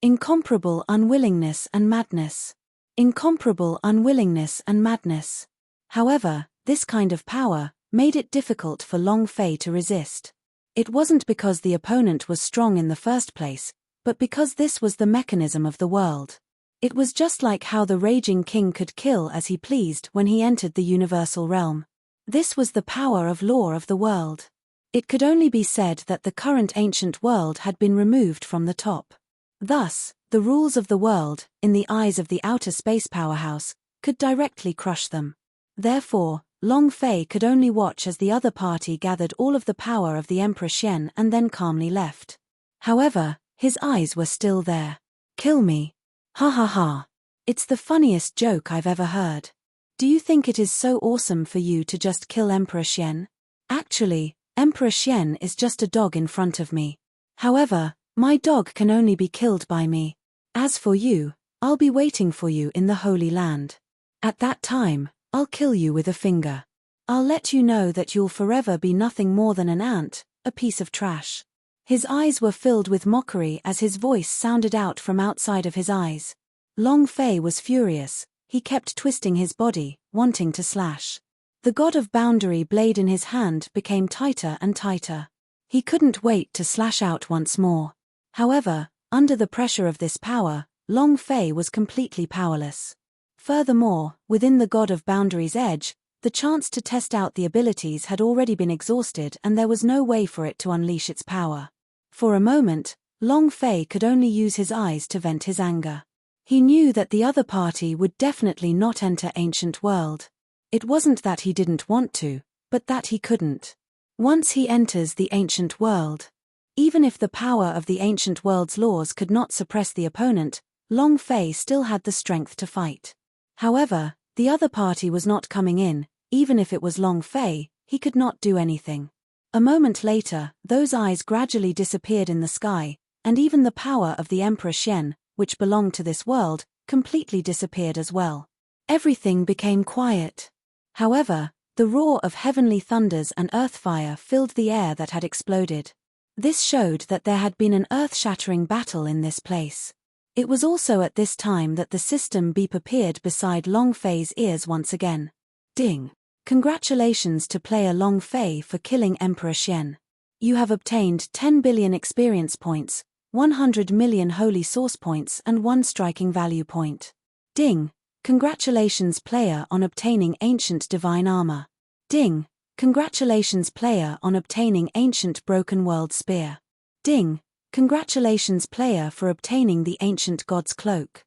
Incomparable unwillingness and madness. Incomparable unwillingness and madness. However, this kind of power made it difficult for Long Fei to resist. It wasn't because the opponent was strong in the first place, but because this was the mechanism of the world. It was just like how the raging king could kill as he pleased when he entered the universal realm. This was the power of law of the world. It could only be said that the current ancient world had been removed from the top. Thus, the rules of the world, in the eyes of the outer space powerhouse, could directly crush them. Therefore, Long Fei could only watch as the other party gathered all of the power of the Emperor Xian and then calmly left. However, his eyes were still there. Kill me. Ha ha ha. It's the funniest joke I've ever heard. Do you think it is so awesome for you to just kill Emperor Xian? Actually, Emperor Xian is just a dog in front of me. However, my dog can only be killed by me. As for you, I'll be waiting for you in the Holy Land. At that time, I'll kill you with a finger. I'll let you know that you'll forever be nothing more than an ant, a piece of trash. His eyes were filled with mockery as his voice sounded out from outside of his eyes. Long Fei was furious. He kept twisting his body, wanting to slash. The god of boundary blade in his hand became tighter and tighter. He couldn't wait to slash out once more. However, under the pressure of this power, Long Fei was completely powerless. Furthermore, within the god of boundary's edge, the chance to test out the abilities had already been exhausted and there was no way for it to unleash its power. For a moment, Long Fei could only use his eyes to vent his anger. He knew that the other party would definitely not enter Ancient World. It wasn't that he didn't want to, but that he couldn't. Once he enters the Ancient World, even if the power of the Ancient World's laws could not suppress the opponent, Long Fei still had the strength to fight. However, the other party was not coming in. Even if it was Long Fei, he could not do anything. A moment later, those eyes gradually disappeared in the sky, and even the power of the Emperor Xian, which belonged to this world, completely disappeared as well. Everything became quiet. However, the roar of heavenly thunders and earth fire filled the air that had exploded. This showed that there had been an earth-shattering battle in this place. It was also at this time that the system beep appeared beside Long Fei's ears once again. Ding! Congratulations to player Long Fei for killing Emperor Xian. You have obtained 10 billion experience points, 100 million holy source points and 1 striking value point. Ding! Congratulations player on obtaining ancient divine armor. Ding! Congratulations player on obtaining ancient broken world spear. Ding! Congratulations player for obtaining the ancient god's cloak.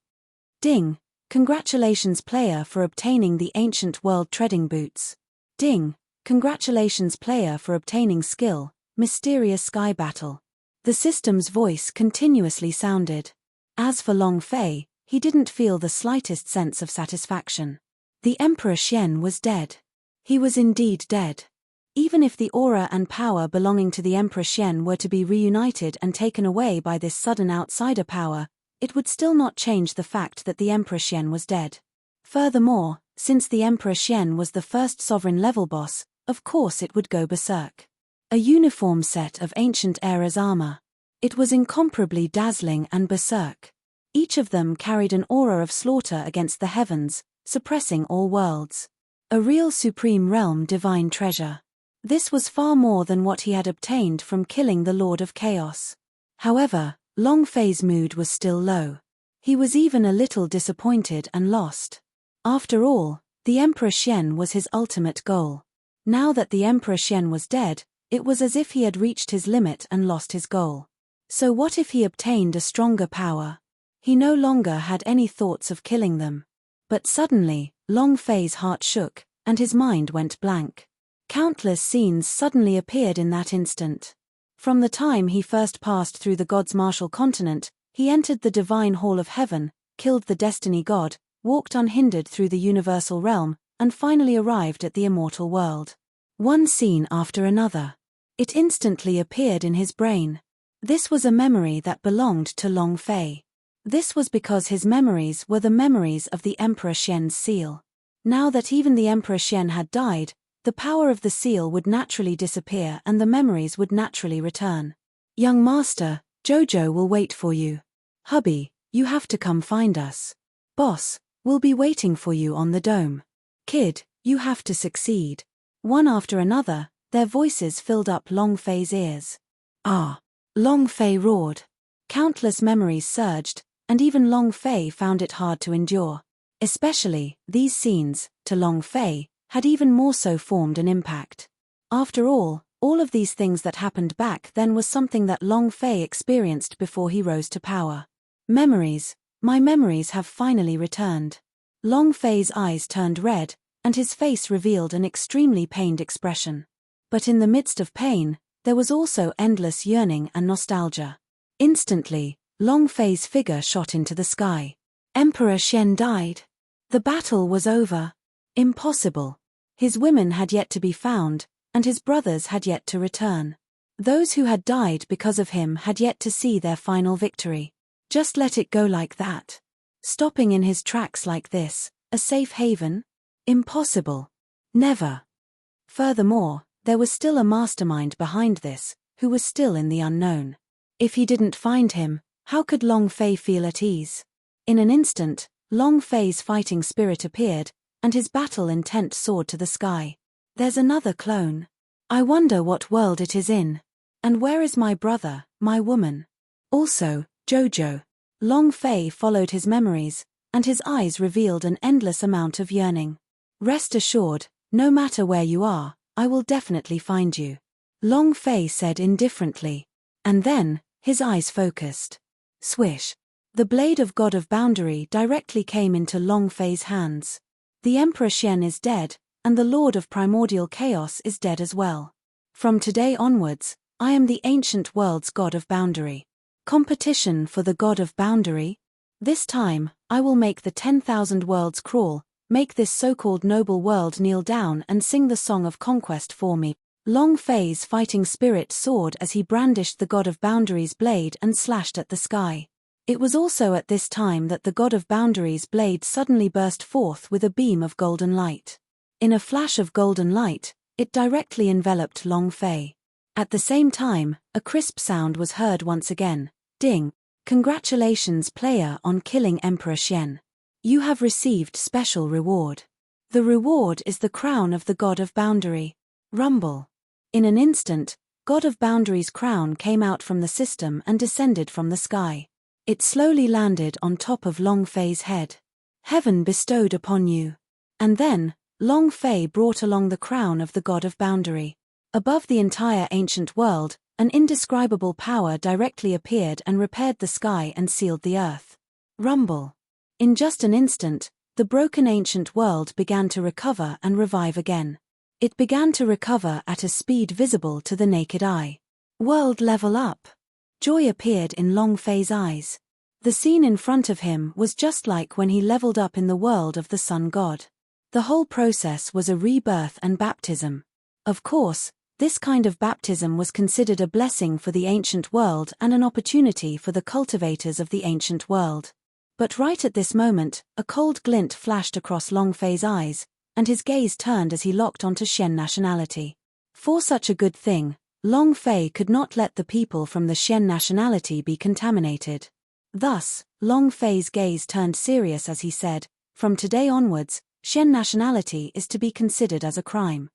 Ding! Congratulations player for obtaining the ancient world treading boots. Ding! Congratulations player for obtaining skill, mysterious sky battle. The system's voice continuously sounded. As for Long Fei, he didn't feel the slightest sense of satisfaction. The Emperor Xian was dead. He was indeed dead. Even if the aura and power belonging to the Emperor Xian were to be reunited and taken away by this sudden outsider power, it would still not change the fact that the Emperor Xian was dead. Furthermore, since the Emperor Xian was the first sovereign-level boss, of course it would go berserk. A uniform set of ancient era's armor. It was incomparably dazzling and berserk. Each of them carried an aura of slaughter against the heavens, suppressing all worlds. A real supreme realm divine treasure. This was far more than what he had obtained from killing the Lord of Chaos. However, Long Fei's mood was still low. He was even a little disappointed and lost. After all, the Emperor Xian was his ultimate goal. Now that the Emperor Xian was dead, it was as if he had reached his limit and lost his goal. So what if he obtained a stronger power? He no longer had any thoughts of killing them. But suddenly, Long Fei's heart shook, and his mind went blank. Countless scenes suddenly appeared in that instant. From the time he first passed through the god's martial continent, he entered the divine hall of heaven, killed the destiny god, walked unhindered through the universal realm, and finally arrived at the immortal world. One scene after another. It instantly appeared in his brain. This was a memory that belonged to Long Fei. This was because his memories were the memories of the Emperor Xian's seal. Now that even the Emperor Xian had died, the power of the seal would naturally disappear and the memories would naturally return. Young master, Jojo will wait for you. Hubby, you have to come find us. Boss, we'll be waiting for you on the dome. Kid, you have to succeed. One after another, their voices filled up Long Fei's ears. Ah! Long Fei roared. Countless memories surged, and even Long Fei found it hard to endure. Especially, these scenes, to Long Fei, had even more so formed an impact. After all of these things that happened back then was something that Long Fei experienced before he rose to power. Memories, my memories have finally returned. Long Fei's eyes turned red, and his face revealed an extremely pained expression. But in the midst of pain, there was also endless yearning and nostalgia. Instantly, Long Fei's figure shot into the sky. Emperor Xian died. The battle was over. Impossible. His women had yet to be found, and his brothers had yet to return. Those who had died because of him had yet to see their final victory. Just let it go like that. Stopping in his tracks like this, a safe haven? Impossible. Never. Furthermore, there was still a mastermind behind this, who was still in the unknown. If he didn't find him, how could Long Fei feel at ease? In an instant, Long Fei's fighting spirit appeared, and his battle intent soared to the sky. There's another clone. I wonder what world it is in. And where is my brother, my woman? Also, Jojo. Long Fei followed his memories, and his eyes revealed an endless amount of yearning. Rest assured, no matter where you are, I will definitely find you. Long Fei said indifferently. And then, his eyes focused. Swish. The blade of God of Boundary directly came into Long Fei's hands. The Emperor Xian is dead, and the Lord of Primordial Chaos is dead as well. From today onwards, I am the ancient world's God of Boundary. Competition for the God of Boundary? This time, I will make the 10,000 worlds crawl, make this so-called noble world kneel down and sing the song of conquest for me. Long Fei's fighting spirit soared as he brandished the God of Boundary's blade and slashed at the sky. It was also at this time that the God of Boundary's blade suddenly burst forth with a beam of golden light. In a flash of golden light, it directly enveloped Long Fei. At the same time, a crisp sound was heard once again. Ding! Congratulations player on killing Emperor Xian. You have received special reward. The reward is the crown of the God of Boundary. Rumble. In an instant, God of Boundary's crown came out from the system and descended from the sky. It slowly landed on top of Long Fei's head. Heaven bestowed upon you. And then, Long Fei brought along the crown of the God of Boundary. Above the entire ancient world, an indescribable power directly appeared and repaired the sky and sealed the earth. Rumble. In just an instant, the broken ancient world began to recover and revive again. It began to recover at a speed visible to the naked eye. World level up. Joy appeared in Long Fei's eyes. The scene in front of him was just like when he leveled up in the world of the Sun God. The whole process was a rebirth and baptism. Of course, this kind of baptism was considered a blessing for the ancient world and an opportunity for the cultivators of the ancient world. But right at this moment, a cold glint flashed across Long Fei's eyes, and his gaze turned as he locked onto Xian nationality. For such a good thing, Long Fei could not let the people from the Xian nationality be contaminated. Thus, Long Fei's gaze turned serious as he said, "From today onwards, Xian nationality is to be considered as a crime."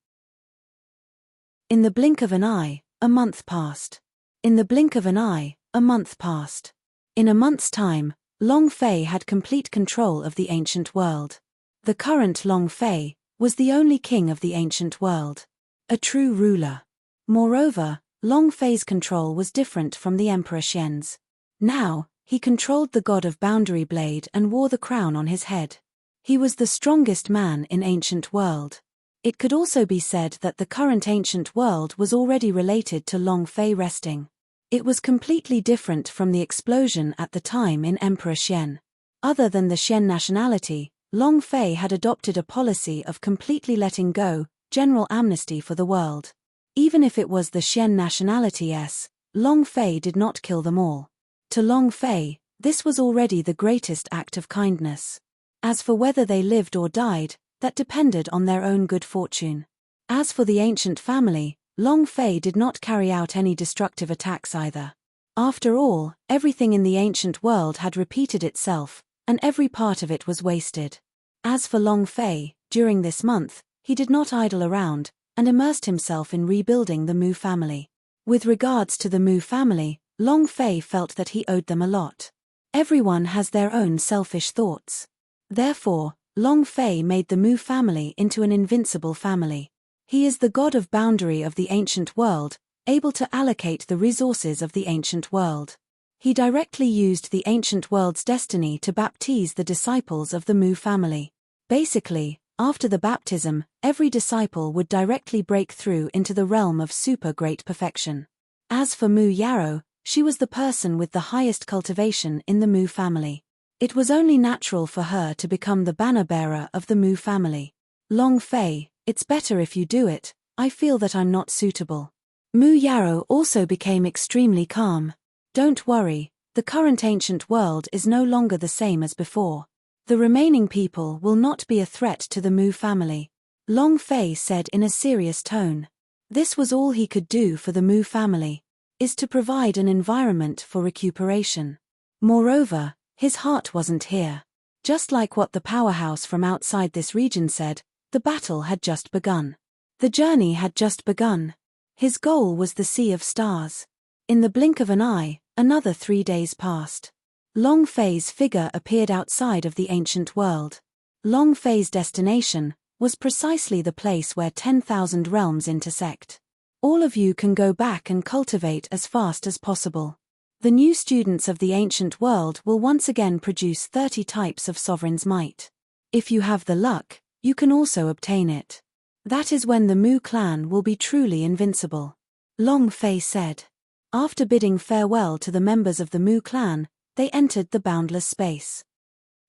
In the blink of an eye, a month passed. In the blink of an eye, a month passed. In a month's time, Long Fei had complete control of the ancient world. The current Long Fei was the only king of the ancient world. A true ruler. Moreover, Long Fei's control was different from the Emperor Xian's. Now, he controlled the God of Boundary blade and wore the crown on his head. He was the strongest man in ancient world. It could also be said that the current ancient world was already related to Long Fei resting. It was completely different from the explosion at the time in Emperor Xian. Other than the Xian nationality, Long Fei had adopted a policy of completely letting go, general amnesty for the world. Even if it was the Xian nationality's, Long Fei did not kill them all. To Long Fei, this was already the greatest act of kindness. As for whether they lived or died, that depended on their own good fortune. As for the ancient family, Long Fei did not carry out any destructive attacks either. After all, everything in the ancient world had repeated itself, and every part of it was wasted. As for Long Fei, during this month, he did not idle around, and immersed himself in rebuilding the Mu family. With regards to the Mu family, Long Fei felt that he owed them a lot. Everyone has their own selfish thoughts. Therefore, Long Fei made the Mu family into an invincible family. He is the god of boundary of the ancient world, able to allocate the resources of the ancient world. He directly used the ancient world's destiny to baptize the disciples of the Mu family. Basically, after the baptism, every disciple would directly break through into the realm of super great perfection. As for Mu Yarrow, she was the person with the highest cultivation in the Mu family. It was only natural for her to become the banner bearer of the Mu family. Long Fei, it's better if you do it, I feel that I'm not suitable. Mu Yarrow also became extremely calm. Don't worry, the current ancient world is no longer the same as before. The remaining people will not be a threat to the Mu family. Long Fei said in a serious tone. This was all he could do for the Mu family, is to provide an environment for recuperation. Moreover, his heart wasn't here. Just like what the powerhouse from outside this region said, the battle had just begun. The journey had just begun. His goal was the Sea of Stars. In the blink of an eye, another 3 days passed. Long Fei's figure appeared outside of the ancient world. Long Fei's destination was precisely the place where 10,000 realms intersect. All of you can go back and cultivate as fast as possible. The new students of the ancient world will once again produce 30 types of Sovereign's Might. If you have the luck, you can also obtain it. That is when the Mu clan will be truly invincible. Long Fei said. After bidding farewell to the members of the Mu clan, they entered the boundless space.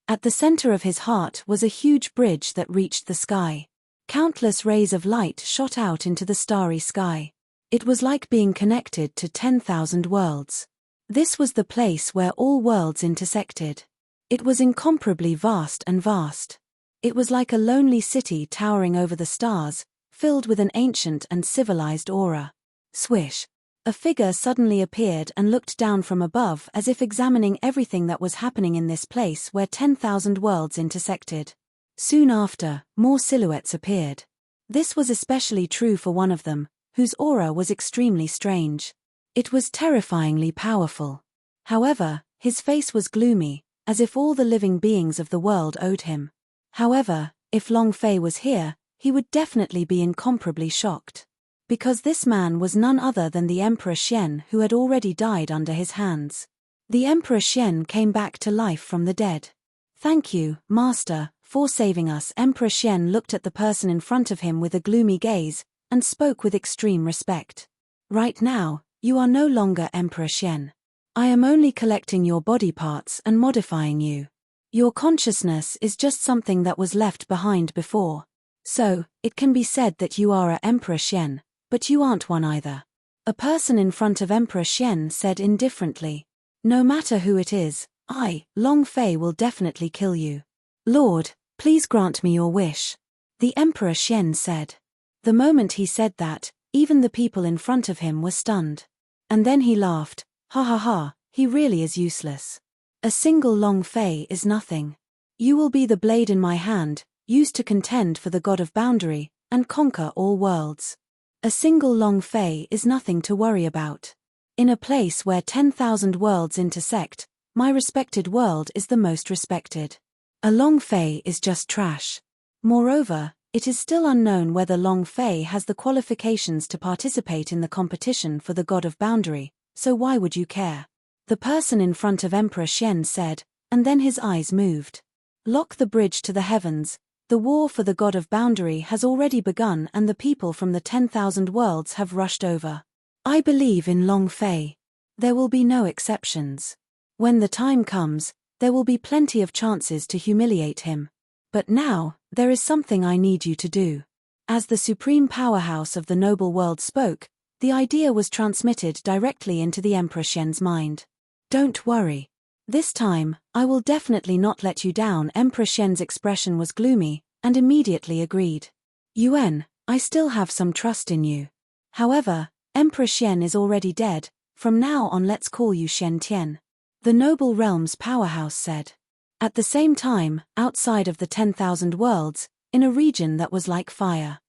At the center of his heart was a huge bridge that reached the sky. Countless rays of light shot out into the starry sky. It was like being connected to 10,000 worlds. This was the place where all worlds intersected. It was incomparably vast and vast. It was like a lonely city towering over the stars, filled with an ancient and civilized aura. Swish! A figure suddenly appeared and looked down from above as if examining everything that was happening in this place where 10,000 worlds intersected. Soon after, more silhouettes appeared. This was especially true for one of them, whose aura was extremely strange. It was terrifyingly powerful. However, his face was gloomy, as if all the living beings of the world owed him. However, if Long Fei was here, he would definitely be incomparably shocked. Because this man was none other than the Emperor Xian, who had already died under his hands. The Emperor Xian came back to life from the dead. Thank you, Master, for saving us. Emperor Xian looked at the person in front of him with a gloomy gaze, and spoke with extreme respect. Right now, you are no longer Emperor Xian. I am only collecting your body parts and modifying you. Your consciousness is just something that was left behind before. So, it can be said that you are a Emperor Xian, but you aren't one either. A person in front of Emperor Xian said indifferently. No matter who it is, I, Long Fei, will definitely kill you. Lord, please grant me your wish. The Emperor Xian said. The moment he said that, even the people in front of him were stunned. And then he laughed. Ha ha ha, he really is useless. A single Long Fei is nothing. You will be the blade in my hand, used to contend for the god of boundary, and conquer all worlds. A single Long Fei is nothing to worry about. In a place where 10,000 worlds intersect, my respected world is the most respected. A Long Fei is just trash. Moreover, it is still unknown whether Long Fei has the qualifications to participate in the competition for the god of boundary, so why would you care? The person in front of Emperor Xian said, and then his eyes moved. Lock the bridge to the heavens. The war for the god of boundary has already begun and the people from the 10,000 worlds have rushed over. I believe in Long Fei. There will be no exceptions. When the time comes, there will be plenty of chances to humiliate him. But now, there is something I need you to do. As the supreme powerhouse of the noble world spoke, the idea was transmitted directly into the Emperor Xian's mind. Don't worry. This time, I will definitely not let you down. Emperor Xian's expression was gloomy, and immediately agreed. Yuan, I still have some trust in you. However, Emperor Xian is already dead, From now on let's call you Shen Tian. The noble realm's powerhouse said. At the same time, outside of the 10,000 worlds, in a region that was like fire,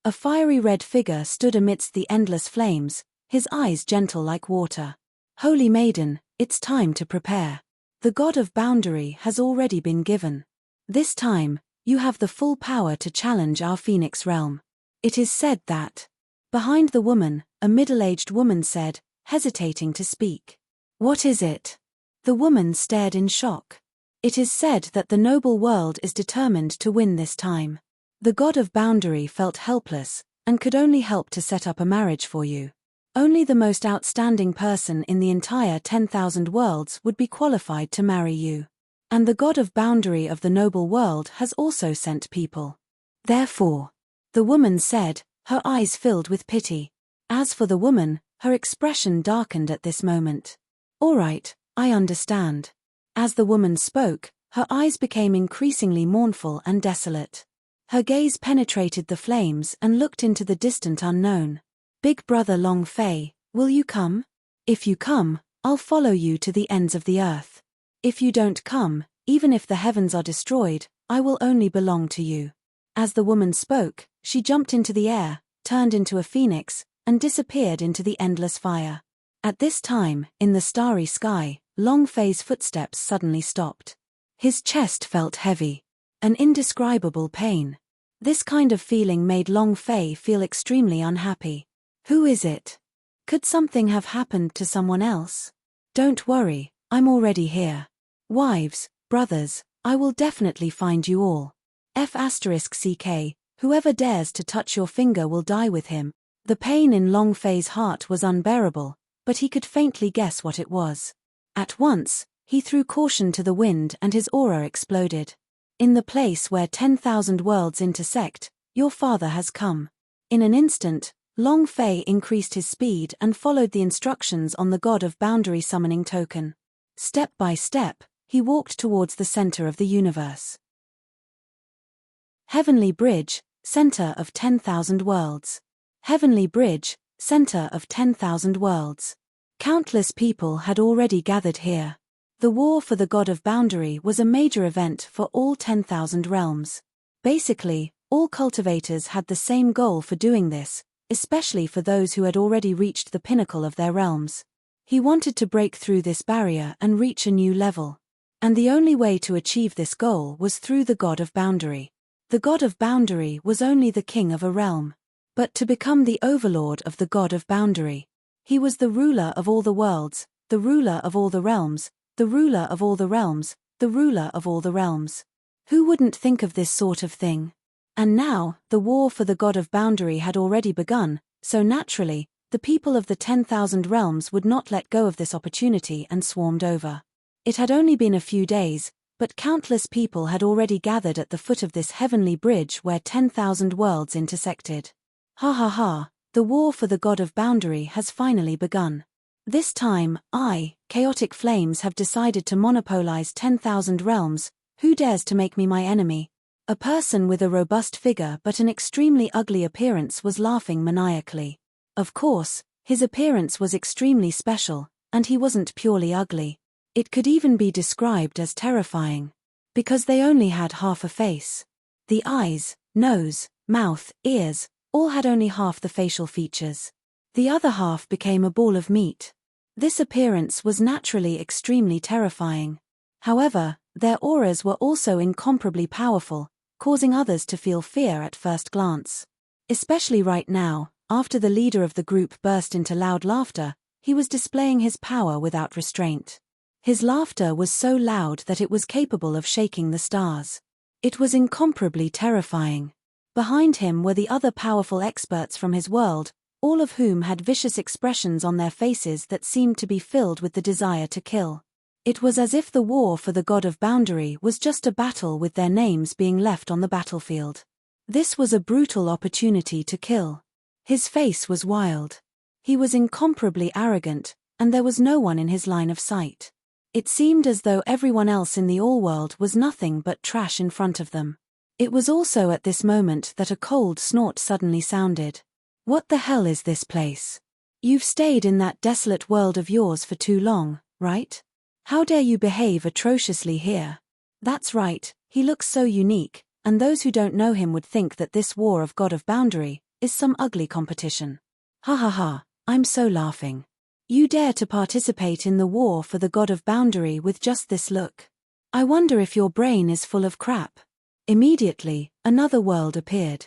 a fiery red figure stood amidst the endless flames, his eyes gentle like water. Holy maiden, it's time to prepare. The god of boundary has already been given. This time, you have the full power to challenge our Phoenix realm. It is said that. Behind the woman, a middle-aged woman said, hesitating to speak. What is it? The woman stared in shock. It is said that the noble world is determined to win this time. The god of boundary felt helpless, and could only help to set up a marriage for you. Only the most outstanding person in the entire 10,000 worlds would be qualified to marry you. And the god of boundary of the noble world has also sent people. Therefore, the woman said, her eyes filled with pity. As for the woman, her expression darkened at this moment. All right, I understand. As the woman spoke, her eyes became increasingly mournful and desolate. Her gaze penetrated the flames and looked into the distant unknown. Big brother Long Fei, will you come? If you come, I'll follow you to the ends of the earth. If you don't come, even if the heavens are destroyed, I will only belong to you. As the woman spoke, she jumped into the air, turned into a phoenix, and disappeared into the endless fire. At this time, in the starry sky, Long Fei's footsteps suddenly stopped. His chest felt heavy. An indescribable pain. This kind of feeling made Long Fei feel extremely unhappy. Who is it? Could something have happened to someone else? Don't worry, I'm already here. Wives, brothers, I will definitely find you all. F***ck, whoever dares to touch your finger will die with him. The pain in Long Fei's heart was unbearable, but he could faintly guess what it was. At once, he threw caution to the wind and his aura exploded. In the place where 10,000 worlds intersect, your father has come. In an instant, Long Fei increased his speed and followed the instructions on the god of boundary summoning token. Step by step, he walked towards the center of the universe. Heavenly Bridge, center of 10,000 worlds. Heavenly Bridge, center of 10,000 worlds. Countless people had already gathered here. The war for the god of boundary was a major event for all 10,000 realms. Basically, all cultivators had the same goal for doing this, especially for those who had already reached the pinnacle of their realms. He wanted to break through this barrier and reach a new level. And the only way to achieve this goal was through the god of boundary. The god of boundary was only the king of a realm. But to become the overlord of the god of boundary, he was the ruler of all the worlds, the ruler of all the realms, the ruler of all the realms, the ruler of all the realms. Who wouldn't think of this sort of thing? And now, the war for the god of boundary had already begun, so naturally, the people of the 10,000 realms would not let go of this opportunity and swarmed over. It had only been a few days, but countless people had already gathered at the foot of this heavenly bridge where 10,000 worlds intersected. Ha ha ha, the war for the god of boundary has finally begun. This time, chaotic flames have decided to monopolize 10,000 realms. Who dares to make me my enemy? A person with a robust figure but an extremely ugly appearance was laughing maniacally. Of course, his appearance was extremely special, and he wasn't purely ugly. It could even be described as terrifying. Because they only had half a face. The eyes, nose, mouth, ears, all had only half the facial features. The other half became a ball of meat. This appearance was naturally extremely terrifying. However, their auras were also incomparably powerful, causing others to feel fear at first glance. Especially right now, after the leader of the group burst into loud laughter, he was displaying his power without restraint. His laughter was so loud that it was capable of shaking the stars. It was incomparably terrifying. Behind him were the other powerful experts from his world, all of whom had vicious expressions on their faces that seemed to be filled with the desire to kill. It was as if the war for the god of boundary was just a battle with their names being left on the battlefield. This was a brutal opportunity to kill. His face was wild. He was incomparably arrogant, and there was no one in his line of sight. It seemed as though everyone else in the all-world was nothing but trash in front of them. It was also at this moment that a cold snort suddenly sounded. What the hell is this place? You've stayed in that desolate world of yours for too long, right? How dare you behave atrociously here? That's right, he looks so unique, and those who don't know him would think that this war of God of Boundary is some ugly competition. Ha ha ha, I'm so laughing. You dare to participate in the war for the God of Boundary with just this look? I wonder if your brain is full of crap. Immediately, another world appeared.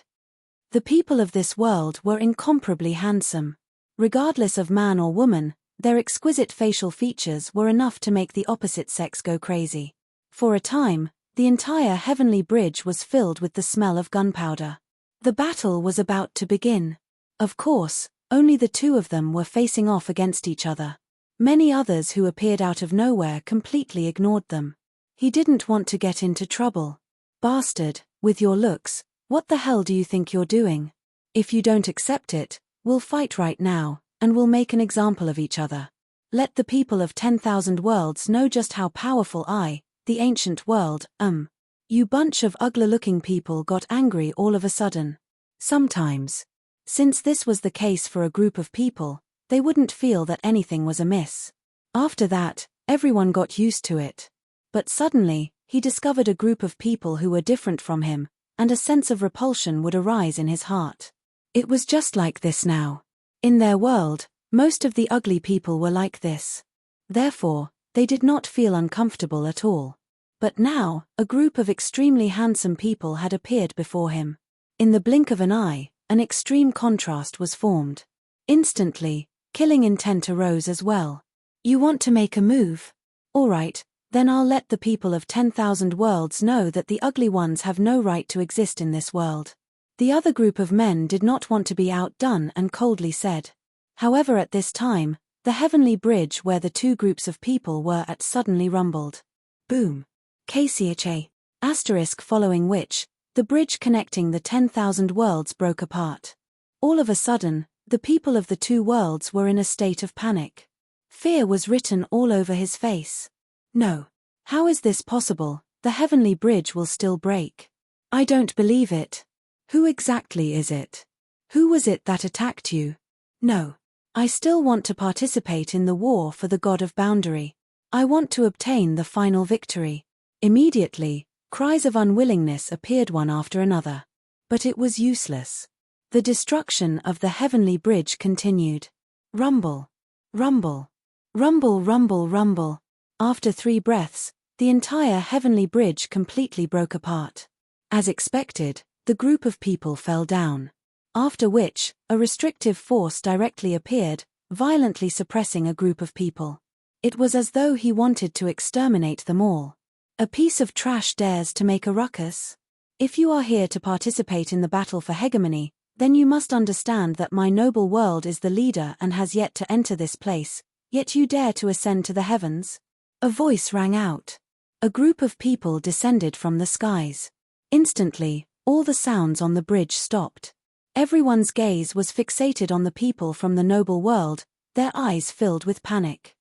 The people of this world were incomparably handsome. Regardless of man or woman, their exquisite facial features were enough to make the opposite sex go crazy. For a time, the entire heavenly bridge was filled with the smell of gunpowder. The battle was about to begin. Of course, only the two of them were facing off against each other. Many others who appeared out of nowhere completely ignored them. He didn't want to get into trouble. Bastard, with your looks, what the hell do you think you're doing? If you don't accept it, we'll fight right now, and we'll make an example of each other. Let the people of 10,000 worlds know just how powerful I, the ancient world, am. You bunch of ugly-looking people got angry all of a sudden. Sometimes. Since this was the case for a group of people, they wouldn't feel that anything was amiss. After that, everyone got used to it. But suddenly, he discovered a group of people who were different from him, and a sense of repulsion would arise in his heart. It was just like this now. In their world, most of the ugly people were like this. Therefore, they did not feel uncomfortable at all. But now, a group of extremely handsome people had appeared before him. In the blink of an eye, an extreme contrast was formed. Instantly, killing intent arose as well. You want to make a move? All right, then I'll let the people of 10,000 worlds know that the ugly ones have no right to exist in this world. The other group of men did not want to be outdone and coldly said. However, at this time, the heavenly bridge where the two groups of people were at suddenly rumbled. Boom. KCHA. Asterisk, following which, the bridge connecting the 10,000 worlds broke apart. All of a sudden, the people of the two worlds were in a state of panic. Fear was written all over his face. No. How is this possible? The heavenly bridge will still break. I don't believe it. Who exactly is it? Who was it that attacked you? No. I still want to participate in the war for the God of Boundary. I want to obtain the final victory. Immediately, cries of unwillingness appeared one after another. But it was useless. The destruction of the heavenly bridge continued. Rumble. Rumble. Rumble, rumble, rumble. After 3 breaths, the entire heavenly bridge completely broke apart. As expected, the group of people fell down. After which, a restrictive force directly appeared, violently suppressing a group of people. It was as though he wanted to exterminate them all. A piece of trash dares to make a ruckus? If you are here to participate in the battle for hegemony, then you must understand that my noble world is the leader and has yet to enter this place, yet you dare to ascend to the heavens? A voice rang out. A group of people descended from the skies. Instantly, all the sounds on the bridge stopped. Everyone's gaze was fixated on the people from the noble world, their eyes filled with panic.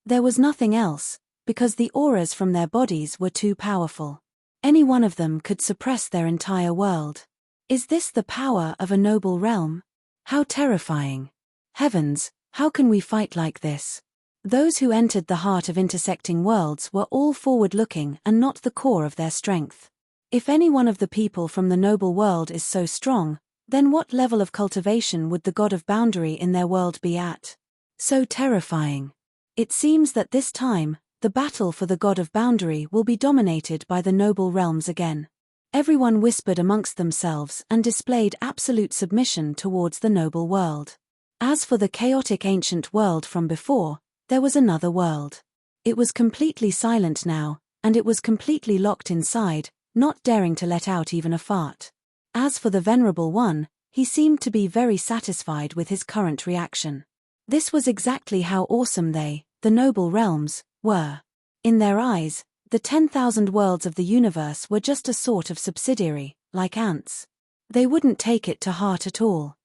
There was nothing else, because the auras from their bodies were too powerful. Any one of them could suppress their entire world. Is this the power of a noble realm? How terrifying. Heavens, how can we fight like this? Those who entered the heart of intersecting worlds were all forward-looking and not the core of their strength. If any one of the people from the noble world is so strong, then what level of cultivation would the God of Boundary in their world be at? So terrifying. It seems that this time, the battle for the God of Boundary will be dominated by the noble realms again. Everyone whispered amongst themselves and displayed absolute submission towards the noble world. As for the chaotic ancient world from before, there was another world. It was completely silent now, and it was completely locked inside, not daring to let out even a fart. As for the venerable one, he seemed to be very satisfied with his current reaction. This was exactly how awesome they, the noble realms, were. In their eyes, the 10,000 worlds of the universe were just a sort of subsidiary, like ants. They wouldn't take it to heart at all.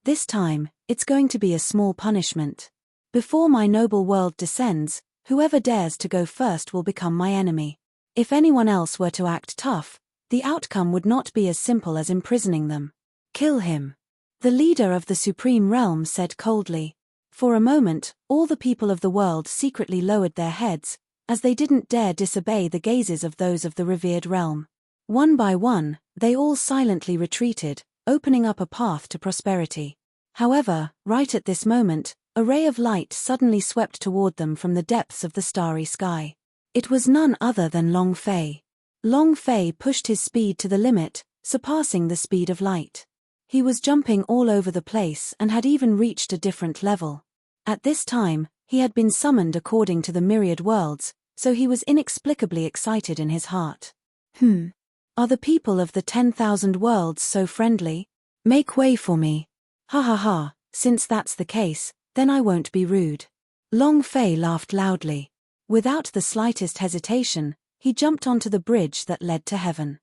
This time, it's going to be a small punishment. Before my noble world descends, whoever dares to go first will become my enemy. If anyone else were to act tough, the outcome would not be as simple as imprisoning them. Kill him. The leader of the Supreme Realm said coldly. For a moment, all the people of the world secretly lowered their heads, as they didn't dare disobey the gazes of those of the revered realm. One by one, they all silently retreated, opening up a path to prosperity. However, right at this moment, a ray of light suddenly swept toward them from the depths of the starry sky. It was none other than Long Fei. Long Fei pushed his speed to the limit, surpassing the speed of light. He was jumping all over the place and had even reached a different level. At this time, he had been summoned according to the myriad worlds, so he was inexplicably excited in his heart. Are the people of the 10,000 worlds so friendly? Make way for me. Ha ha ha, since that's the case, then I won't be rude. Long Fei laughed loudly. Without the slightest hesitation, he jumped onto the bridge that led to heaven.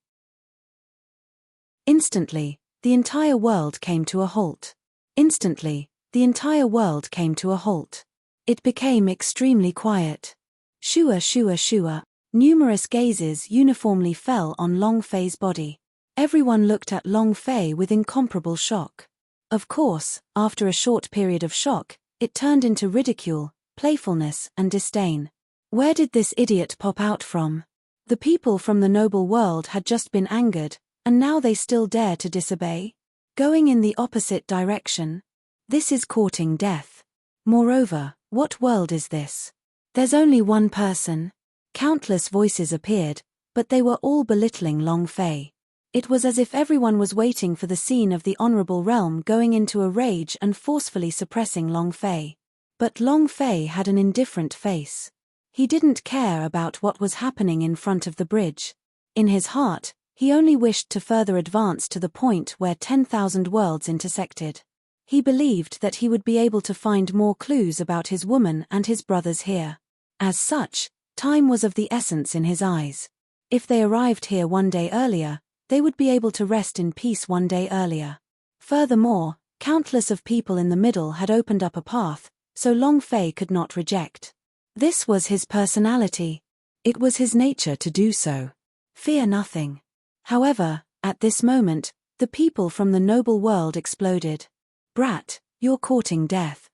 Instantly, the entire world came to a halt. Instantly, the entire world came to a halt. It became extremely quiet. Shua shua shua. Numerous gazes uniformly fell on Long Fei's body. Everyone looked at Long Fei with incomparable shock. Of course, after a short period of shock, it turned into ridicule, playfulness, and disdain. Where did this idiot pop out from? The people from the noble world had just been angered, and now they still dare to disobey? Going in the opposite direction? This is courting death. Moreover, what world is this? There's only one person. Countless voices appeared, but they were all belittling Long Fei. It was as if everyone was waiting for the scene of the honorable realm going into a rage and forcefully suppressing Long Fei. But Long Fei had an indifferent face. He didn't care about what was happening in front of the bridge. In his heart, he only wished to further advance to the point where 10,000 worlds intersected. He believed that he would be able to find more clues about his woman and his brothers here. As such, time was of the essence in his eyes. If they arrived here one day earlier, they would be able to rest in peace one day earlier. Furthermore, countless of people in the middle had opened up a path, so Long Fei could not reject. This was his personality. It was his nature to do so. Fear nothing. However, at this moment, the people from the noble world exploded. Brat, you're courting death.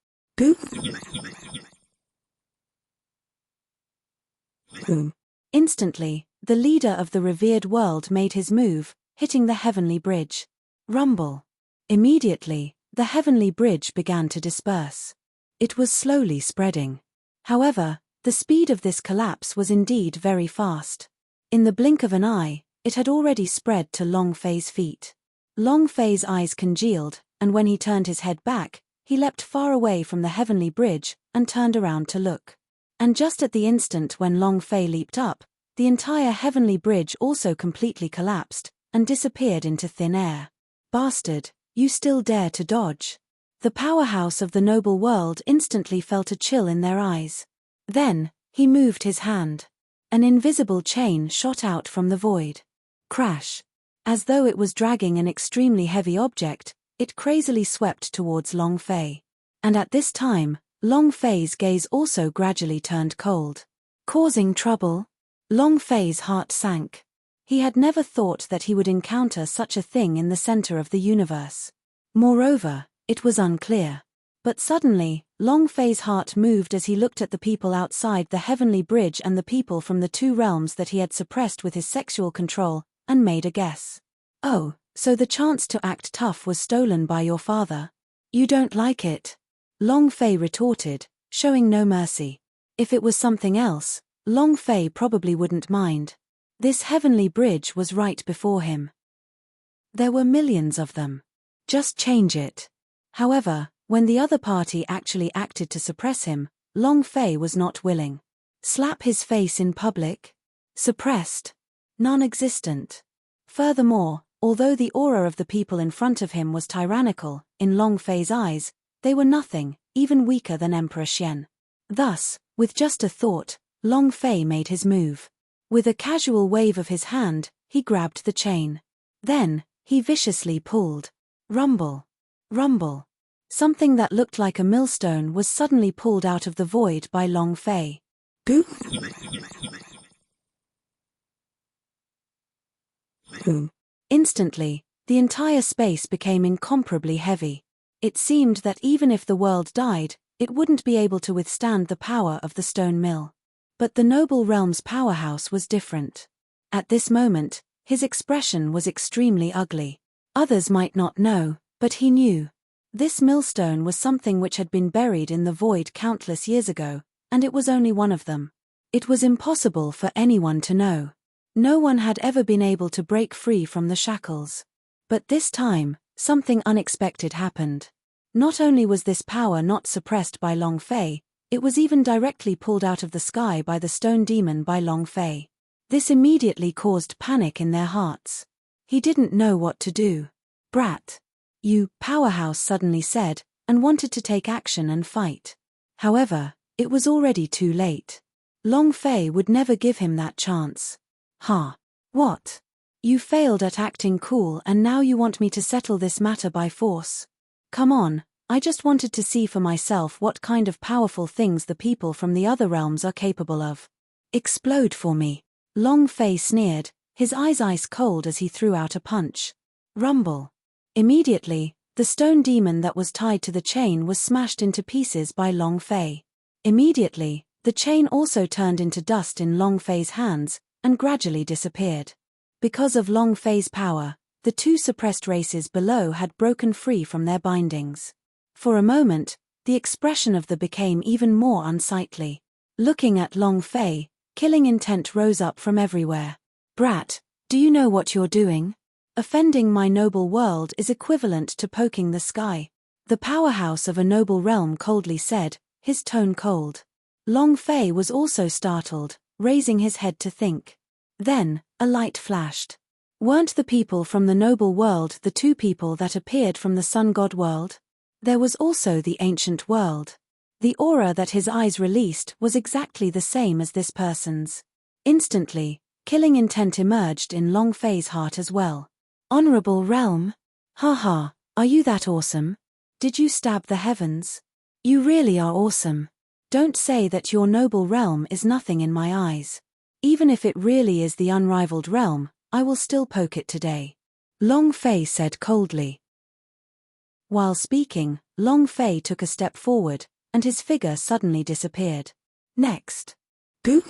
Boom. Instantly, the leader of the revered world made his move, hitting the heavenly bridge. Rumble. Immediately, the heavenly bridge began to disperse. It was slowly spreading. However, the speed of this collapse was indeed very fast. In the blink of an eye, it had already spread to Long Fei's feet. Long Fei's eyes congealed, and when he turned his head back, he leapt far away from the heavenly bridge and turned around to look. And just at the instant when Long Fei leaped up, the entire heavenly bridge also completely collapsed and disappeared into thin air. Bastard, you still dare to dodge? The powerhouse of the noble world instantly felt a chill in their eyes. Then, he moved his hand. An invisible chain shot out from the void. Crash. As though it was dragging an extremely heavy object, it crazily swept towards Long Fei. And at this time, Long Fei's gaze also gradually turned cold. Causing trouble? Long Fei's heart sank. He had never thought that he would encounter such a thing in the center of the universe. Moreover, it was unclear. But suddenly, Long Fei's heart moved as he looked at the people outside the heavenly bridge and the people from the two realms that he had suppressed with his sexual control, and made a guess. Oh, so the chance to act tough was stolen by your father? You don't like it? Long Fei retorted, showing no mercy. If it was something else, Long Fei probably wouldn't mind. This heavenly bridge was right before him. There were millions of them. Just change it. However, when the other party actually acted to suppress him, Long Fei was not willing. Slap his face in public? Suppressed? Non-existent. Furthermore, although the aura of the people in front of him was tyrannical, in Long Fei's eyes, they were nothing, even weaker than Emperor Xian. Thus, with just a thought, Long Fei made his move. With a casual wave of his hand, he grabbed the chain. Then, he viciously pulled. Rumble. Rumble. Something that looked like a millstone was suddenly pulled out of the void by Long Fei. Boom. Boom. Instantly, The entire space became incomparably heavy. It seemed that even if the world died, it wouldn't be able to withstand the power of the stone mill. But the noble realm's powerhouse was different. At this moment, his expression was extremely ugly. Others might not know, but he knew. This millstone was something which had been buried in the void countless years ago, and it was only one of them. It was impossible for anyone to know. No one had ever been able to break free from the shackles. But this time, something unexpected happened. Not only was this power not suppressed by Long Fei, it was even directly pulled out of the sky by the stone demon by Long Fei. This immediately caused panic in their hearts. He didn't know what to do. "Brat. You, powerhouse," suddenly said, and wanted to take action and fight. However, it was already too late. Long Fei would never give him that chance. "Ha. What? You failed at acting cool and now you want me to settle this matter by force? Come on, I just wanted to see for myself what kind of powerful things the people from the other realms are capable of. Explode for me." Long Fei sneered, his eyes ice cold as he threw out a punch. Rumble. Immediately, the stone demon that was tied to the chain was smashed into pieces by Long Fei. Immediately, the chain also turned into dust in Long Fei's hands, and gradually disappeared. Because of Long Fei's power, the two suppressed races below had broken free from their bindings. For a moment, the expression of the became even more unsightly. Looking at Long Fei, killing intent rose up from everywhere. "Brat, do you know what you're doing? Offending my noble world is equivalent to poking the sky." The powerhouse of a noble realm coldly said, his tone cold. Long Fei was also startled, raising his head to think. Then, a light flashed. Weren't the people from the noble world the two people that appeared from the sun god world? There was also the ancient world. The aura that his eyes released was exactly the same as this person's. Instantly, killing intent emerged in Long Fei's heart as well. "Honorable realm? Haha, are you that awesome? Did you stab the heavens? You really are awesome. Don't say that your noble realm is nothing in my eyes. Even if it really is the unrivaled realm, I will still poke it today," Long Fei said coldly. While speaking, Long Fei took a step forward, and his figure suddenly disappeared. Next. Boo!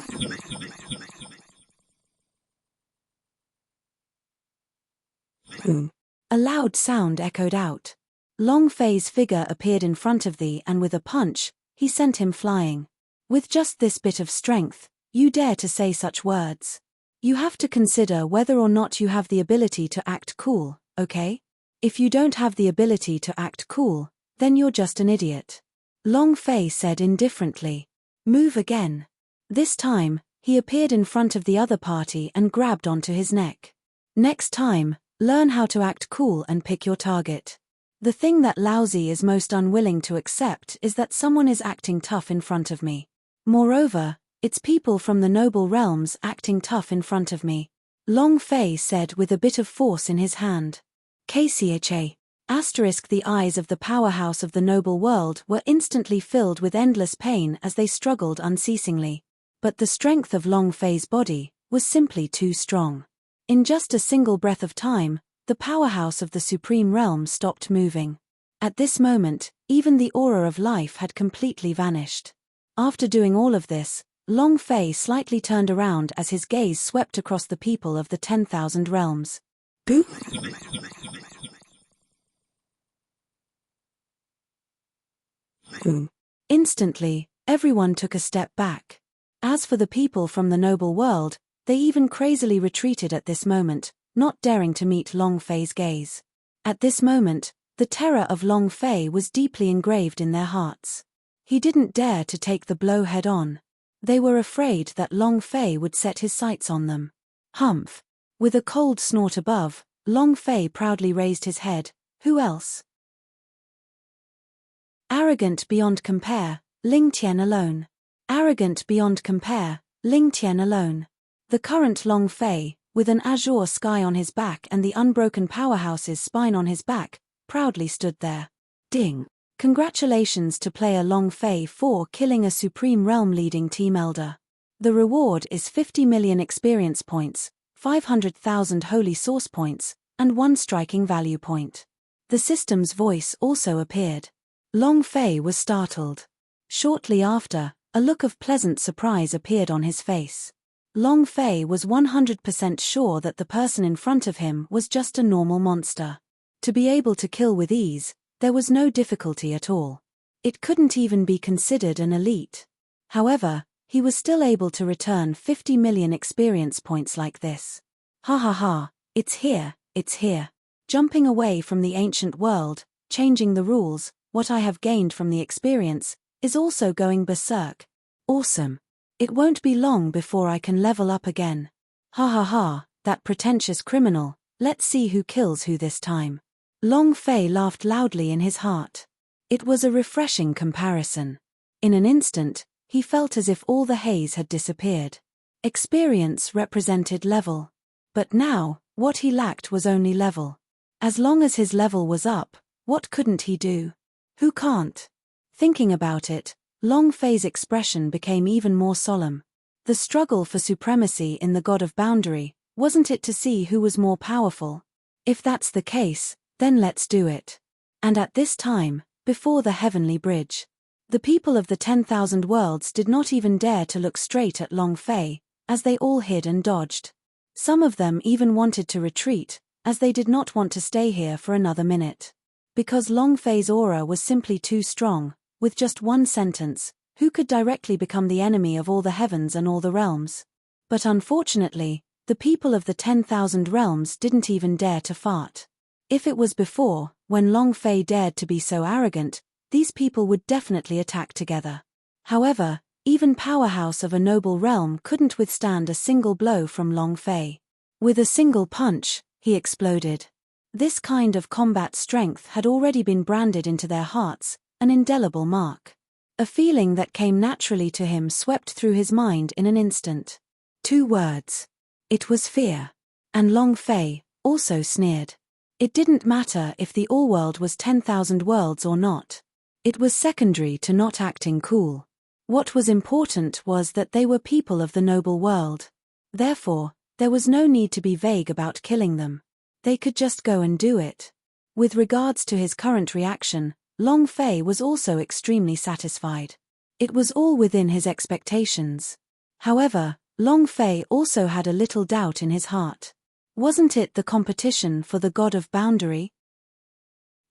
Boom. A loud sound echoed out. Long Fei's figure appeared in front of thee and with a punch, he sent him flying. "With just this bit of strength, you dare to say such words? You have to consider whether or not you have the ability to act cool, okay? If you don't have the ability to act cool, then you're just an idiot," Long Fei said indifferently. "Move again." This time, he appeared in front of the other party and grabbed onto his neck. "Next time, learn how to act cool and pick your target. The thing that Laozi is most unwilling to accept is that someone is acting tough in front of me. Moreover, it's people from the noble realms acting tough in front of me," Long Fei said with a bit of force in his hand. KCHA. The eyes of the powerhouse of the noble world were instantly filled with endless pain as they struggled unceasingly. But the strength of Long Fei's body was simply too strong. In just a single breath of time, the powerhouse of the supreme realm stopped moving. At this moment, even the aura of life had completely vanished. After doing all of this, Long Fei slightly turned around as his gaze swept across the people of the 10,000 realms. Boo! Boom. Instantly, everyone took a step back. As for the people from the noble world, they even crazily retreated at this moment, not daring to meet Long Fei's gaze. At this moment, the terror of Long Fei was deeply engraved in their hearts. He didn't dare to take the blow head on. They were afraid that Long Fei would set his sights on them. Humph. With a cold snort above, Long Fei proudly raised his head. Who else? Arrogant beyond compare, Ling Tian alone. Arrogant beyond compare, Ling Tian alone. The current Long Fei, with an azure sky on his back and the unbroken powerhouse's spine on his back, proudly stood there. Ding. Congratulations to player Long Fei for killing a Supreme Realm leading team elder. The reward is 50 million experience points, 500,000 holy source points, and 1 striking value point. The system's voice also appeared. Long Fei was startled. Shortly after, a look of pleasant surprise appeared on his face. Long Fei was 100% sure that the person in front of him was just a normal monster. To be able to kill with ease, there was no difficulty at all. It couldn't even be considered an elite. However, he was still able to return 50 million experience points like this. Ha ha ha, it's here, it's here. Jumping away from the ancient world, changing the rules, what I have gained from the experience, is also going berserk. Awesome. It won't be long before I can level up again. Ha ha ha, that pretentious criminal, let's see who kills who this time. Long Fei laughed loudly in his heart. It was a refreshing comparison. In an instant, he felt as if all the haze had disappeared. Experience represented level. But now, what he lacked was only level. As long as his level was up, what couldn't he do? Who can't? Thinking about it, Long Fei's expression became even more solemn. The struggle for supremacy in the God of Boundary, wasn't it to see who was more powerful? If that's the case, then let's do it. And at this time, before the heavenly bridge, the people of the 10,000 worlds did not even dare to look straight at Long Fei, as they all hid and dodged. Some of them even wanted to retreat, as they did not want to stay here for another minute. Because Long Fei's aura was simply too strong, with just 1 sentence, who could directly become the enemy of all the heavens and all the realms? But unfortunately, the people of the 10,000 realms didn't even dare to fart. If it was before, when Long Fei dared to be so arrogant, these people would definitely attack together. However, even powerhouse of a noble realm couldn't withstand a single blow from Long Fei. With a single punch, he exploded. This kind of combat strength had already been branded into their hearts, an indelible mark. A feeling that came naturally to him swept through his mind in an instant. 2 words. It was fear. And Long Fei also sneered. It didn't matter if the all-world was 10,000 worlds or not. It was secondary to not acting cool. What was important was that they were people of the noble world. Therefore, there was no need to be vague about killing them. They could just go and do it. With regards to his current reaction, Long Fei was also extremely satisfied. It was all within his expectations. However, Long Fei also had a little doubt in his heart. Wasn't it the competition for the God of Boundary?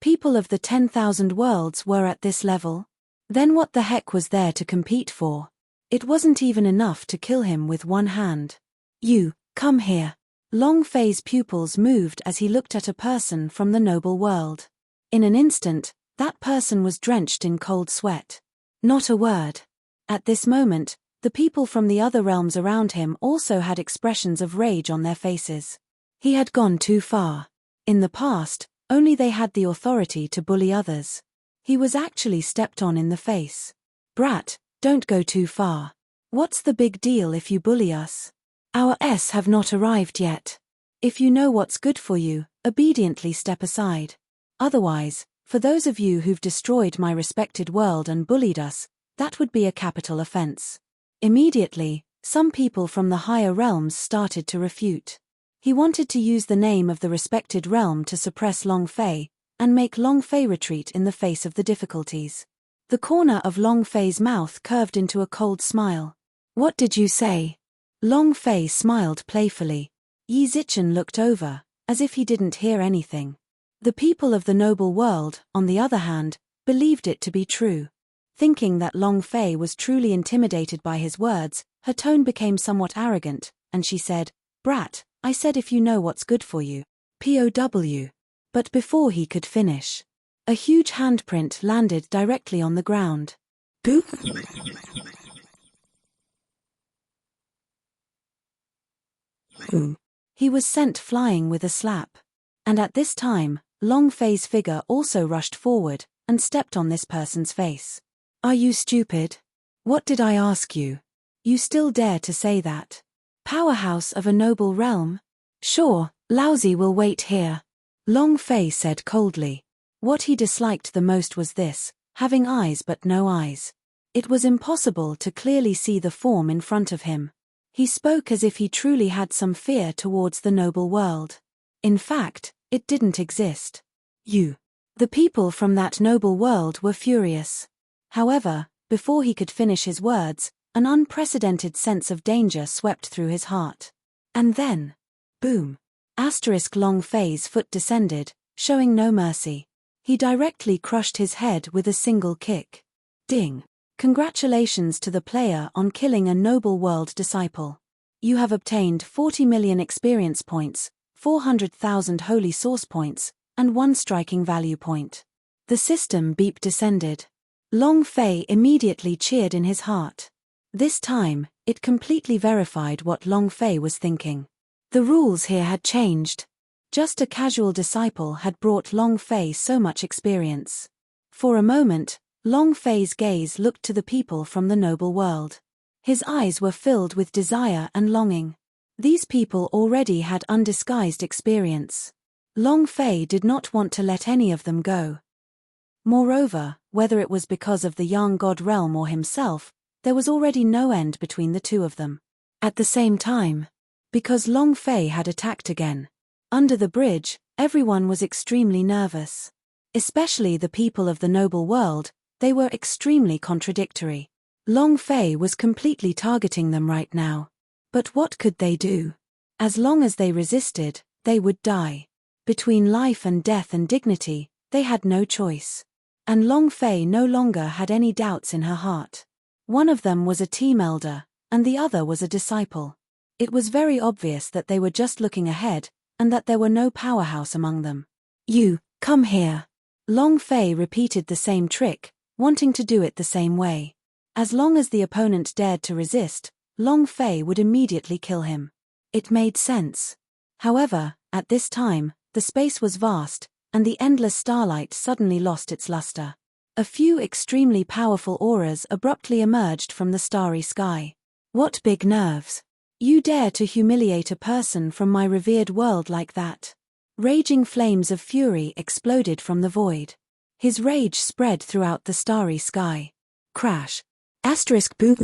People of the 10,000 worlds were at this level. Then what the heck was there to compete for? It wasn't even enough to kill him with 1 hand. You, come here. Long Fei's pupils moved as he looked at a person from the noble world. In an instant, that person was drenched in cold sweat. Not a word. At this moment, the people from the other realms around him also had expressions of rage on their faces. He had gone too far. In the past, only they had the authority to bully others. He was actually stepped on in the face. Brat, don't go too far. What's the big deal if you bully us? Our S have not arrived yet. If you know what's good for you, obediently step aside. Otherwise, for those of you who've destroyed my respected world and bullied us, that would be a capital offense. Immediately, some people from the higher realms started to refute. He wanted to use the name of the respected realm to suppress Long Fei, and make Long Fei retreat in the face of the difficulties. The corner of Long Fei's mouth curved into a cold smile. What did you say? Long Fei smiled playfully. Yi Zichen looked over, as if he didn't hear anything. The people of the noble world, on the other hand, believed it to be true. Thinking that Long Fei was truly intimidated by his words, her tone became somewhat arrogant, and she said, Brat, I said if you know what's good for you. POW. But before he could finish, a huge handprint landed directly on the ground. Boop. He was sent flying with a slap. And at this time, Long Fei's figure also rushed forward, and stepped on this person's face. Are you stupid? What did I ask you? You still dare to say that? Powerhouse of a noble realm? Sure, Lousy will wait here. Long Fei said coldly. What he disliked the most was this, having eyes but no eyes. It was impossible to clearly see the form in front of him. He spoke as if he truly had some fear towards the noble world. In fact, It didn't exist. The people from that noble world were furious. However, before he could finish his words, an unprecedented sense of danger swept through his heart. And then, boom! Long Fei's foot descended, showing no mercy. He directly crushed his head with a single kick. Ding! Congratulations to the player on killing a noble world disciple. You have obtained 40 million experience points, 400,000 holy source points, and 1 striking value point. The system beep descended. Long Fei immediately cheered in his heart. This time, it completely verified what Long Fei was thinking. The rules here had changed. Just a casual disciple had brought Long Fei so much experience. For a moment, Long Fei's gaze looked to the people from the noble world. His eyes were filled with desire and longing. These people already had undisguised experience. Long Fei did not want to let any of them go. Moreover, whether it was because of the young god realm or himself, there was already no end between the two of them. At the same time, because Long Fei had attacked again. Under the bridge, everyone was extremely nervous. Especially the people of the noble world, they were extremely contradictory. Long Fei was completely targeting them right now. But what could they do? As long as they resisted, they would die. Between life and death and dignity, they had no choice. And Long Fei no longer had any doubts in her heart. One of them was a team elder, and the other was a disciple. It was very obvious that they were just looking ahead, and that there were no powerhouse among them. You, come here. Long Fei repeated the same trick, wanting to do it the same way. As long as the opponent dared to resist, Long Fei would immediately kill him. It made sense. However, at this time, the space was vast, and the endless starlight suddenly lost its luster. A few extremely powerful auras abruptly emerged from the starry sky. What big nerves! You dare to humiliate a person from my revered world like that? Raging flames of fury exploded from the void. His rage spread throughout the starry sky. Crash. Boom.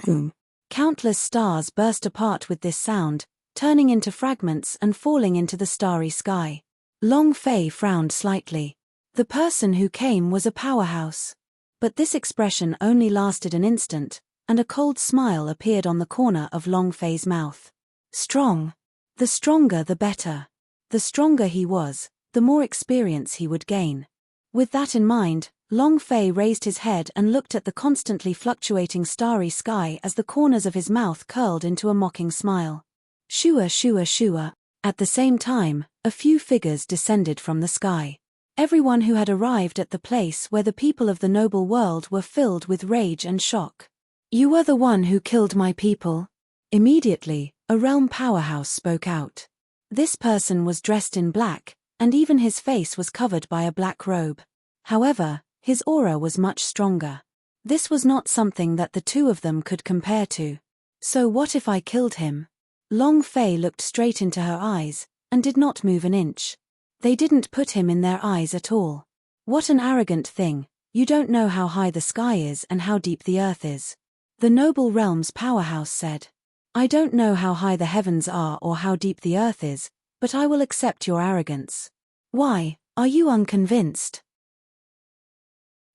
Boom. Countless stars burst apart with this sound, turning into fragments and falling into the starry sky. Long Fei frowned slightly. The person who came was a powerhouse. But this expression only lasted an instant, and a cold smile appeared on the corner of Long Fei's mouth. Strong. The stronger the better. The stronger he was, the more experience he would gain. With that in mind, Long Fei raised his head and looked at the constantly fluctuating starry sky as the corners of his mouth curled into a mocking smile. Shua shua shua. At the same time, a few figures descended from the sky. Everyone who had arrived at the place where the people of the noble world were filled with rage and shock. You were the one who killed my people. Immediately, a realm powerhouse spoke out. This person was dressed in black, and even his face was covered by a black robe. However, his aura was much stronger. This was not something that the two of them could compare to. So what if I killed him? Long Fei looked straight into her eyes, and did not move an inch. They didn't put him in their eyes at all. What an arrogant thing, you don't know how high the sky is and how deep the earth is. The noble realm's powerhouse said. I don't know how high the heavens are or how deep the earth is, but I will accept your arrogance. Why, are you unconvinced?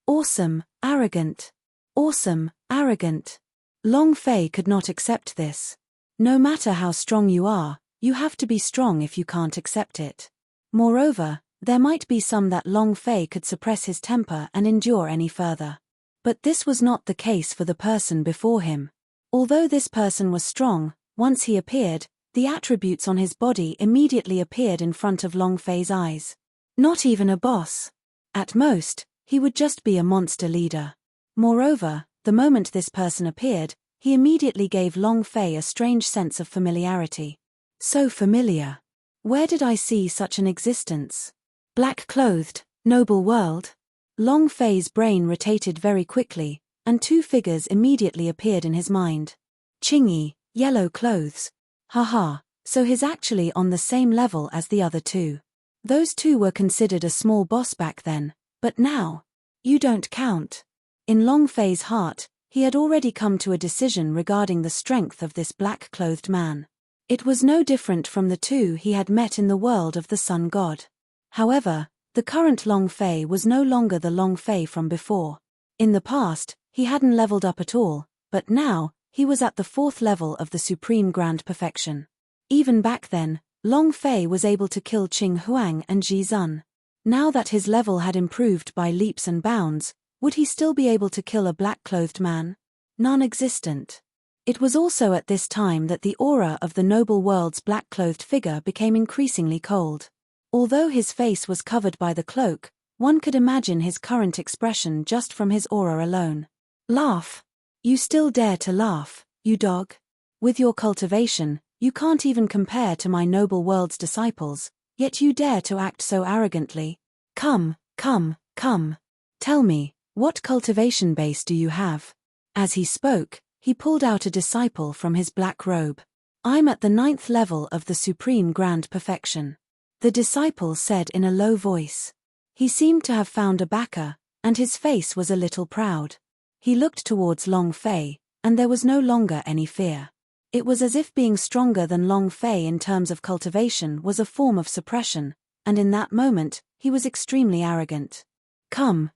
Awesome, arrogant. Awesome, arrogant. Long Fei could not accept this. No matter how strong you are, you have to be strong if you can't accept it. Moreover, there might be some that Long Fei could suppress his temper and endure any further. But this was not the case for the person before him. Although this person was strong, once he appeared, the attributes on his body immediately appeared in front of Long Fei's eyes. Not even a boss. At most, he would just be a monster leader. Moreover, the moment this person appeared, he immediately gave Long Fei a strange sense of familiarity. So familiar. Where did I see such an existence? Black-clothed, noble world? Long Fei's brain rotated very quickly, and two figures immediately appeared in his mind. Chingy, yellow clothes. Haha, so he's actually on the same level as the other two. Those two were considered a small boss back then, but now? You don't count. In Long Fei's heart, he had already come to a decision regarding the strength of this black-clothed man. It was no different from the two he had met in the world of the sun god. However, the current Long Fei was no longer the Long Fei from before. In the past, he hadn't leveled up at all, but now, he was at the 4th level of the Supreme Grand Perfection. Even back then, Long Fei was able to kill Qing Huang and Ji Zun. Now that his level had improved by leaps and bounds, would he still be able to kill a black-clothed man? Non-existent. It was also at this time that the aura of the noble world's black-clothed figure became increasingly cold. Although his face was covered by the cloak, one could imagine his current expression just from his aura alone. Laugh. You still dare to laugh, you dog? With your cultivation, you can't even compare to my noble world's disciples, yet you dare to act so arrogantly. Come. Tell me, what cultivation base do you have? As he spoke, he pulled out a disciple from his black robe. I'm at the 9th level of the Supreme Grand Perfection. The disciple said in a low voice. He seemed to have found a backer, and his face was a little proud. He looked towards Long Fei, and there was no longer any fear. It was as if being stronger than Long Fei in terms of cultivation was a form of suppression, and in that moment, he was extremely arrogant. Come,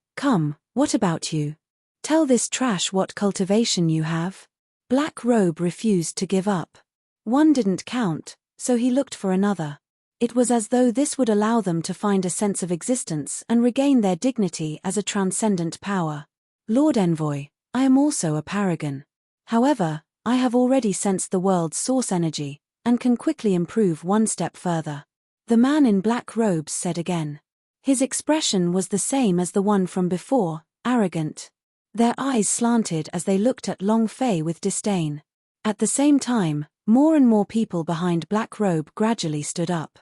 what about you? Tell this trash what cultivation you have. Black Robe refused to give up. One didn't count, so he looked for another. It was as though this would allow them to find a sense of existence and regain their dignity as a transcendent power. Lord Envoy, I am also a paragon. However, I have already sensed the world's source energy, and can quickly improve one step further. The man in black robes said again. His expression was the same as the one from before, arrogant. Their eyes slanted as they looked at Long Fei with disdain. At the same time, more and more people behind Black Robe gradually stood up.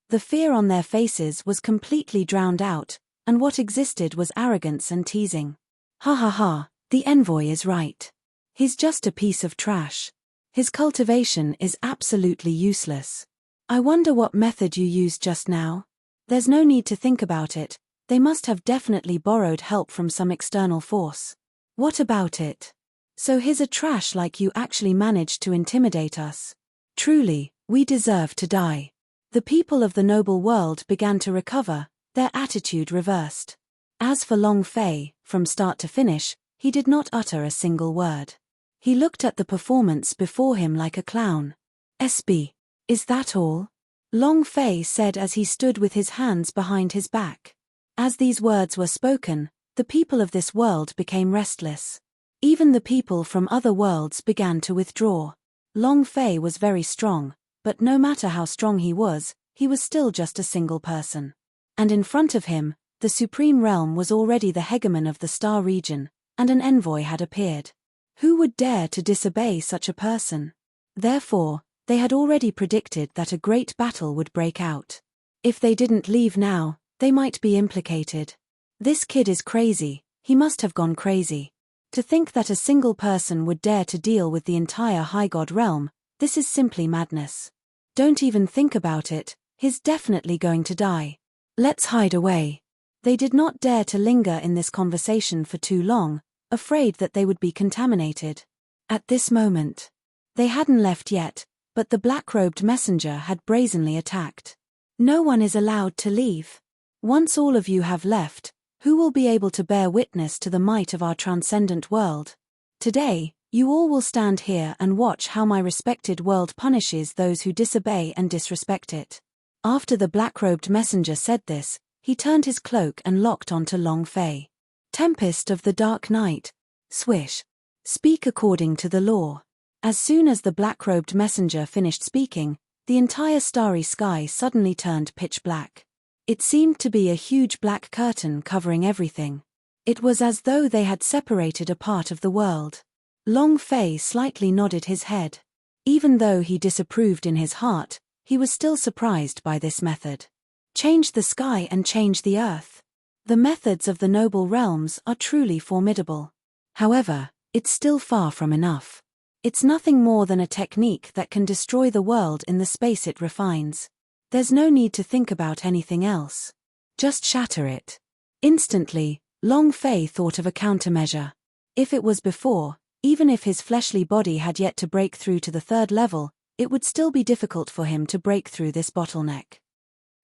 The fear on their faces was completely drowned out, and what existed was arrogance and teasing. Ha, the envoy is right. He's just a piece of trash. His cultivation is absolutely useless. I wonder what method you used just now? There's no need to think about it, they must have definitely borrowed help from some external force. What about it? So he's a trash like you actually managed to intimidate us. Truly, we deserve to die. The people of the noble world began to recover, their attitude reversed. As for Long Fei, from start to finish, he did not utter a single word. He looked at the performance before him like a clown. SB, is that all? Long Fei said as he stood with his hands behind his back. As these words were spoken, the people of this world became restless. Even the people from other worlds began to withdraw. Long Fei was very strong, but no matter how strong he was still just a single person. And in front of him, the Supreme Realm was already the hegemon of the Star region, and an envoy had appeared. Who would dare to disobey such a person? Therefore, they had already predicted that a great battle would break out. If they didn't leave now, they might be implicated. This kid is crazy, he must have gone crazy. To think that a single person would dare to deal with the entire High God realm, this is simply madness. Don't even think about it, he's definitely going to die. Let's hide away. They did not dare to linger in this conversation for too long, afraid that they would be contaminated. At this moment, they hadn't left yet, but the black-robed messenger had brazenly attacked. No one is allowed to leave. Once all of you have left, who will be able to bear witness to the might of our transcendent world? Today, you all will stand here and watch how my respected world punishes those who disobey and disrespect it. After the black-robed messenger said this, he turned his cloak and locked onto Long Fei. Tempest of the Dark Night. Swish. Speak according to the law. As soon as the black-robed messenger finished speaking, the entire starry sky suddenly turned pitch black. It seemed to be a huge black curtain covering everything. It was as though they had separated a part of the world. Long Fei slightly nodded his head. Even though he disapproved in his heart, he was still surprised by this method. Change the sky and change the earth. The methods of the noble realms are truly formidable. However, it's still far from enough. It's nothing more than a technique that can destroy the world in the space it refines. There's no need to think about anything else. Just shatter it. Instantly, Long Fei thought of a countermeasure. If it was before, even if his fleshly body had yet to break through to the 3rd level, it would still be difficult for him to break through this bottleneck.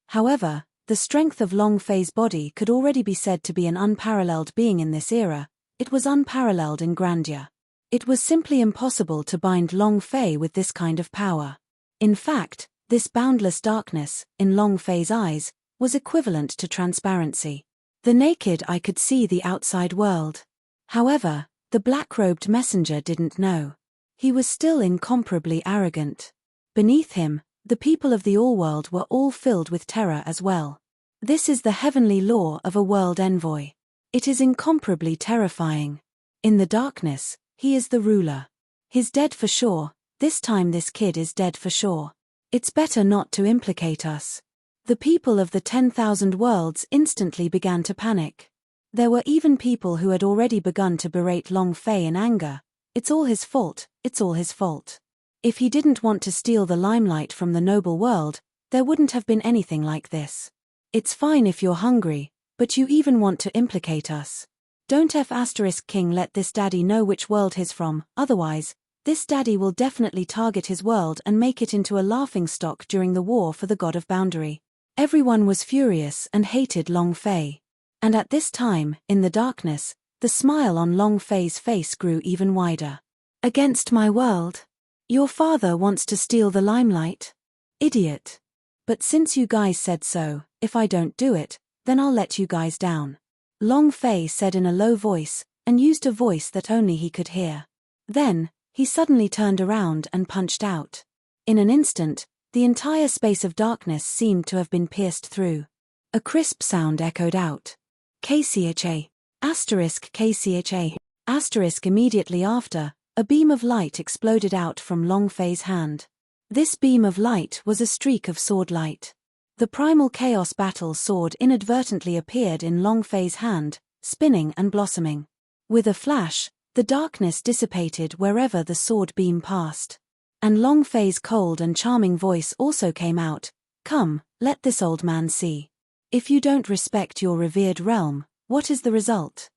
However, the strength of Long Fei's body could already be said to be an unparalleled being in this era. It was unparalleled in grandeur. It was simply impossible to bind Long Fei with this kind of power. In fact, this boundless darkness, in Long Fei's eyes, was equivalent to transparency. The naked eye could see the outside world. However, the black-robed messenger didn't know. He was still incomparably arrogant. Beneath him, the people of the all-world were all filled with terror as well. This is the heavenly law of a world envoy. It is incomparably terrifying. In the darkness, he is the ruler. He's dead for sure. This time this kid is dead for sure. It's better not to implicate us. The people of the 10,000 worlds instantly began to panic. There were even people who had already begun to berate Long Fei in anger. It's all his fault, it's all his fault. If he didn't want to steal the limelight from the noble world, there wouldn't have been anything like this. It's fine if you're hungry, but you even want to implicate us. Don't King let this daddy know which world he's from, otherwise, this daddy will definitely target his world and make it into a laughingstock during the war for the god of boundary. Everyone was furious and hated Long Fei. And at this time, in the darkness, the smile on Long Fei's face grew even wider. Against my world? Your father wants to steal the limelight? Idiot. But since you guys said so, if I don't do it, then I'll let you guys down. Long Fei said in a low voice, and used a voice that only he could hear. Then, he suddenly turned around and punched out. In an instant, the entire space of darkness seemed to have been pierced through. A crisp sound echoed out. KCHA. KCHA. Immediately after, a beam of light exploded out from Long Fei's hand. This beam of light was a streak of sword light. The primal chaos battle sword inadvertently appeared in Long Fei's hand, spinning and blossoming. With a flash, the darkness dissipated wherever the sword beam passed. And Long Fei's cold and charming voice also came out. Come, let this old man see. If you don't respect your revered realm, what is the result?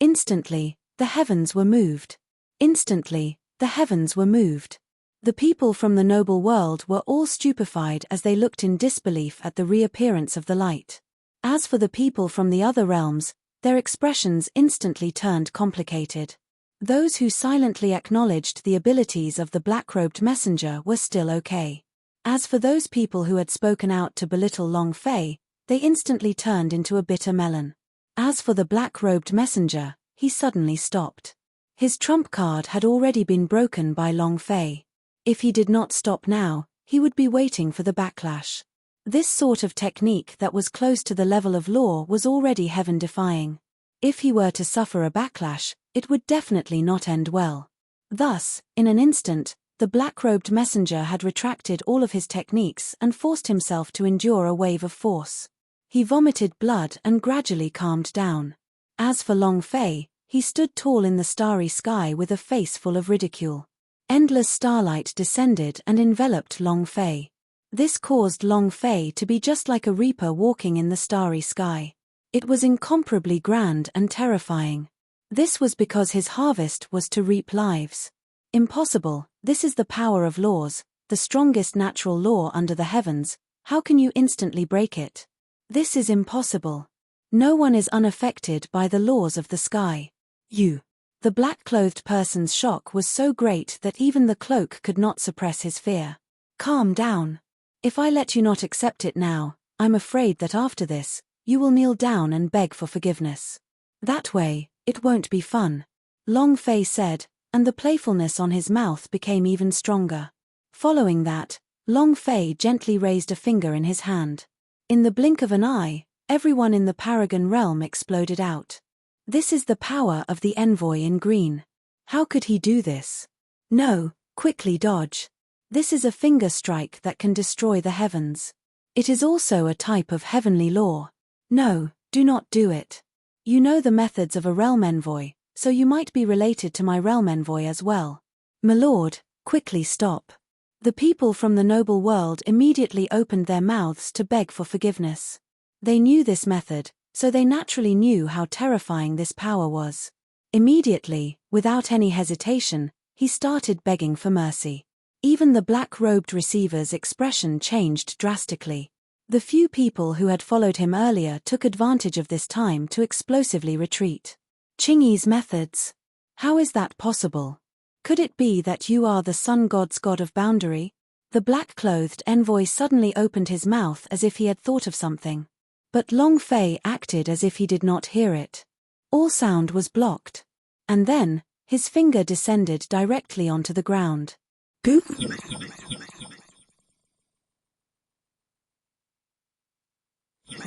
Instantly, the heavens were moved. Instantly, the heavens were moved. The people from the noble world were all stupefied as they looked in disbelief at the reappearance of the light. As for the people from the other realms, their expressions instantly turned complicated. Those who silently acknowledged the abilities of the black-robed messenger were still okay. As for those people who had spoken out to belittle Long Fei, they instantly turned into a bitter melon. As for the black-robed messenger, he suddenly stopped. His trump card had already been broken by Long Fei. If he did not stop now, he would be waiting for the backlash. This sort of technique that was close to the level of law was already heaven-defying. If he were to suffer a backlash, it would definitely not end well. Thus, in an instant, the black-robed messenger had retracted all of his techniques and forced himself to endure a wave of force. He vomited blood and gradually calmed down. As for Long Fei, he stood tall in the starry sky with a face full of ridicule. Endless starlight descended and enveloped Long Fei. This caused Long Fei to be just like a reaper walking in the starry sky. It was incomparably grand and terrifying. This was because his harvest was to reap lives. Impossible, this is the power of laws, the strongest natural law under the heavens. How can you instantly break it? This is impossible. No one is unaffected by the laws of the sky. The black-clothed person's shock was so great that even the cloak could not suppress his fear. Calm down. If I let you not accept it now, I'm afraid that after this, you will kneel down and beg for forgiveness. That way, it won't be fun. Long Fei said, and the playfulness on his mouth became even stronger. Following that, Long Fei gently raised a finger in his hand. In the blink of an eye, everyone in the Paragon realm exploded out. This is the power of the envoy in green. How could he do this? No, quickly dodge. This is a finger strike that can destroy the heavens. It is also a type of heavenly law. No, do not do it. You know the methods of a realm envoy, so you might be related to my realm envoy as well. My lord, quickly stop. The people from the noble world immediately opened their mouths to beg for forgiveness. They knew this method, so they naturally knew how terrifying this power was. Immediately, without any hesitation, he started begging for mercy. Even the black-robed receiver's expression changed drastically. The few people who had followed him earlier took advantage of this time to explosively retreat. Chingy's methods. How is that possible? Could it be that you are the sun god's god of boundary? The black-clothed envoy suddenly opened his mouth as if he had thought of something. But Long Fei acted as if he did not hear it. All sound was blocked. And then, his finger descended directly onto the ground. Boop!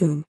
Boom.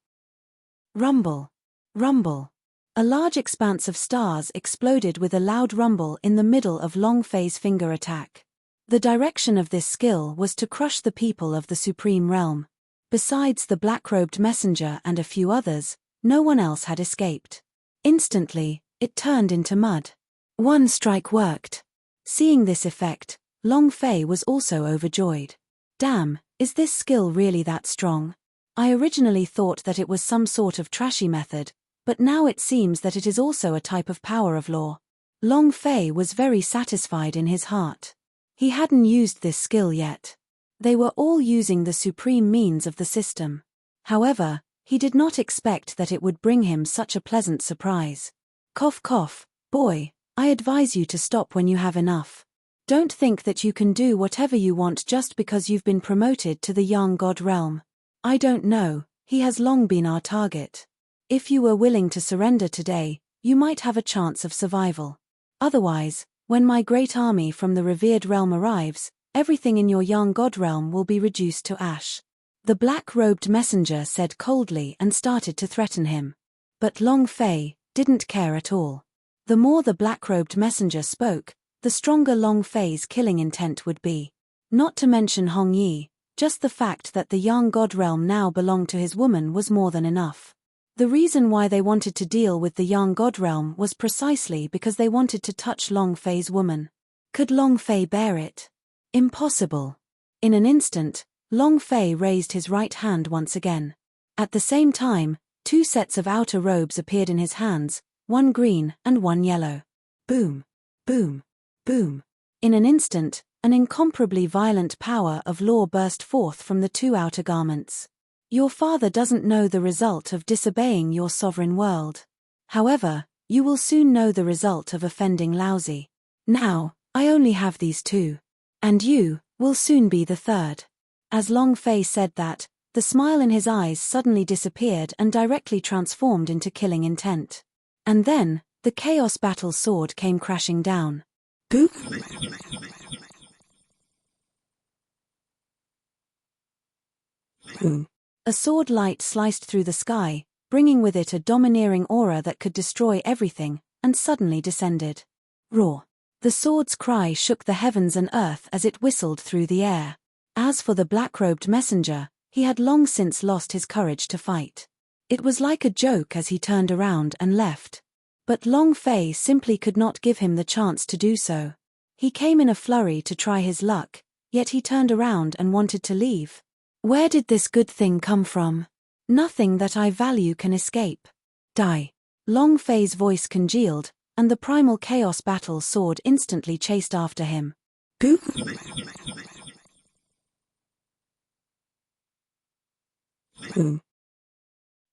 Rumble. Rumble. A large expanse of stars exploded with a loud rumble in the middle of Long Fei's finger attack. The direction of this skill was to crush the people of the Supreme Realm. Besides the black-robed messenger and a few others, no one else had escaped. Instantly, it turned into mud. One strike worked. Seeing this effect, Long Fei was also overjoyed. Damn, is this skill really that strong? I originally thought that it was some sort of trashy method, but now it seems that it is also a type of power of law. Long Fei was very satisfied in his heart. He hadn't used this skill yet. They were all using the supreme means of the system. However, he did not expect that it would bring him such a pleasant surprise. Cough cough, boy, I advise you to stop when you have enough. Don't think that you can do whatever you want just because you've been promoted to the young god realm. I don't know, he has long been our target. If you were willing to surrender today, you might have a chance of survival. Otherwise, when my great army from the revered realm arrives, everything in your young god realm will be reduced to ash. The black-robed messenger said coldly and started to threaten him. But Long Fei didn't care at all. The more the black-robed messenger spoke, the stronger Long Fei's killing intent would be. Not to mention Hong Yi, just the fact that the young god realm now belonged to his woman was more than enough. The reason why they wanted to deal with the young god realm was precisely because they wanted to touch Long Fei's woman. Could Long Fei bear it? Impossible. In an instant, Long Fei raised his right hand once again. At the same time, two sets of outer robes appeared in his hands, one green and one yellow. Boom, boom, boom. In an instant, an incomparably violent power of law burst forth from the two outer garments. Your father doesn't know the result of disobeying your sovereign world. However, you will soon know the result of offending Laozi. Now, I only have these two. And you will soon be the third. As Long Fei said that, the smile in his eyes suddenly disappeared and directly transformed into killing intent. And then, the Chaos Battle Sword came crashing down. Boop! Boom. A sword light sliced through the sky, bringing with it a domineering aura that could destroy everything, and suddenly descended. Roar. The sword's cry shook the heavens and earth as it whistled through the air. As for the black-robed messenger, he had long since lost his courage to fight. It was like a joke as he turned around and left. But Long Fei simply could not give him the chance to do so. He came in a flurry to try his luck, yet he turned around and wanted to leave. Where did this good thing come from? Nothing that I value can escape. Die. Long Fei's voice congealed, and the primal chaos battle sword instantly chased after him. Boop! Boom.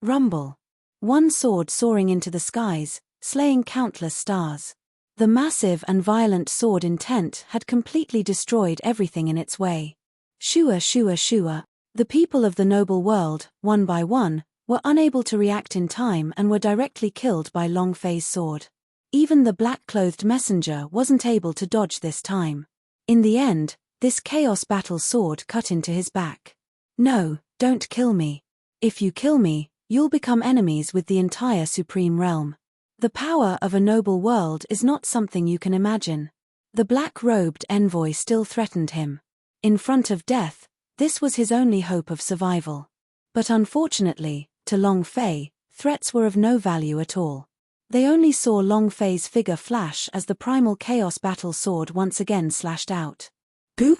Rumble. One sword soaring into the skies, slaying countless stars. The massive and violent sword intent had completely destroyed everything in its way. Shua shua shua. The people of the noble world, one by one, were unable to react in time and were directly killed by Long Fei's sword. Even the black-clothed messenger wasn't able to dodge this time. In the end, this chaos battle sword cut into his back. No, don't kill me. If you kill me, you'll become enemies with the entire supreme realm. The power of a noble world is not something you can imagine. The black-robed envoy still threatened him. In front of death, this was his only hope of survival. But unfortunately, to Long Fei, threats were of no value at all. They only saw Long Fei's figure flash as the primal chaos battle sword once again slashed out. Boop!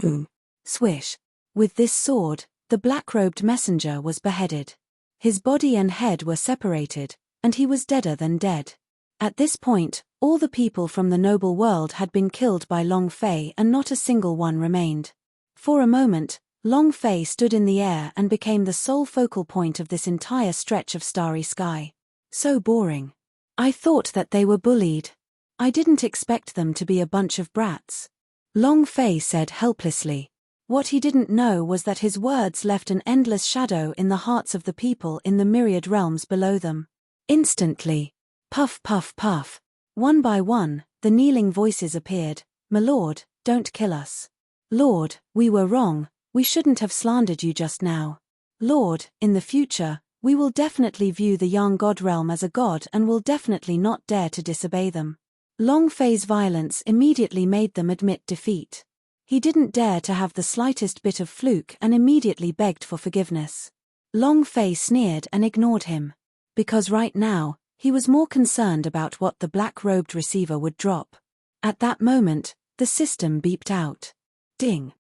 Boom. Swish. With this sword, the black-robed messenger was beheaded. His body and head were separated, and he was deader than dead. At this point, all the people from the noble world had been killed by Long Fei and not a single one remained. For a moment, Long Fei stood in the air and became the sole focal point of this entire stretch of starry sky. So boring. I thought that they were bullied. I didn't expect them to be a bunch of brats. Long Fei said helplessly. What he didn't know was that his words left an endless shadow in the hearts of the people in the myriad realms below them. Instantly. Puff puff puff. One by one, the kneeling voices appeared. "My lord, don't kill us. Lord, we were wrong, we shouldn't have slandered you just now. Lord, in the future, we will definitely view the Yang God realm as a god and will definitely not dare to disobey them." Long Fei's violence immediately made them admit defeat. He didn't dare to have the slightest bit of fluke and immediately begged for forgiveness. Long Fei sneered and ignored him. Because right now, he was more concerned about what the black-robed receiver would drop. At that moment, the system beeped out. Ding.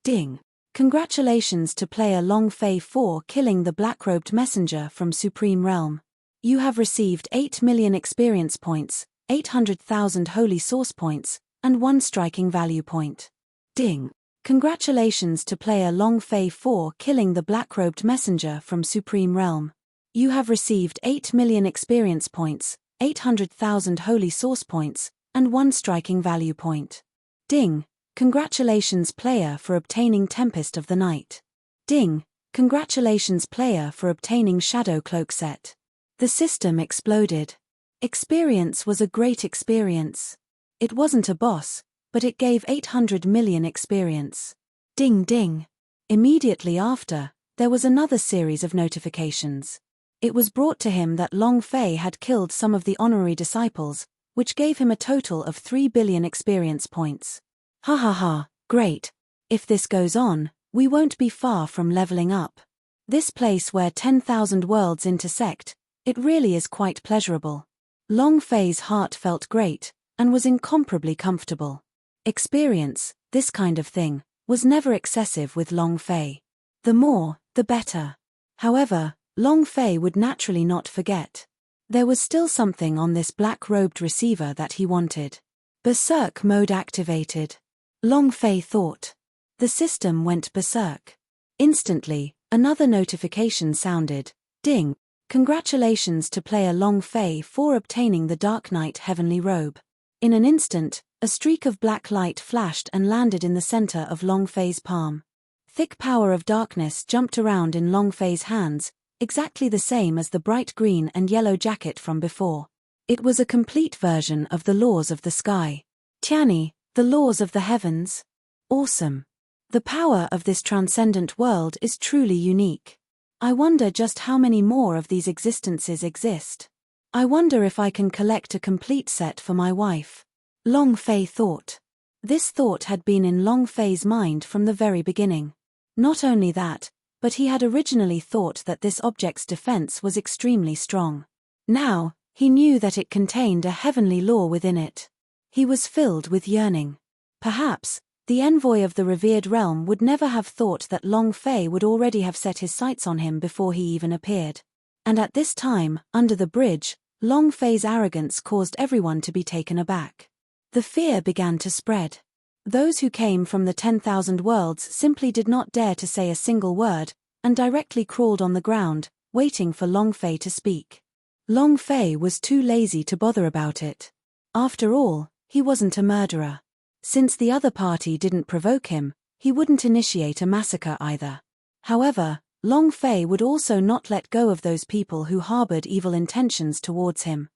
Ding. Congratulations to player Long Fei for killing the black-robed messenger from Supreme Realm. You have received 8 million experience points, 800,000 holy source points, and 1 striking value point. Ding. Congratulations to player Long Fei for killing the black-robed messenger from Supreme Realm. You have received 8 million experience points, 800,000 holy source points, and 1 striking value point. Ding. Congratulations player for obtaining Tempest of the Night. Ding. Congratulations player for obtaining Shadow Cloak set. The system exploded. Experience was a great experience. It wasn't a boss, but it gave 800 million experience. Ding ding. Immediately after, there was another series of notifications. It was brought to him that Long Fei had killed some of the honorary disciples, which gave him a total of 3 billion experience points. Ha ha ha, great. If this goes on, we won't be far from leveling up. This place where 10,000 worlds intersect, it really is quite pleasurable. Long Fei's heart felt great, and was incomparably comfortable. Experience, this kind of thing, was never excessive with Long Fei. The more, the better. However, Long Fei would naturally not forget. There was still something on this black-robed receiver that he wanted. Berserk mode activated. Long Fei thought. The system went berserk. Instantly, another notification sounded. Ding. Congratulations to player Long Fei for obtaining the Dark Knight Heavenly Robe. In an instant, a streak of black light flashed and landed in the center of Long Fei's palm. Thick power of darkness jumped around in Long Fei's hands, exactly the same as the bright green and yellow jacket from before. It was a complete version of the laws of the sky. Tiani, the laws of the heavens. Awesome. The power of this transcendent world is truly unique. I wonder just how many more of these existences exist. I wonder if I can collect a complete set for my wife. Long Fei thought. This thought had been in Long Fei's mind from the very beginning. Not only that, but he had originally thought that this object's defense was extremely strong. Now, he knew that it contained a heavenly law within it. He was filled with yearning. Perhaps, the envoy of the revered realm would never have thought that Long Fei would already have set his sights on him before he even appeared. And at this time, under the bridge, Long Fei's arrogance caused everyone to be taken aback. The fear began to spread. Those who came from the 10,000 worlds simply did not dare to say a single word, and directly crawled on the ground, waiting for Long Fei to speak. Long Fei was too lazy to bother about it. After all, he wasn't a murderer. Since the other party didn't provoke him, he wouldn't initiate a massacre either. However, Long Fei would also not let go of those people who harbored evil intentions towards him.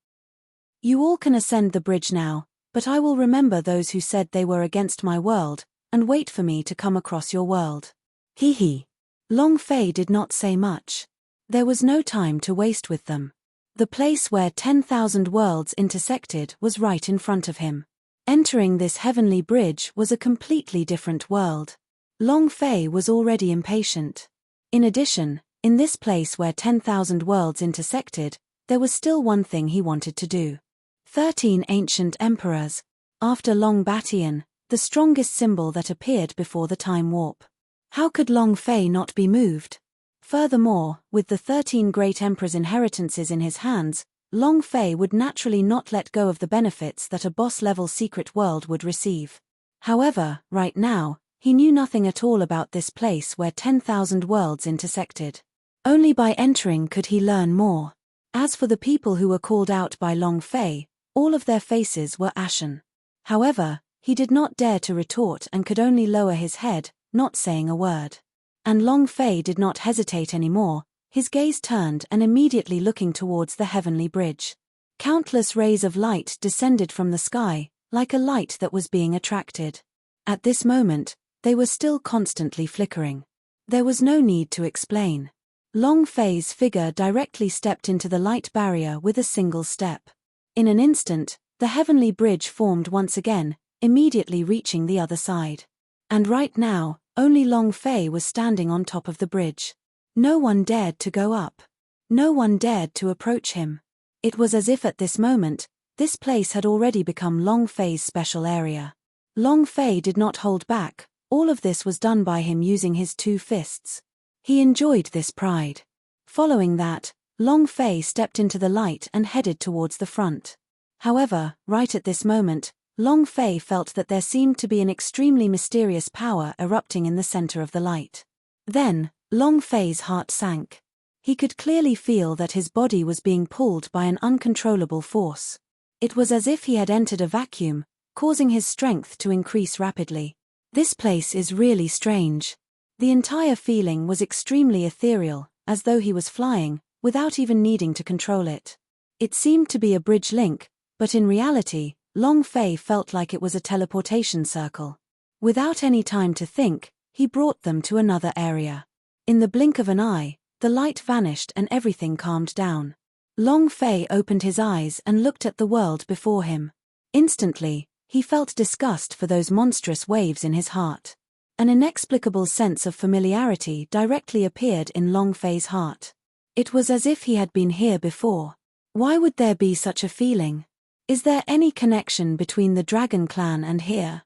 You all can ascend the bridge now, but I will remember those who said they were against my world, and wait for me to come across your world. Hee hee. Long Fei did not say much. There was no time to waste with them. The place where 10,000 worlds intersected was right in front of him. Entering this heavenly bridge was a completely different world. Long Fei was already impatient. In addition, in this place where 10,000 worlds intersected, there was still one thing he wanted to do. 13 ancient emperors. After Long Batian, the strongest symbol that appeared before the time warp. How could Long Fei not be moved? Furthermore, with the 13 great emperors' inheritances in his hands, Long Fei would naturally not let go of the benefits that a boss-level secret world would receive. However, right now, he knew nothing at all about this place where 10,000 worlds intersected. Only by entering could he learn more. As for the people who were called out by Long Fei, all of their faces were ashen. However, he did not dare to retort and could only lower his head, not saying a word. And Long Fei did not hesitate anymore, his gaze turned and immediately looking towards the heavenly bridge. Countless rays of light descended from the sky, like a light that was being attracted. At this moment, they were still constantly flickering. There was no need to explain. Long Fei's figure directly stepped into the light barrier with a single step. In an instant, the heavenly bridge formed once again, immediately reaching the other side. And right now, only Long Fei was standing on top of the bridge. No one dared to go up. No one dared to approach him. It was as if at this moment, this place had already become Long Fei's special area. Long Fei did not hold back, all of this was done by him using his 2 fists. He enjoyed this pride. Following that, Long Fei stepped into the light and headed towards the front. However, right at this moment, Long Fei felt that there seemed to be an extremely mysterious power erupting in the center of the light. Then, Long Fei's heart sank. He could clearly feel that his body was being pulled by an uncontrollable force. It was as if he had entered a vacuum, causing his strength to increase rapidly. This place is really strange. The entire feeling was extremely ethereal, as though he was flying, without even needing to control it. It seemed to be a bridge link, but in reality, Long Fei felt like it was a teleportation circle. Without any time to think, he brought them to another area. In the blink of an eye, the light vanished and everything calmed down. Long Fei opened his eyes and looked at the world before him. Instantly, he felt disgust for those monstrous waves in his heart. An inexplicable sense of familiarity directly appeared in Long Fei's heart. It was as if he had been here before. Why would there be such a feeling? Is there any connection between the Dragon Clan and here?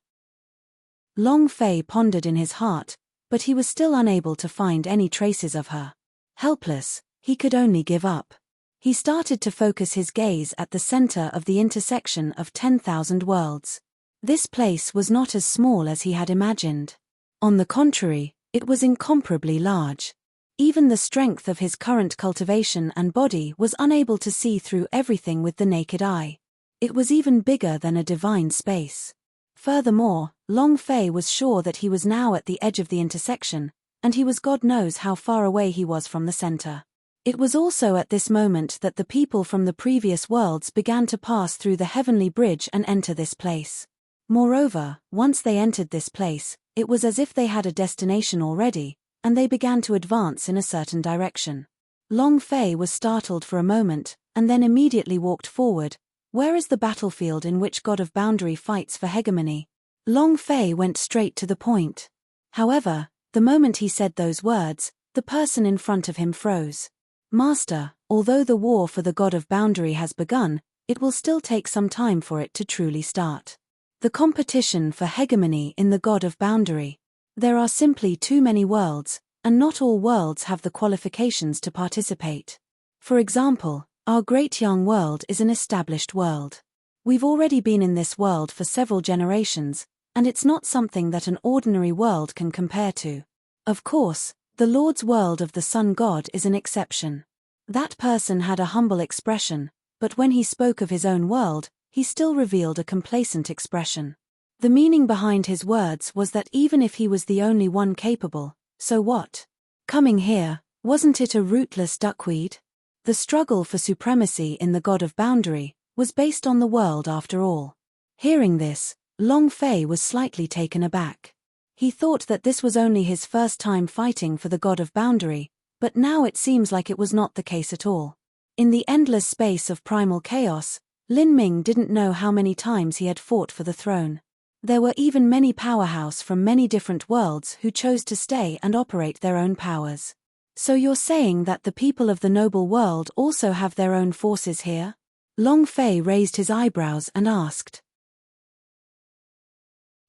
Long Fei pondered in his heart, but he was still unable to find any traces of her. Helpless, he could only give up. He started to focus his gaze at the center of the intersection of 10,000 worlds. This place was not as small as he had imagined. On the contrary, it was incomparably large. Even the strength of his current cultivation and body was unable to see through everything with the naked eye. It was even bigger than a divine space. Furthermore, Long Fei was sure that he was now at the edge of the intersection, and he was God knows how far away he was from the center. It was also at this moment that the people from the previous worlds began to pass through the heavenly bridge and enter this place. Moreover, once they entered this place, it was as if they had a destination already, and they began to advance in a certain direction. Long Fei was startled for a moment, and then immediately walked forward. Where is the battlefield in which God of Boundary fights for hegemony? Long Fei went straight to the point. However, the moment he said those words, the person in front of him froze. Master, although the war for the God of Boundary has begun, it will still take some time for it to truly start. The competition for hegemony in the God of Boundary. There are simply too many worlds, and not all worlds have the qualifications to participate. For example, our great young world is an established world. We've already been in this world for several generations, and it's not something that an ordinary world can compare to. Of course, the Lord's world of the Sun God is an exception. That person had a humble expression, but when he spoke of his own world, he still revealed a complacent expression. The meaning behind his words was that even if he was the only one capable, so what? Coming here, wasn't it a rootless duckweed? The struggle for supremacy in the God of Boundary was based on the world after all. Hearing this, Long Fei was slightly taken aback. He thought that this was only his first time fighting for the God of Boundary, but now it seems like it was not the case at all. In the endless space of primal chaos, Lin Ming didn't know how many times he had fought for the throne. There were even many powerhouse from many different worlds who chose to stay and operate their own powers. So you're saying that the people of the noble world also have their own forces here? Long Fei raised his eyebrows and asked.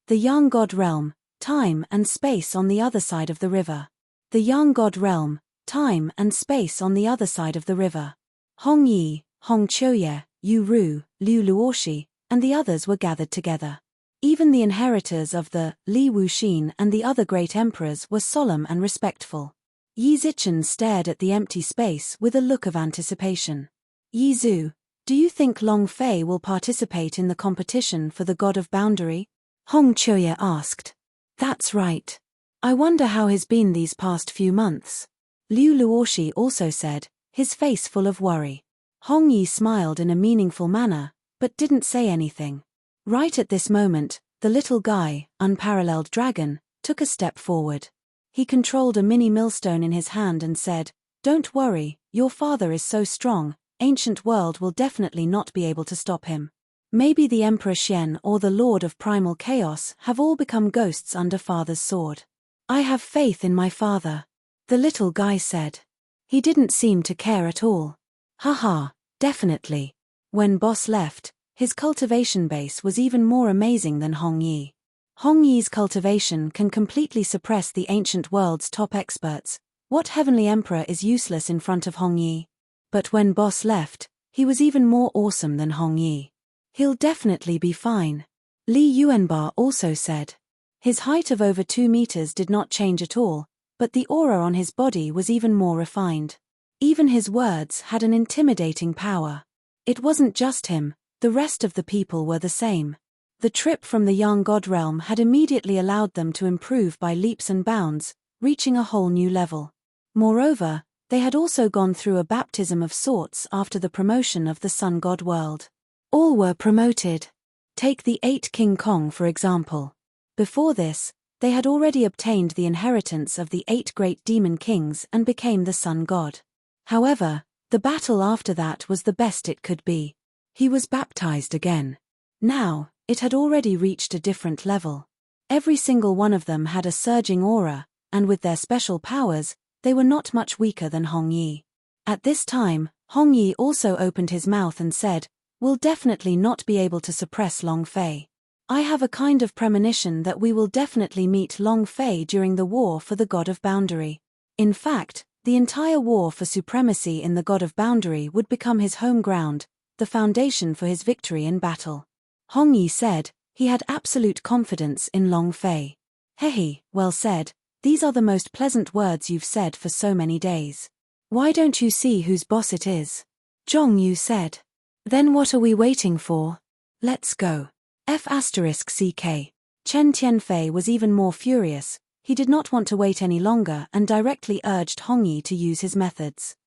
The young god realm, time and space on the other side of the river. The young god realm, time and space on the other side of the river. Hong Yi, Hong Choye, Yu Ru, Liu Luoshi, and the others were gathered together. Even the inheritors of the Li Wuxin and the other great emperors were solemn and respectful. Yi Zichen stared at the empty space with a look of anticipation. Yi Zhu, do you think Long Fei will participate in the competition for the God of Boundary? Hong Choye asked. That's right. I wonder how he's been these past few months. Liu Luoshi also said, his face full of worry. Hong Yi smiled in a meaningful manner, but didn't say anything. Right at this moment, the little guy, unparalleled dragon, took a step forward. He controlled a mini millstone in his hand and said, "Don't worry, your father is so strong, ancient world will definitely not be able to stop him. Maybe the Emperor Xian or the Lord of Primal Chaos have all become ghosts under father's sword. I have faith in my father," the little guy said. He didn't seem to care at all. Haha, definitely. When Boss left, his cultivation base was even more amazing than Hong Yi. Hong Yi's cultivation can completely suppress the ancient world's top experts. What heavenly emperor is useless in front of Hong Yi? But when Boss left, he was even more awesome than Hong Yi. He'll definitely be fine. Li Yuanba also said. His height of over 2 meters did not change at all, but the aura on his body was even more refined. Even his words had an intimidating power. It wasn't just him, the rest of the people were the same. The trip from the Yang God realm had immediately allowed them to improve by leaps and bounds, reaching a whole new level. Moreover, they had also gone through a baptism of sorts after the promotion of the Sun God world. All were promoted. Take the 8 King Kong for example. Before this, they had already obtained the inheritance of the 8 great demon kings and became the Sun God. However, the battle after that was the best it could be. He was baptized again. Now, it had already reached a different level. Every single one of them had a surging aura, and with their special powers, they were not much weaker than Hong Yi. At this time, Hong Yi also opened his mouth and said, "We'll definitely not be able to suppress Long Fei. I have a kind of premonition that we will definitely meet Long Fei during the war for the God of Boundary. In fact, the entire war for supremacy in the God of Boundary would become his home ground, the foundation for his victory in battle." Hong Yi said, he had absolute confidence in Long Fei. "Hehe, well said, these are the most pleasant words you've said for so many days. Why don't you see whose boss it is?" Zhong Yu said. "Then what are we waiting for? Let's go." F***ck. Chen Tianfei was even more furious. He did not want to wait any longer and directly urged Hong Yi to use his methods.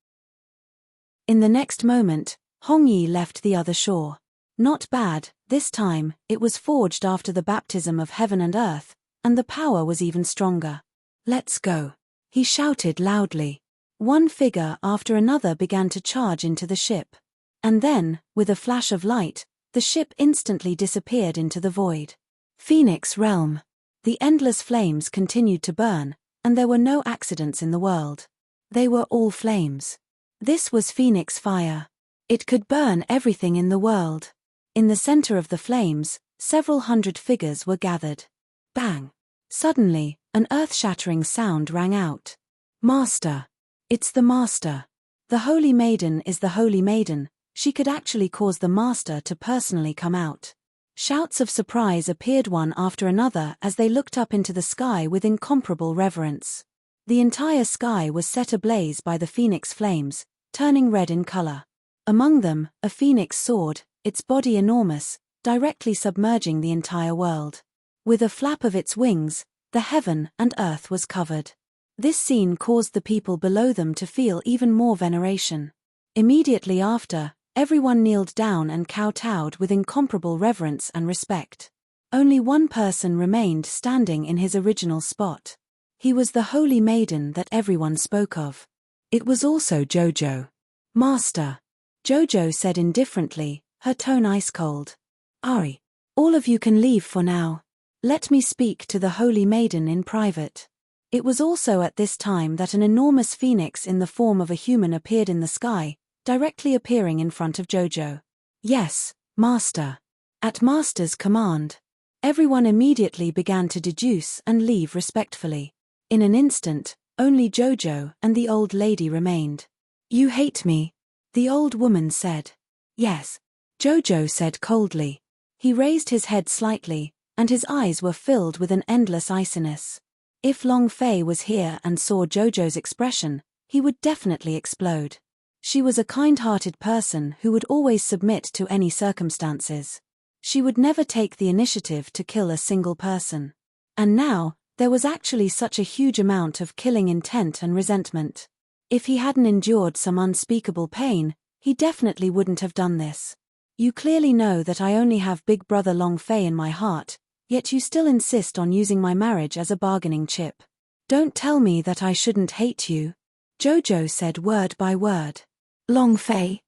In the next moment, Hong Yi left the other shore. Not bad, this time, it was forged after the baptism of heaven and earth, and the power was even stronger. "Let's go," he shouted loudly. One figure after another began to charge into the ship. And then, with a flash of light, the ship instantly disappeared into the void. Phoenix Realm. The endless flames continued to burn, and there were no accidents in the world. They were all flames. This was Phoenix Fire. It could burn everything in the world. In the center of the flames, several hundred figures were gathered. Bang! Suddenly, an earth-shattering sound rang out. "Master! It's the Master! The Holy Maiden is the Holy Maiden, she could actually cause the Master to personally come out." Shouts of surprise appeared one after another as they looked up into the sky with incomparable reverence. The entire sky was set ablaze by the phoenix flames, turning red in color. Among them, a phoenix soared, its body enormous, directly submerging the entire world. With a flap of its wings, the heaven and earth was covered. This scene caused the people below them to feel even more veneration. Immediately after, everyone kneeled down and kowtowed with incomparable reverence and respect. Only one person remained standing in his original spot. He was the Holy Maiden that everyone spoke of. It was also Jojo. "Master," Jojo said indifferently, her tone ice-cold. "Ari, all of you can leave for now. Let me speak to the Holy Maiden in private." It was also at this time that an enormous phoenix in the form of a human appeared in the sky, directly appearing in front of Jojo. "Yes, Master." At Master's command, everyone immediately began to deduce and leave respectfully. In an instant, Only Jojo and the old lady remained. "You hate me?" the old woman said. "Yes," Jojo said coldly. He raised his head slightly, and his eyes were filled with an endless iciness. If Long Fei was here and saw Jojo's expression, he would definitely explode. She was a kind-hearted person who would always submit to any circumstances. She would never take the initiative to kill a single person. And now, there was actually such a huge amount of killing intent and resentment. If he hadn't endured some unspeakable pain, he definitely wouldn't have done this. "You clearly know that I only have Big Brother Long Fei in my heart, yet you still insist on using my marriage as a bargaining chip. Don't tell me that I shouldn't hate you," Jojo said word by word. "Long Fei?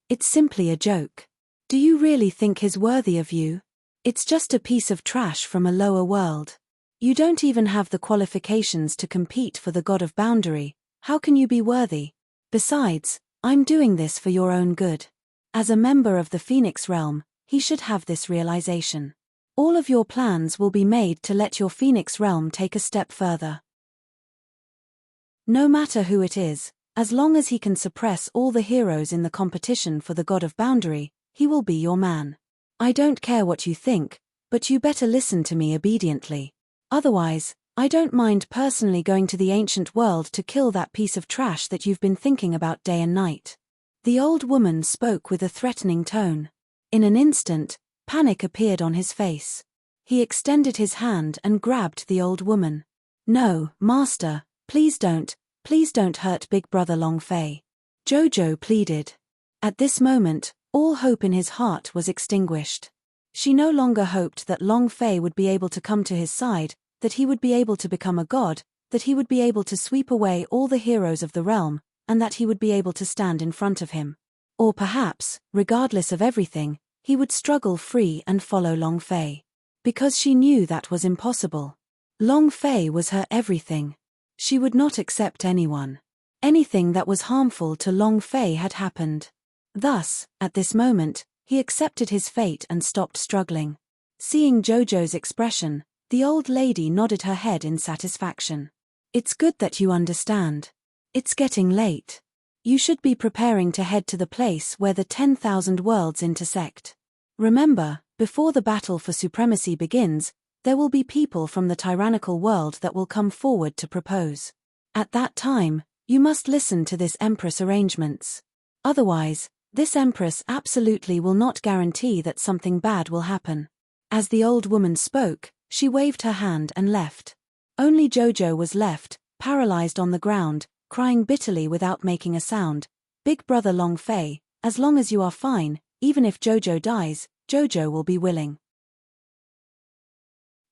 It's simply a joke. Do you really think he's worthy of you? It's just a piece of trash from a lower world. You don't even have the qualifications to compete for the God of Boundary. How can you be worthy? Besides, I'm doing this for your own good. As a member of the Phoenix Realm, he should have this realization. All of your plans will be made to let your Phoenix Realm take a step further. No matter who it is, as long as he can suppress all the heroes in the competition for the God of Boundary, he will be your man. I don't care what you think, but you better listen to me obediently. Otherwise, I don't mind personally going to the ancient world to kill that piece of trash that you've been thinking about day and night." The old woman spoke with a threatening tone. In an instant, panic appeared on his face. He extended his hand and grabbed the old woman. "No, master, please don't hurt Big Brother Long Fei," Jojo pleaded. At this moment, all hope in his heart was extinguished. She no longer hoped that Long Fei would be able to come to his side, that he would be able to become a god, that he would be able to sweep away all the heroes of the realm, and that he would be able to stand in front of him. Or perhaps, regardless of everything, he would struggle free and follow Long Fei. Because she knew that was impossible. Long Fei was her everything. She would not accept anything that was harmful to Long Fei had happened. Thus, at this moment, he accepted his fate and stopped struggling. Seeing Jojo's expression, the old lady nodded her head in satisfaction. "It's good that you understand. It's getting late. You should be preparing to head to the place where the 10,000 worlds intersect. Remember, before the battle for supremacy begins, there will be people from the tyrannical world that will come forward to propose. At that time, you must listen to this Empress arrangements. Otherwise, this Empress absolutely will not guarantee that something bad will happen." As the old woman spoke, she waved her hand and left. Only Jojo was left, paralyzed on the ground, crying bitterly without making a sound. "Big Brother Long Fei, as long as you are fine, even if Jojo dies, Jojo will be willing."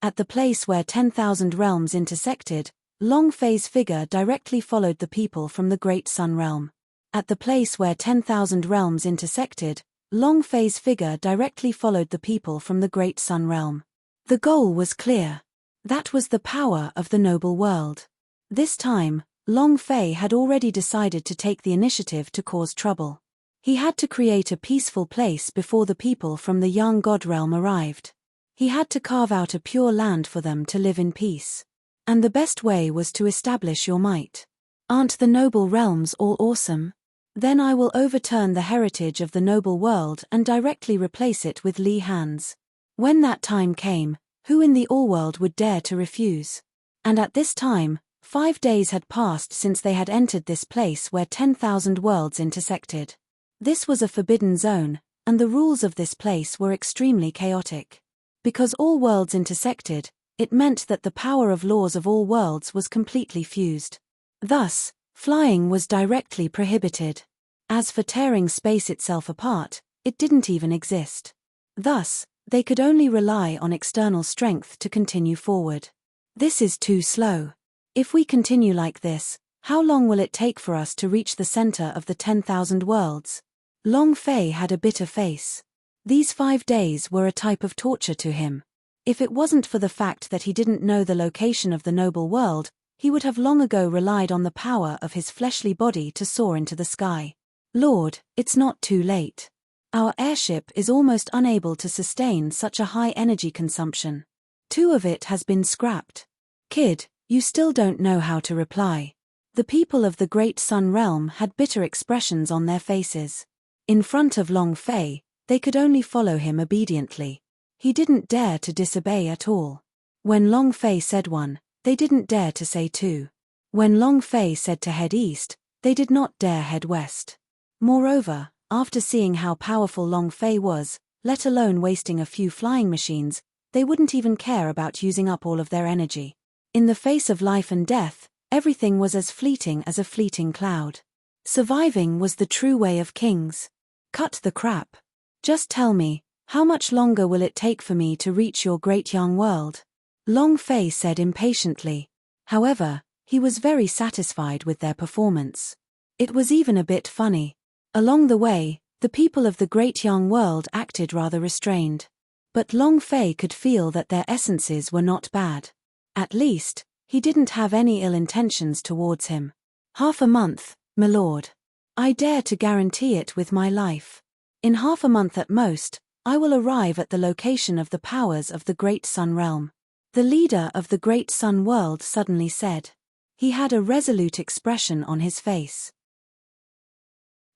At the place where 10,000 realms intersected, Long Fei's figure directly followed the people from the Great Sun Realm. At the place where 10,000 realms intersected, Long Fei's figure directly followed the people from the Great Sun Realm. The goal was clear. That was the power of the noble world. This time, Long Fei had already decided to take the initiative to cause trouble. He had to create a peaceful place before the people from the young God realm arrived. He had to carve out a pure land for them to live in peace. And the best way was to establish your might. Aren't the noble realms all awesome? Then I will overturn the heritage of the noble world and directly replace it with Li Han's. When that time came, who in the all-world would dare to refuse? And at this time, 5 days had passed since they had entered this place where 10,000 worlds intersected. This was a forbidden zone, and the rules of this place were extremely chaotic. Because all worlds intersected, it meant that the power of laws of all worlds was completely fused. Thus, flying was directly prohibited. As for tearing space itself apart, it didn't even exist. Thus, they could only rely on external strength to continue forward. This is too slow. If we continue like this, how long will it take for us to reach the center of the 10,000 worlds? Long Fei had a bitter face. These 5 days were a type of torture to him. If it wasn't for the fact that he didn't know the location of the noble world, he would have long ago relied on the power of his fleshly body to soar into the sky. "Lord, it's not too late. Our airship is almost unable to sustain such a high energy consumption. 2 of it has been scrapped. Kid, You still don't know how to reply. The people of the Great Sun Realm had bitter expressions on their faces. In front of Long Fei, they could only follow him obediently. He didn't dare to disobey at all. When Long Fei said one, they didn't dare to say two. When Long Fei said to head east, they did not dare head west. Moreover, after seeing how powerful Long Fei was, let alone wasting a few flying machines, they wouldn't even care about using up all of their energy. In the face of life and death, everything was as fleeting as a fleeting cloud. Surviving was the true way of kings. Cut the crap. Just tell me, how much longer will it take for me to reach your great young world? Long Fei said impatiently. However, he was very satisfied with their performance. It was even a bit funny. Along the way, the people of the great young world acted rather restrained. But Long Fei could feel that their essences were not bad. At least, he didn't have any ill intentions towards him. Half a month, my lord. I dare to guarantee it with my life. In half a month at most, I will arrive at the location of the powers of the Great Sun Realm. The leader of the Great Sun World suddenly said. He had a resolute expression on his face.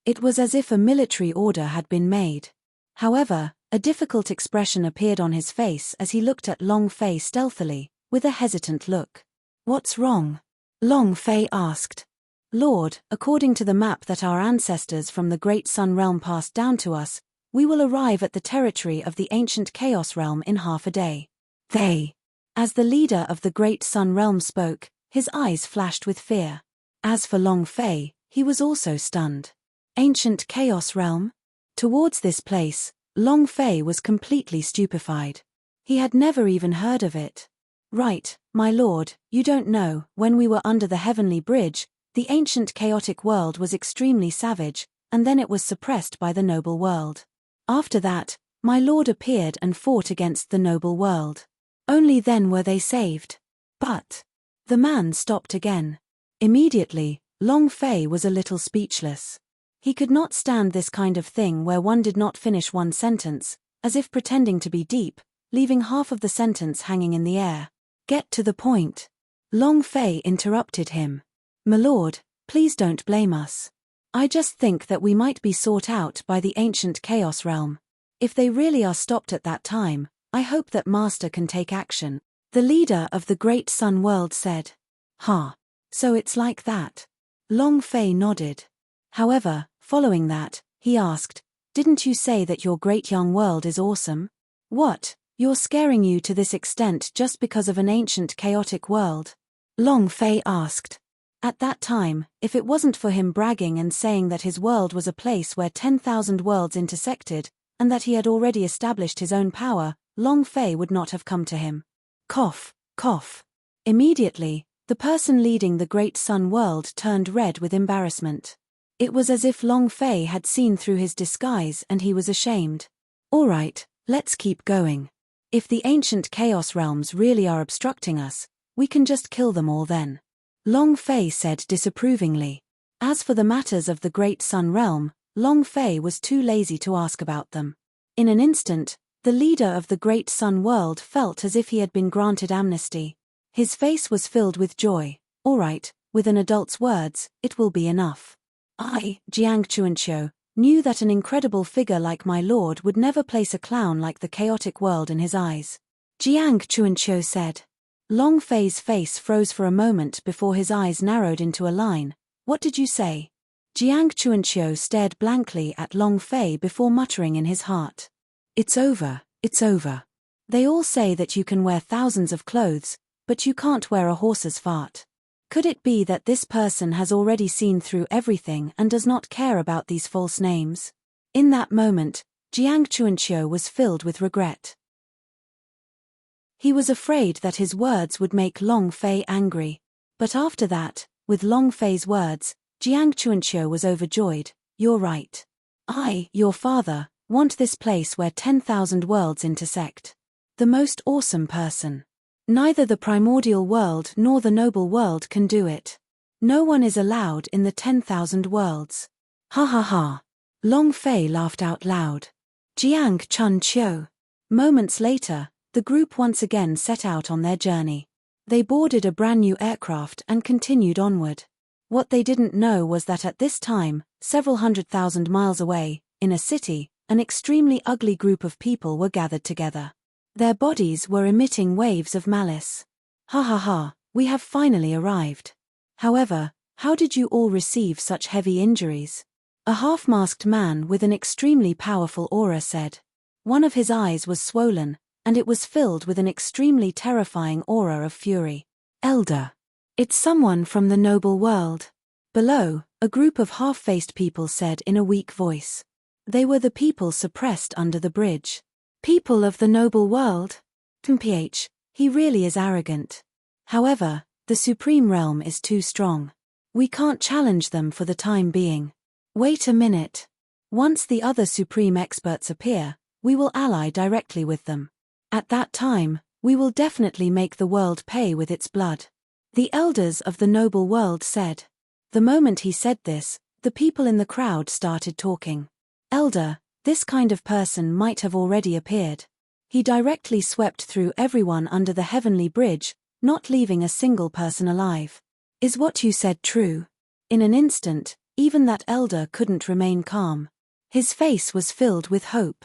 It was as if a military order had been made. However, a difficult expression appeared on his face as he looked at Long Fei stealthily, with a hesitant look. What's wrong? Long Fei asked. Lord, according to the map that our ancestors from the Great Sun Realm passed down to us, we will arrive at the territory of the ancient Chaos Realm in half a day. They. As the leader of the Great Sun Realm spoke, his eyes flashed with fear. As for Long Fei, he was also stunned. Ancient Chaos Realm? Towards this place, Long Fei was completely stupefied. He had never even heard of it. Right, my lord, you don't know, when we were under the Heavenly Bridge, the ancient chaotic world was extremely savage, and then it was suppressed by the noble world. After that, my lord appeared and fought against the noble world. Only then were they saved. But the man stopped again. Immediately, Long Fei was a little speechless. He could not stand this kind of thing where one did not finish one sentence, as if pretending to be deep, leaving half of the sentence hanging in the air. Get to the point. Long Fei interrupted him. My lord, please don't blame us. I just think that we might be sought out by the ancient Chaos Realm. If they really are stopped at that time, I hope that Master can take action. The leader of the Great Sun World said. So it's like that. Long Fei nodded. However, following that, he asked, didn't you say that your great young world is awesome? What, you're scaring you to this extent just because of an ancient chaotic world? Long Fei asked. At that time, if it wasn't for him bragging and saying that his world was a place where 10,000 worlds intersected, and that he had already established his own power, Long Fei would not have come to him. Cough, cough. Immediately, the person leading the Great Sun World turned red with embarrassment. It was as if Long Fei had seen through his disguise and he was ashamed. All right, let's keep going. If the ancient Chaos Realms really are obstructing us, we can just kill them all then. Long Fei said disapprovingly. As for the matters of the Great Sun Realm, Long Fei was too lazy to ask about them. In an instant, the leader of the Great Sun World felt as if he had been granted amnesty. His face was filled with joy. All right, with an adult's words, it will be enough. I, Jiang Chuanqiu, knew that an incredible figure like my lord would never place a clown like the chaotic world in his eyes. Jiang Chuanqiu said. Long Fei's face froze for a moment before his eyes narrowed into a line. What did you say? Jiang Chuanqiu stared blankly at Long Fei before muttering in his heart. It's over, it's over. They all say that you can wear thousands of clothes, but you can't wear a horse's fart. Could it be that this person has already seen through everything and does not care about these false names? In that moment, Jiang Chuanqiu was filled with regret. He was afraid that his words would make Long Fei angry. But after that, with Long Fei's words, Jiang Chuanqiu was overjoyed. You're right. I, your father, want this place where 10,000 worlds intersect. The most awesome person. Neither the primordial world nor the noble world can do it. No one is allowed in the 10,000 worlds. Ha ha ha. Long Fei laughed out loud. Jiang Chuanqiu. Moments later, the group once again set out on their journey. They boarded a brand new aircraft and continued onward. What they didn't know was that at this time, several 100,000 miles away, in a city, an extremely ugly group of people were gathered together. Their bodies were emitting waves of malice. Ha ha ha, we have finally arrived. However, how did you all receive such heavy injuries? A half-masked man with an extremely powerful aura said. One of his eyes was swollen, and it was filled with an extremely terrifying aura of fury. Elder. It's someone from the noble world. Below, a group of half-faced people said in a weak voice. They were the people suppressed under the bridge. People of the noble world? Mph, he really is arrogant. However, the supreme realm is too strong. We can't challenge them for the time being. Wait a minute. Once the other supreme experts appear, we will ally directly with them. At that time, we will definitely make the world pay with its blood. The elders of the noble world said. The moment he said this, the people in the crowd started talking. Elder, this kind of person might have already appeared. He directly swept through everyone under the heavenly bridge, not leaving a single person alive. Is what you said true? In an instant, even that elder couldn't remain calm. His face was filled with hope.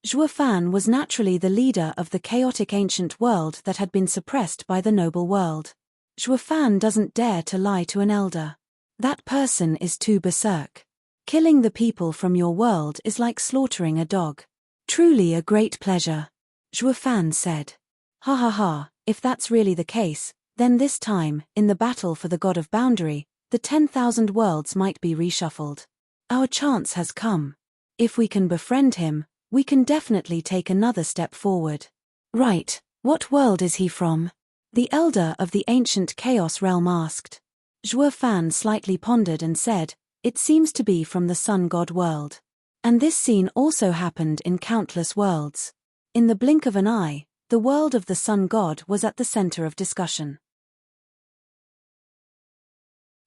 Zhuofan was naturally the leader of the chaotic ancient world that had been suppressed by the noble world. Zhuofan doesn't dare to lie to an elder. That person is too berserk. Killing the people from your world is like slaughtering a dog. Truly a great pleasure. Zhuofan said. Ha ha ha, if that's really the case, then this time, in the battle for the God of Boundary, the 10,000 worlds might be reshuffled. Our chance has come. If we can befriend him, we can definitely take another step forward. Right, what world is he from? The elder of the ancient chaos realm asked. Zhuofan slightly pondered and said, it seems to be from the sun god world. And this scene also happened in countless worlds. In the blink of an eye, the world of the sun god was at the center of discussion.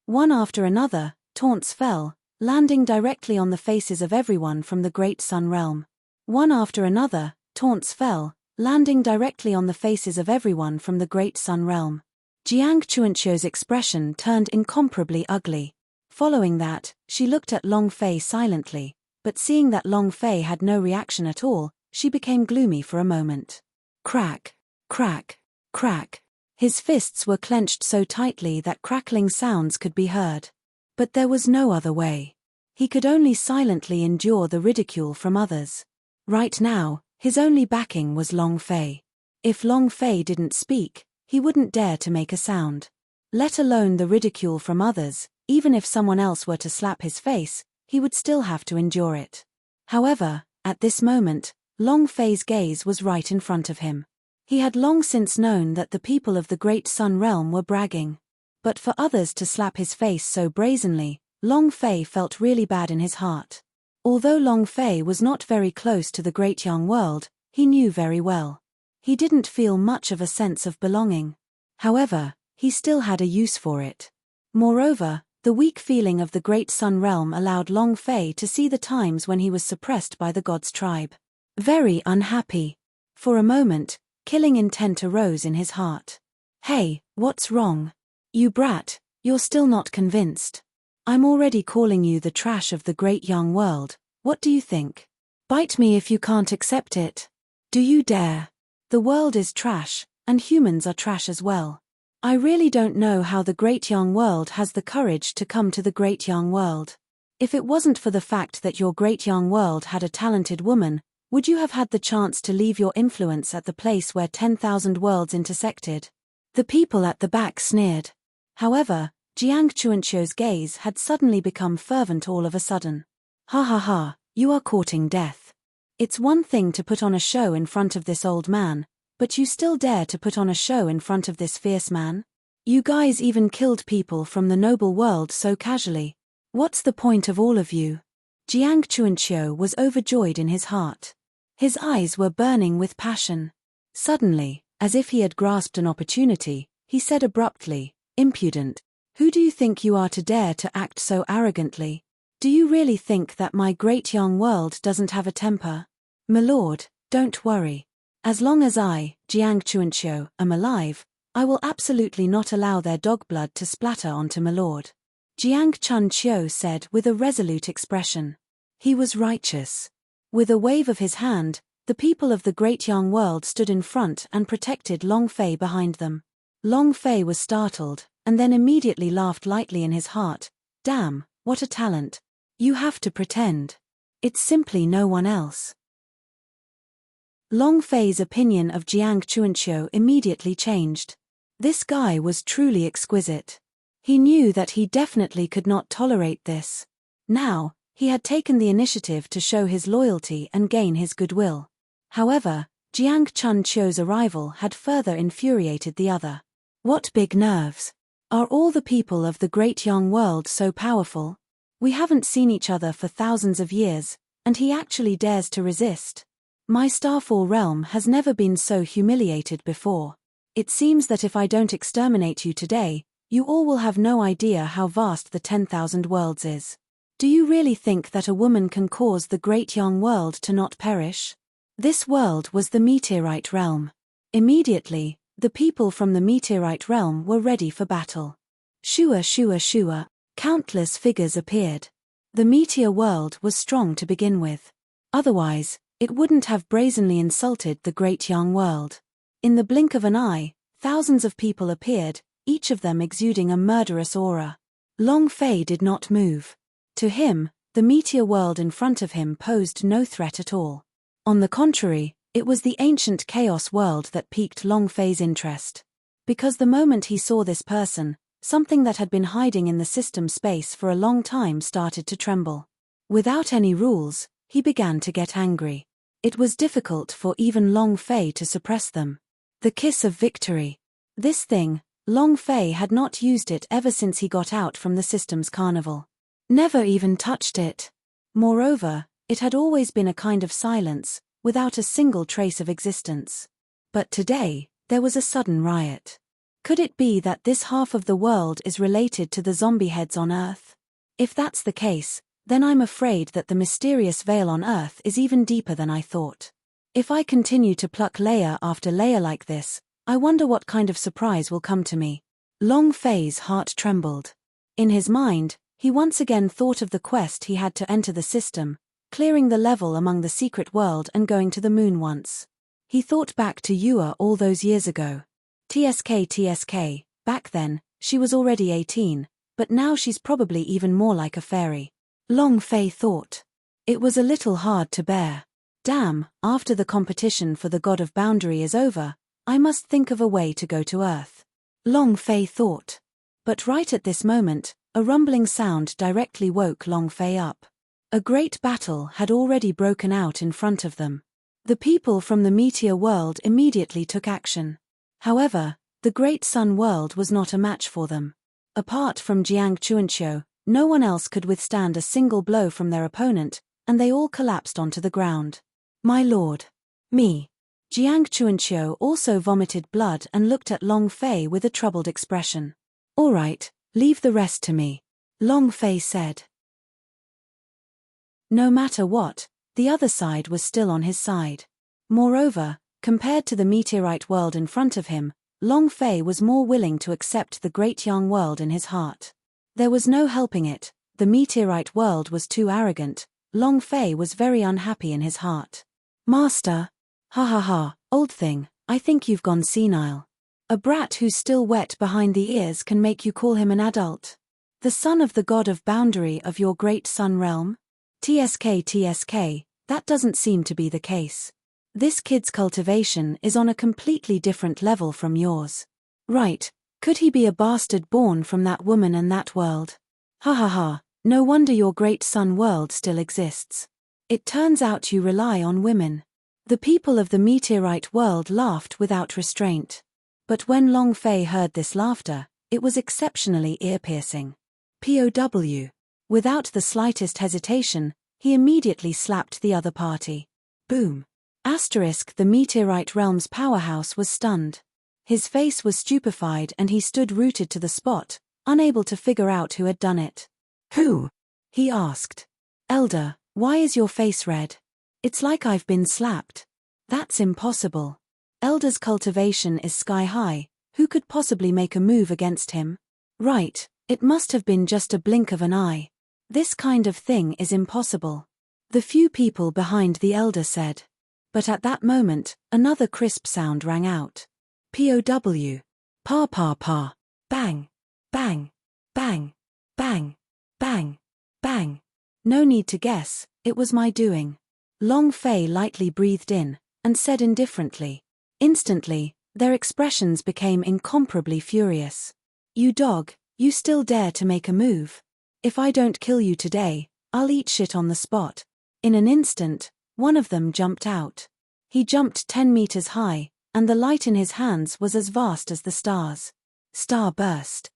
One after another, taunts fell, landing directly on the faces of everyone from the great sun realm. One after another, taunts fell, landing directly on the faces of everyone from the great sun realm. Jiang Chuanqiu's expression turned incomparably ugly. Following that, she looked at Long Fei silently, but seeing that Long Fei had no reaction at all, she became gloomy for a moment. Crack, crack, crack. His fists were clenched so tightly that crackling sounds could be heard. But there was no other way. He could only silently endure the ridicule from others. Right now, his only backing was Long Fei. If Long Fei didn't speak, he wouldn't dare to make a sound. Let alone the ridicule from others, even if someone else were to slap his face, he would still have to endure it. However, at this moment, Long Fei's gaze was right in front of him. He had long since known that the people of the Great Sun Realm were bragging. But for others to slap his face so brazenly, Long Fei felt really bad in his heart. Although Long Fei was not very close to the Great Young World, he knew very well. He didn't feel much of a sense of belonging. However, he still had a use for it. Moreover, the weak feeling of the Great Sun Realm allowed Long Fei to see the times when he was suppressed by the god's tribe. Very unhappy. For a moment, killing intent arose in his heart. Hey, what's wrong? You brat, you're still not convinced. I'm already calling you the trash of the Great Young World, what do you think? Bite me if you can't accept it. Do you dare? The world is trash, and humans are trash as well. I really don't know how the Great Young World has the courage to come to the Great Young World. If it wasn't for the fact that your Great Young World had a talented woman, would you have had the chance to leave your influence at the place where 10,000 worlds intersected? The people at the back sneered. However, Jiang Chuanqiu's gaze had suddenly become fervent all of a sudden. Ha ha ha, you are courting death. It's one thing to put on a show in front of this old man, but you still dare to put on a show in front of this fierce man? You guys even killed people from the noble world so casually. What's the point of all of you? Jiang Chuanqiu was overjoyed in his heart. His eyes were burning with passion. Suddenly, as if he had grasped an opportunity, he said abruptly, impudent, who do you think you are to dare to act so arrogantly? Do you really think that my Great Young World doesn't have a temper? My lord, don't worry. As long as I, Jiang Chuanqiu, am alive, I will absolutely not allow their dog blood to splatter onto my lord. Jiang Chun-chiu said with a resolute expression. He was righteous. With a wave of his hand, the people of the Great Young World stood in front and protected Long Fei behind them. Long Fei was startled, and then immediately laughed lightly in his heart. Damn, what a talent. You have to pretend. It's simply no one else. Long Fei's opinion of Jiang Chun-chiu immediately changed. This guy was truly exquisite. He knew that he definitely could not tolerate this. Now, he had taken the initiative to show his loyalty and gain his goodwill. However, Jiang Chun-chiu's arrival had further infuriated the other. What big nerves! Are all the people of the Great Young World so powerful? We haven't seen each other for thousands of years, and he actually dares to resist. My Starfall realm has never been so humiliated before. It seems that if I don't exterminate you today, you all will have no idea how vast the 10,000 worlds is. Do you really think that a woman can cause the Great Young World to not perish? This world was the meteorite realm. Immediately, the people from the meteorite realm were ready for battle. Shua shua shua, countless figures appeared. The meteor world was strong to begin with. Otherwise, it wouldn't have brazenly insulted the Great Young World. In the blink of an eye, thousands of people appeared, each of them exuding a murderous aura. Long Fei did not move. To him, the meteor world in front of him posed no threat at all. On the contrary, it was the ancient chaos world that piqued Long Fei's interest. Because the moment he saw this person, something that had been hiding in the system space for a long time started to tremble. Without any rules, he began to get angry. It was difficult for even Long Fei to suppress them. The kiss of victory. This thing, Long Fei had not used it ever since he got out from the system's carnival. Never even touched it. Moreover, it had always been a kind of silence, without a single trace of existence. But today, there was a sudden riot. Could it be that this half of the world is related to the zombie heads on Earth? If that's the case, then I'm afraid that the mysterious veil on Earth is even deeper than I thought. If I continue to pluck layer after layer like this, I wonder what kind of surprise will come to me. Long Fei's heart trembled. In his mind, he once again thought of the quest he had to enter the system, clearing the level among the secret world and going to the moon once. He thought back to Yua all those years ago. TSK, back then, she was already 18, but now she's probably even more like a fairy. Long Fei thought. It was a little hard to bear. Damn, after the competition for the God of Boundary is over, I must think of a way to go to Earth. Long Fei thought. But right at this moment, a rumbling sound directly woke Long Fei up. A great battle had already broken out in front of them. The people from the meteor world immediately took action. However, the Great Sun world was not a match for them. Apart from Jiang Chun-chiu, no one else could withstand a single blow from their opponent, and they all collapsed onto the ground. My lord. Me. Jiang Chun-chiu also vomited blood and looked at Long Fei with a troubled expression. All right, leave the rest to me. Long Fei said. No matter what, the other side was still on his side. Moreover, compared to the meteorite world in front of him, Long Fei was more willing to accept the Great Young World in his heart. There was no helping it, the meteorite world was too arrogant. Long Fei was very unhappy in his heart. Master. Ha ha ha, old thing, I think you've gone senile. A brat who's still wet behind the ears can make you call him an adult. The son of the God of Boundary of your Great Sun realm? TSK, that doesn't seem to be the case. This kid's cultivation is on a completely different level from yours. Right, could he be a bastard born from that woman and that world? Ha ha ha, no wonder your Great Sun world still exists. It turns out you rely on women. The people of the meteorite world laughed without restraint. But when Long Fei heard this laughter, it was exceptionally ear-piercing. POW. Without the slightest hesitation, he immediately slapped the other party. Boom. The meteorite realm's powerhouse was stunned. His face was stupefied and he stood rooted to the spot, unable to figure out who had done it. Who? He asked. Elder, why is your face red? It's like I've been slapped. That's impossible. Elder's cultivation is sky high. Who could possibly make a move against him? Right, it must have been just a blink of an eye. This kind of thing is impossible. The few people behind the elder said. But at that moment, another crisp sound rang out. POW. Pa pa pa. Bang. Bang. Bang. Bang. Bang. Bang. No need to guess, it was my doing. Long Fei lightly breathed in, and said indifferently. Instantly, their expressions became incomparably furious. You dog, you still dare to make a move? If I don't kill you today, I'll eat shit on the spot. In an instant, one of them jumped out. He jumped 10 meters high, and the light in his hands was as vast as the stars. Starburst.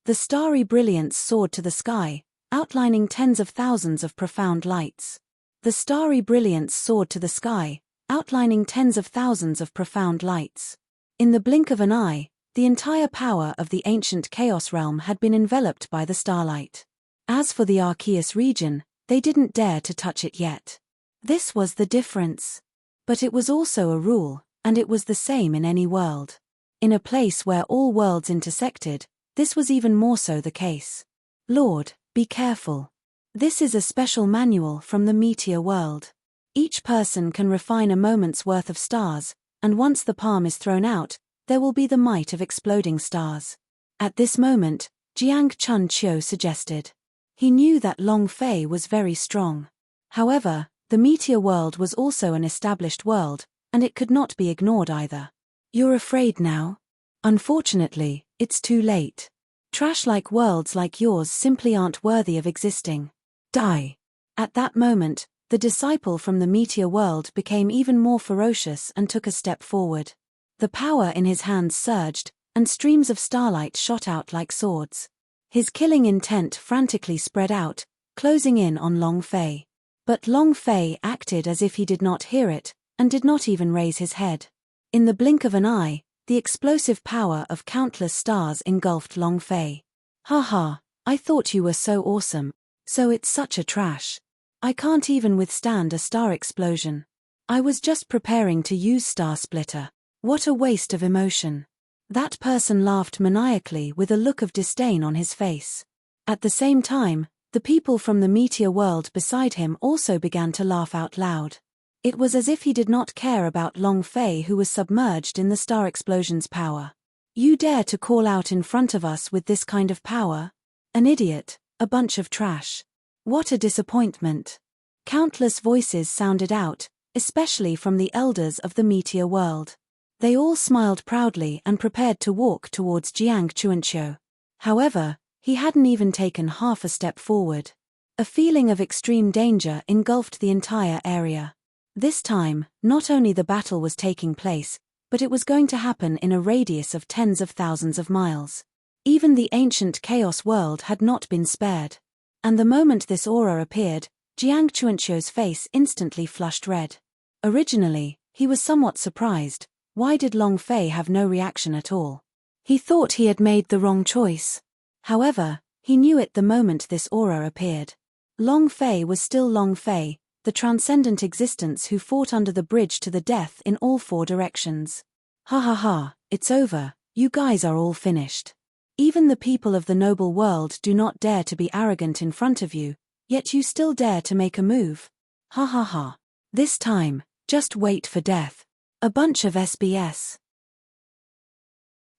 The starry brilliance soared to the sky, outlining tens of thousands of profound lights. The starry brilliance soared to the sky, outlining tens of thousands of profound lights. In the blink of an eye, the entire power of the ancient chaos realm had been enveloped by the starlight. As for the Arceus region, they didn't dare to touch it yet. This was the difference. But it was also a rule, and it was the same in any world. In a place where all worlds intersected, this was even more so the case. Lord, be careful. This is a special manual from the meteor world. Each person can refine a moment's worth of stars, and once the palm is thrown out, there will be the might of exploding stars. At this moment, Jiang Chun-Chiu suggested. He knew that Long Fei was very strong. However, the meteor world was also an established world, and it could not be ignored either. You're afraid now? Unfortunately, it's too late. Trash-like worlds like yours simply aren't worthy of existing. Die. At that moment, the disciple from the meteor world became even more ferocious and took a step forward. The power in his hands surged, and streams of starlight shot out like swords. His killing intent frantically spread out, closing in on Long Fei. But Long Fei acted as if he did not hear it, and did not even raise his head. In the blink of an eye, the explosive power of countless stars engulfed Long Fei. Ha ha, I thought you were so awesome. So it's such a trash. I can't even withstand a star explosion. I was just preparing to use Star Splitter. What a waste of emotion. That person laughed maniacally with a look of disdain on his face. At the same time, the people from the meteor world beside him also began to laugh out loud. It was as if he did not care about Long Fei, who was submerged in the star explosion's power. You dare to call out in front of us with this kind of power? An idiot, a bunch of trash. What a disappointment. Countless voices sounded out, especially from the elders of the meteor world. They all smiled proudly and prepared to walk towards Jiang Chun-Chiu. However, he hadn't even taken half a step forward. A feeling of extreme danger engulfed the entire area. This time, not only the battle was taking place, but it was going to happen in a radius of tens of thousands of miles. Even the ancient chaos world had not been spared. And the moment this aura appeared, Jiang Chun-Chiu's face instantly flushed red. Originally, he was somewhat surprised. Why did Long Fei have no reaction at all? He thought he had made the wrong choice. However, he knew it the moment this aura appeared. Long Fei was still Long Fei, the transcendent existence who fought under the bridge to the death in all four directions. Ha ha ha, it's over, you guys are all finished. Even the people of the noble world do not dare to be arrogant in front of you, yet you still dare to make a move. Ha ha ha. This time, just wait for death. A bunch of SBS.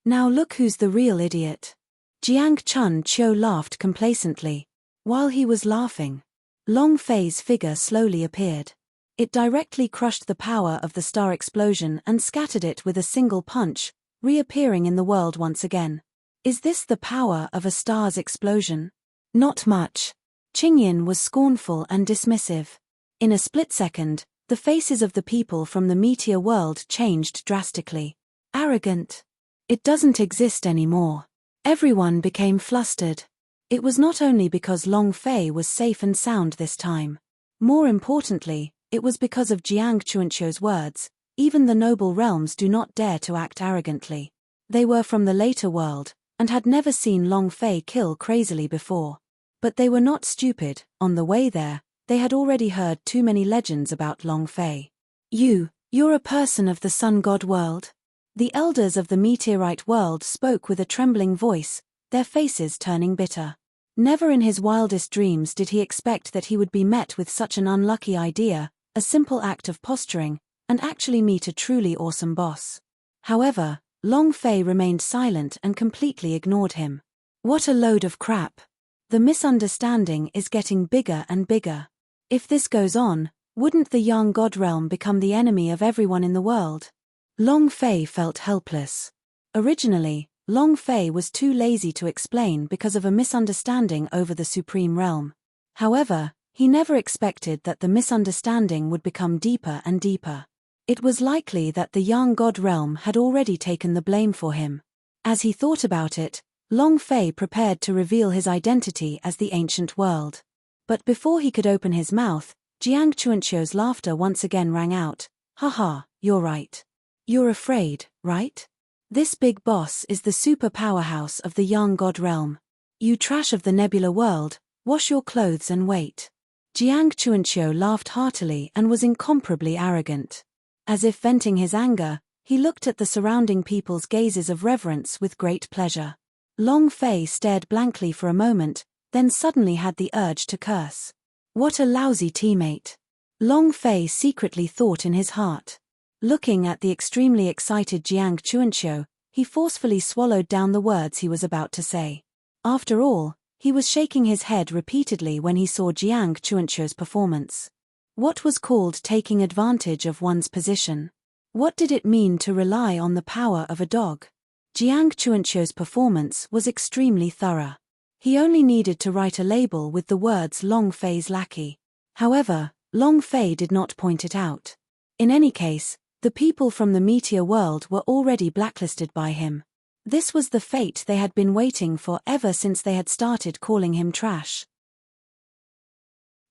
Now look who's the real idiot. Jiang Chun-Chiu laughed complacently. While he was laughing, Long Fei's figure slowly appeared. It directly crushed the power of the star explosion and scattered it with a single punch, reappearing in the world once again. Is this the power of a star's explosion? Not much. Qingyan was scornful and dismissive. In a split second, the faces of the people from the meteor world changed drastically. Arrogant. It doesn't exist anymore. Everyone became flustered. It was not only because Long Fei was safe and sound this time. More importantly, it was because of Jiang Chun-Chiu's words. Even the noble realms do not dare to act arrogantly. They were from the later world, and had never seen Long Fei kill crazily before. But they were not stupid. On the way there, they had already heard too many legends about Long Fei. You You're a person of the sun god world? The elders of the meteorite world spoke with a trembling voice, their faces turning bitter. Never in his wildest dreams did he expect that he would be met with such an unlucky idea, a simple act of posturing, and actually meet a truly awesome boss. However, Long Fei remained silent and completely ignored him. What a load of crap. The misunderstanding is getting bigger and bigger. If this goes on, wouldn't the Yang God realm become the enemy of everyone in the world? Long Fei felt helpless. Originally, Long Fei was too lazy to explain because of a misunderstanding over the supreme realm. However, he never expected that the misunderstanding would become deeper and deeper. It was likely that the Yang God realm had already taken the blame for him. As he thought about it, Long Fei prepared to reveal his identity as the ancient world. But before he could open his mouth, Jiang Chuanqiu's laughter once again rang out. Haha, you're right. You're afraid, right? This big boss is the super powerhouse of the Yang God realm. You trash of the nebula world, wash your clothes and wait. Jiang Chuanqiu laughed heartily and was incomparably arrogant. As if venting his anger, he looked at the surrounding people's gazes of reverence with great pleasure. Long Fei stared blankly for a moment, then suddenly had the urge to curse. What a lousy teammate. Long Fei secretly thought in his heart. Looking at the extremely excited Jiang Chuanqiu, he forcefully swallowed down the words he was about to say. After all, he was shaking his head repeatedly when he saw Jiang Chuanqiu's performance. What was called taking advantage of one's position? What did it mean to rely on the power of a dog? Jiang Chuanqiu's performance was extremely thorough. He only needed to write a label with the words Long Fei's lackey. However, Long Fei did not point it out. In any case, the people from the meteor world were already blacklisted by him. This was the fate they had been waiting for ever since they had started calling him trash.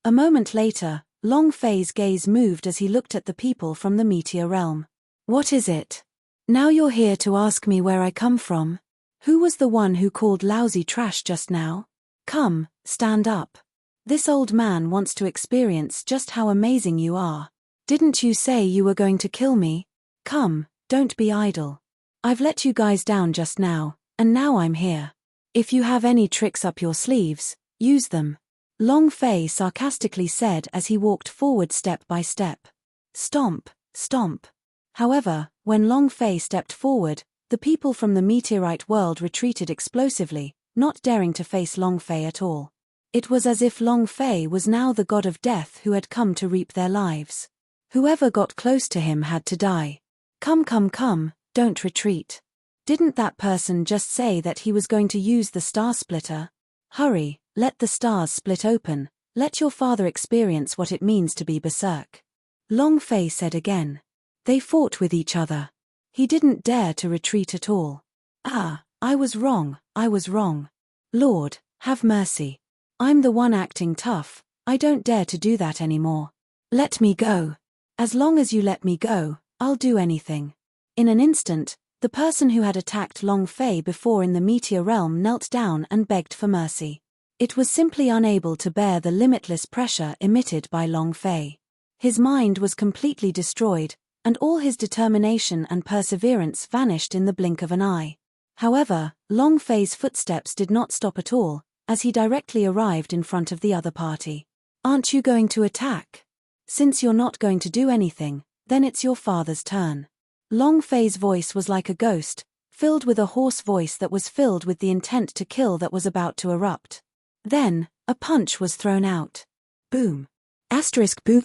A moment later, Long Fei's gaze moved as he looked at the people from the meteor realm. What is it? Now you're here to ask me where I come from? Who was the one who called lousy trash just now? Come, stand up. This old man wants to experience just how amazing you are. Didn't you say you were going to kill me? Come, don't be idle. I've let you guys down just now, and now I'm here. If you have any tricks up your sleeves, use them. Long Fei sarcastically said as he walked forward step by step. Stomp, stomp. However, when Long Fei stepped forward, the people from the meteorite world retreated explosively, not daring to face Long Fei at all. It was as if Long Fei was now the god of death who had come to reap their lives. Whoever got close to him had to die. Come, come, come, don't retreat. Didn't that person just say that he was going to use the star splitter? Hurry, let the stars split open, let your father experience what it means to be berserk. Long Fei said again. They fought with each other. He didn't dare to retreat at all. Ah, I was wrong, I was wrong. Lord, have mercy. I'm the one acting tough, I don't dare to do that anymore. Let me go. As long as you let me go, I'll do anything. In an instant, the person who had attacked Long Fei before in the meteor realm knelt down and begged for mercy. It was simply unable to bear the limitless pressure emitted by Long Fei. His mind was completely destroyed, and all his determination and perseverance vanished in the blink of an eye. However, Long Fei's footsteps did not stop at all, as he directly arrived in front of the other party. Aren't you going to attack? Since you're not going to do anything, then it's your father's turn. Long Fei's voice was like a ghost, filled with a hoarse voice that was filled with the intent to kill that was about to erupt. Then, a punch was thrown out. Boom. Asterisk boom.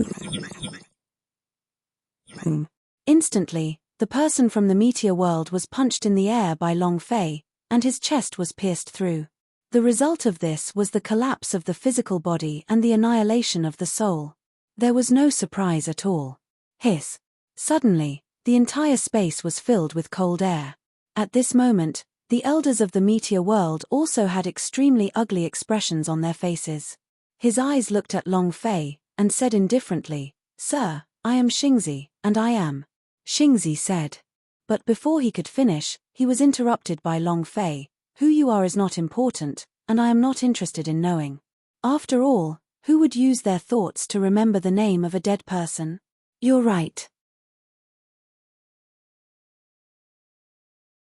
Boom. Instantly, the person from the meteor world was punched in the air by Long Fei, and his chest was pierced through. The result of this was the collapse of the physical body and the annihilation of the soul. There was no surprise at all. Hiss. Suddenly, the entire space was filled with cold air. At this moment, the elders of the meteor world also had extremely ugly expressions on their faces. His eyes looked at Long Fei, and said indifferently, "Sir, I am Xingzi, and I am." Xingzi said. But before he could finish, he was interrupted by Long Fei. Who you are is not important, and I am not interested in knowing. After all, who would use their thoughts to remember the name of a dead person? You're right.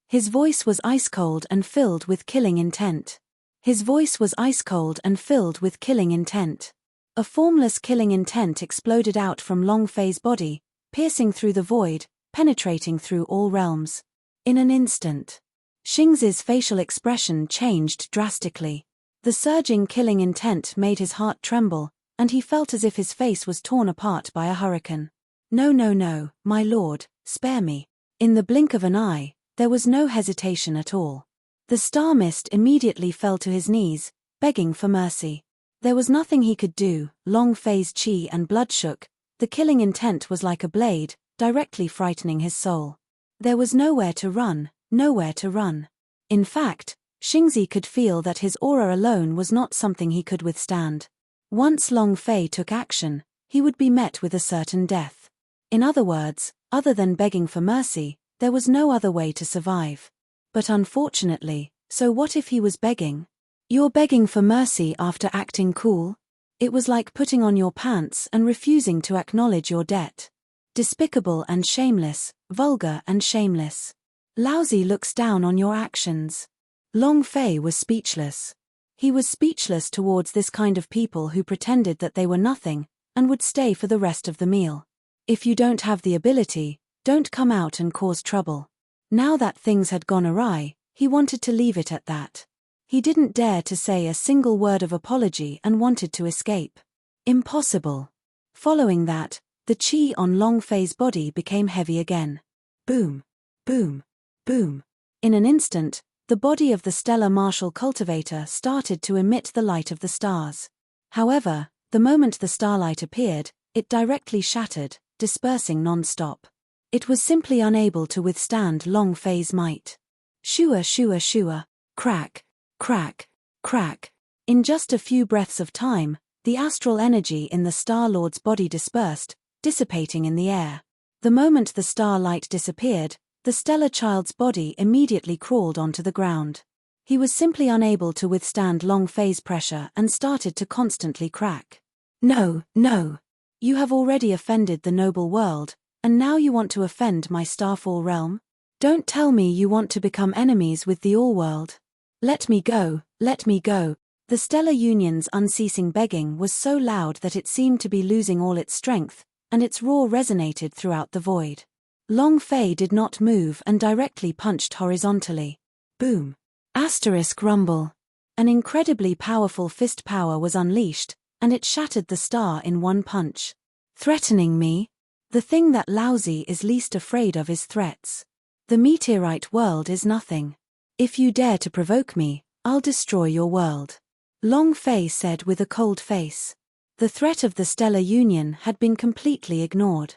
His voice was ice-cold and filled with killing intent. His voice was ice-cold and filled with killing intent. A formless killing intent exploded out from Long Fei's body, piercing through the void, penetrating through all realms. In an instant, Xingzi's facial expression changed drastically. The surging killing intent made his heart tremble, and he felt as if his face was torn apart by a hurricane. No, no, no, my lord, spare me. In the blink of an eye, there was no hesitation at all. The star mist immediately fell to his knees, begging for mercy. There was nothing he could do. Long Fei's qi and blood shook. The killing intent was like a blade, directly frightening his soul. There was nowhere to run, nowhere to run. In fact, Xingzi could feel that his aura alone was not something he could withstand. Once Long Fei took action, he would be met with a certain death. In other words, other than begging for mercy, there was no other way to survive. But unfortunately, so what if he was begging? You're begging for mercy after acting cool? It was like putting on your pants and refusing to acknowledge your debt. Despicable and shameless, vulgar and shameless. Lousy looks down on your actions. Long Fei was speechless. He was speechless towards this kind of people who pretended that they were nothing, and would stay for the rest of the meal. If you don't have the ability, don't come out and cause trouble. Now that things had gone awry, he wanted to leave it at that. He didn't dare to say a single word of apology and wanted to escape. Impossible. Following that, the qi on Long Fei's body became heavy again. Boom. Boom. Boom. In an instant, the body of the stellar martial cultivator started to emit the light of the stars. However, the moment the starlight appeared, it directly shattered, dispersing non-stop. It was simply unable to withstand Long Fei's might. Shua shua shua, crack, crack, crack. In just a few breaths of time, the astral energy in the Star-Lord's body dispersed, dissipating in the air. The moment the starlight disappeared, the stellar child's body immediately crawled onto the ground. He was simply unable to withstand Long Fei's pressure and started to constantly crack. No, no. You have already offended the noble world, and now you want to offend my Starfall realm? Don't tell me you want to become enemies with the All-World. Let me go, let me go. The Stellar Union's unceasing begging was so loud that it seemed to be losing all its strength, and its roar resonated throughout the void. Long Fei did not move and directly punched horizontally. Boom. Asterisk rumble. An incredibly powerful fist power was unleashed, and it shattered the star in one punch. Threatening me? The thing that Lousy is least afraid of is threats. The meteorite world is nothing. If you dare to provoke me, I'll destroy your world. Long Fei said with a cold face. The threat of the Stellar Union had been completely ignored.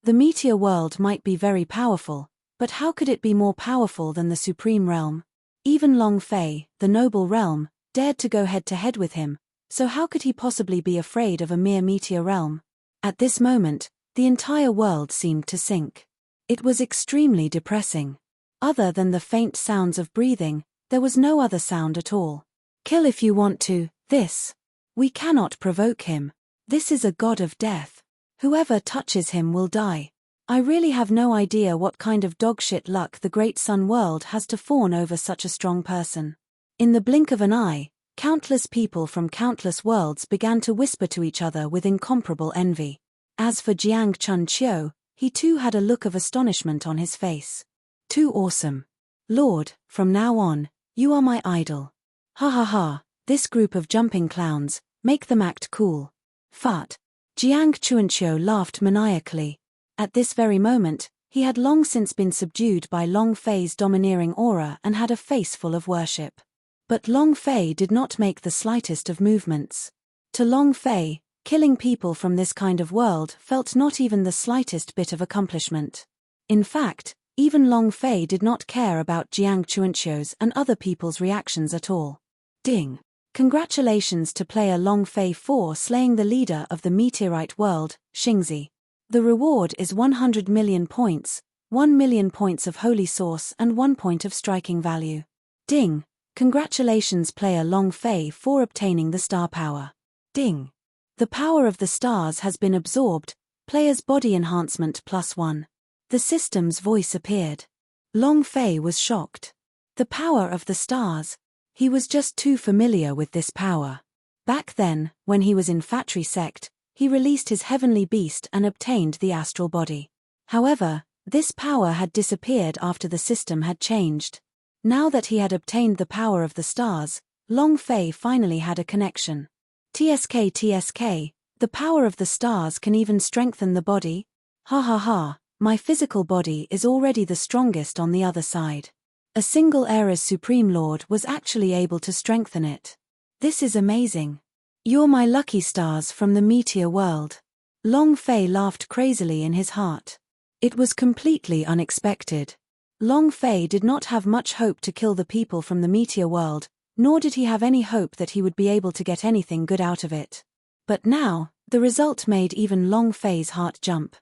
The meteor world might be very powerful, but how could it be more powerful than the Supreme Realm? Even Long Fei, the noble realm, dared to go head-to-head with him, so how could he possibly be afraid of a mere meteor realm? At this moment, the entire world seemed to sink. It was extremely depressing. Other than the faint sounds of breathing, there was no other sound at all. Kill if you want to, this. We cannot provoke him. This is a god of death. Whoever touches him will die. I really have no idea what kind of dogshit luck the Great Sun World has to fawn over such a strong person. In the blink of an eye, countless people from countless worlds began to whisper to each other with incomparable envy. As for Jiang Chunqiu, he too had a look of astonishment on his face. Too awesome. Lord, from now on, you are my idol. Ha ha ha, this group of jumping clowns, make them act cool. Fart. Jiang Chunqiu laughed maniacally. At this very moment, he had long since been subdued by Long Fei's domineering aura and had a face full of worship. But Long Fei did not make the slightest of movements. To Long Fei, killing people from this kind of world felt not even the slightest bit of accomplishment. In fact, even Long Fei did not care about Jiang Chunqiu's and other people's reactions at all. Ding! Congratulations to player Long Fei for slaying the leader of the meteorite world, Xingzi. The reward is 100 million points, 1 million points of holy source and 1 point of striking value. Ding! Congratulations player Long Fei for obtaining the star power. Ding! The power of the stars has been absorbed, player's body enhancement +1. The system's voice appeared. Long Fei was shocked. The power of the stars. He was just too familiar with this power. Back then, when he was in Fatri sect, he released his heavenly beast and obtained the astral body. However, this power had disappeared after the system had changed. Now that he had obtained the power of the stars, Long Fei finally had a connection. TSK, the power of the stars can even strengthen the body? Ha ha ha, my physical body is already the strongest on the other side. A single era's Supreme Lord was actually able to strengthen it. This is amazing. You're my lucky stars from the meteor world. Long Fei laughed crazily in his heart. It was completely unexpected. Long Fei did not have much hope to kill the people from the meteor world, nor did he have any hope that he would be able to get anything good out of it. But now, the result made even Long Fei's heart jump.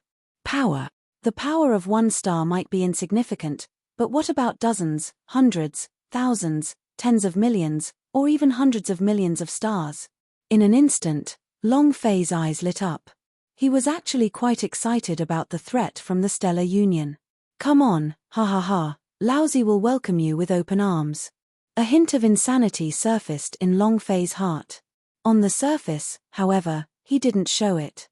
Power. The power of one star might be insignificant, but what about dozens, hundreds, thousands, tens of millions, or even hundreds of millions of stars? In an instant, Long Fei's eyes lit up. He was actually quite excited about the threat from the Stellar Union. Come on, ha ha ha, Laozi will welcome you with open arms. A hint of insanity surfaced in Long Fei's heart. On the surface, however, he didn't show it.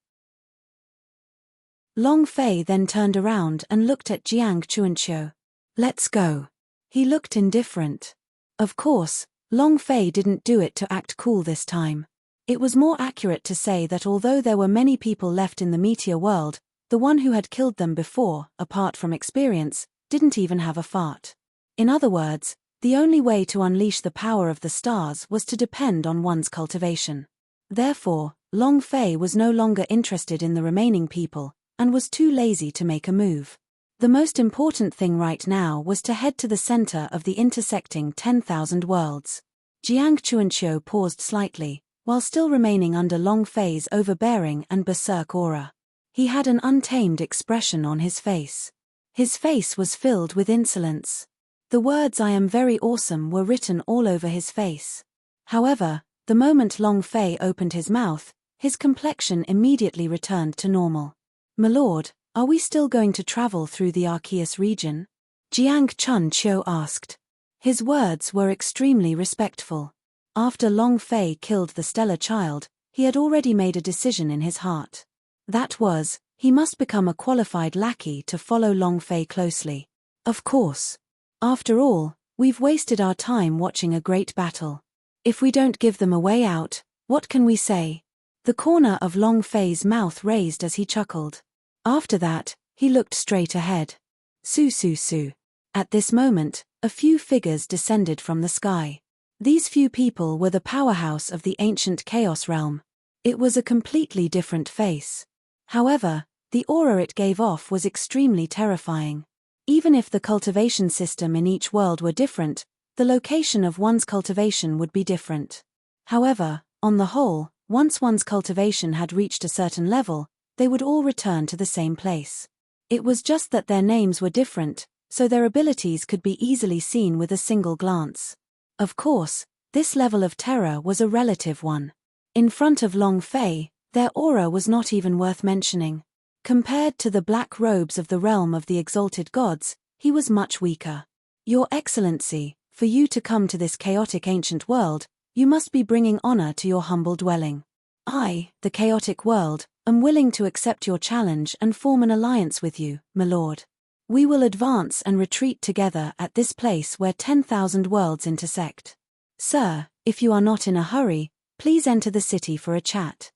Long Fei then turned around and looked at Jiang Chuanqiu. Let's go. He looked indifferent. Of course, Long Fei didn't do it to act cool this time. It was more accurate to say that although there were many people left in the meteor world, the one who had killed them before, apart from experience, didn't even have a fart. In other words, the only way to unleash the power of the stars was to depend on one's cultivation. Therefore, Long Fei was no longer interested in the remaining people, and was too lazy to make a move. The most important thing right now was to head to the center of the intersecting 10,000 worlds. Jiang Chuanqiu paused slightly, while still remaining under Long Fei's overbearing and berserk aura. He had an untamed expression on his face. His face was filled with insolence. The words "I am very awesome" were written all over his face. However, the moment Long Fei opened his mouth, his complexion immediately returned to normal. "My lord, are we still going to travel through the Arceus region?" Jiang Chuanqiu asked. His words were extremely respectful. After Long Fei killed the stellar child, he had already made a decision in his heart. That was, he must become a qualified lackey to follow Long Fei closely. Of course. After all, we've wasted our time watching a great battle. If we don't give them a way out, what can we say? The corner of Long Fei's mouth raised as he chuckled. After that, he looked straight ahead. Su. At this moment, a few figures descended from the sky. These few people were the powerhouse of the ancient chaos realm. It was a completely different face. However, the aura it gave off was extremely terrifying. Even if the cultivation system in each world were different, the location of one's cultivation would be different. However, on the whole, once one's cultivation had reached a certain level, they would all return to the same place. It was just that their names were different, so their abilities could be easily seen with a single glance. Of course, this level of terror was a relative one. In front of Long Fei, their aura was not even worth mentioning. Compared to the black robes of the realm of the exalted gods, he was much weaker. Your Excellency, for you to come to this chaotic ancient world, you must be bringing honor to your humble dwelling. I, the chaotic world, am willing to accept your challenge and form an alliance with you, my lord. We will advance and retreat together at this place where 10,000 worlds intersect. Sir, if you are not in a hurry, please enter the city for a chat.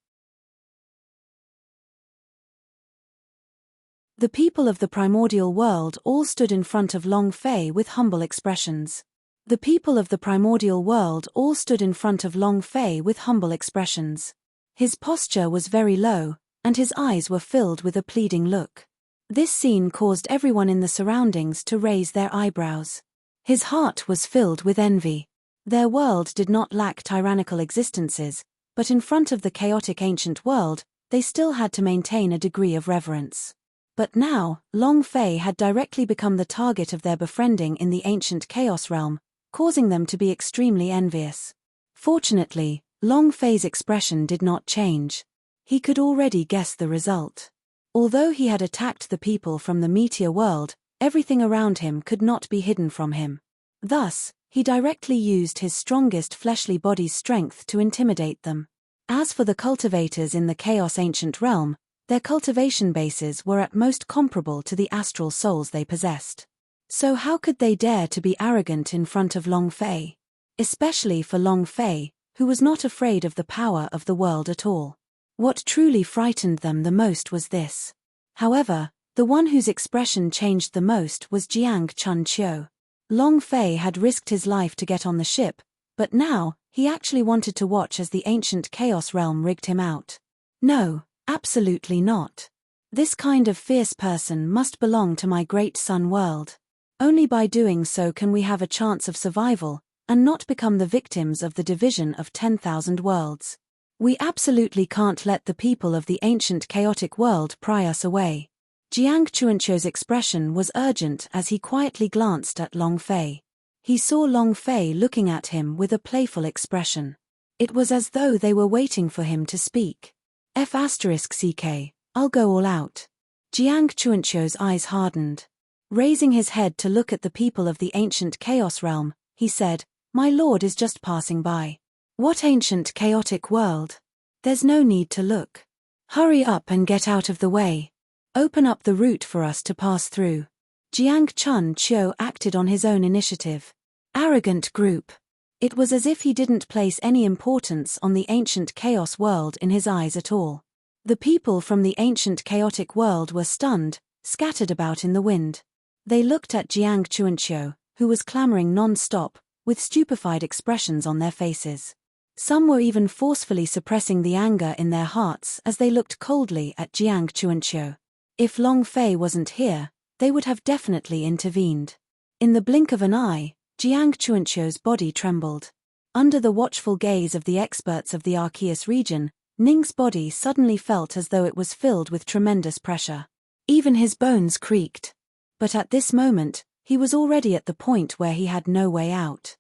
The people of the primordial world all stood in front of Long Fei with humble expressions. The people of the primordial world all stood in front of Long Fei with humble expressions. His posture was very low, and his eyes were filled with a pleading look. This scene caused everyone in the surroundings to raise their eyebrows. His heart was filled with envy. Their world did not lack tyrannical existences, but in front of the chaotic ancient world, they still had to maintain a degree of reverence. But now, Long Fei had directly become the target of their befriending in the ancient chaos realm, causing them to be extremely envious. Fortunately, Long Fei's expression did not change. He could already guess the result. Although he had attacked the people from the meteor world, Everything around him could not be hidden from him. Thus, he directly used his strongest fleshly body's strength to intimidate them. As for the cultivators in the Chaos Ancient Realm, their cultivation bases were at most comparable to the astral souls they possessed. So how could they dare to be arrogant in front of Long Fei? Especially for Long Fei, who was not afraid of the power of the world at all. What truly frightened them the most was this. However, the one whose expression changed the most was Jiang Chunqiu. Long Fei had risked his life to get on the ship, but now, he actually wanted to watch as the ancient Chaos Realm rigged him out. No, absolutely not. This kind of fierce person must belong to my great sun world. Only by doing so can we have a chance of survival, and not become the victims of the division of 10,000 worlds. We absolutely can't let the people of the ancient chaotic world pry us away. Jiang Chunqiu's expression was urgent as he quietly glanced at Long Fei. He saw Long Fei looking at him with a playful expression. It was as though they were waiting for him to speak. F***ck, I'll go all out. Jiang Chunqiu's eyes hardened. Raising his head to look at the people of the ancient Chaos Realm, he said, "My lord is just passing by." "What ancient chaotic world? There's no need to look. Hurry up and get out of the way. Open up the route for us to pass through." Jiang Chunqiu acted on his own initiative. Arrogant group. It was as if he didn't place any importance on the ancient chaos world in his eyes at all. The people from the ancient chaotic world were stunned, scattered about in the wind. They looked at Jiang Chunqiu, who was clamoring non-stop, with stupefied expressions on their faces. Some were even forcefully suppressing the anger in their hearts as they looked coldly at Jiang Chunqiu. If Long Fei wasn't here, they would have definitely intervened. In the blink of an eye, Jiang Chunqiu's body trembled. Under the watchful gaze of the experts of the Arceus region, Ning's body suddenly felt as though it was filled with tremendous pressure. Even his bones creaked. But at this moment, he was already at the point where he had no way out.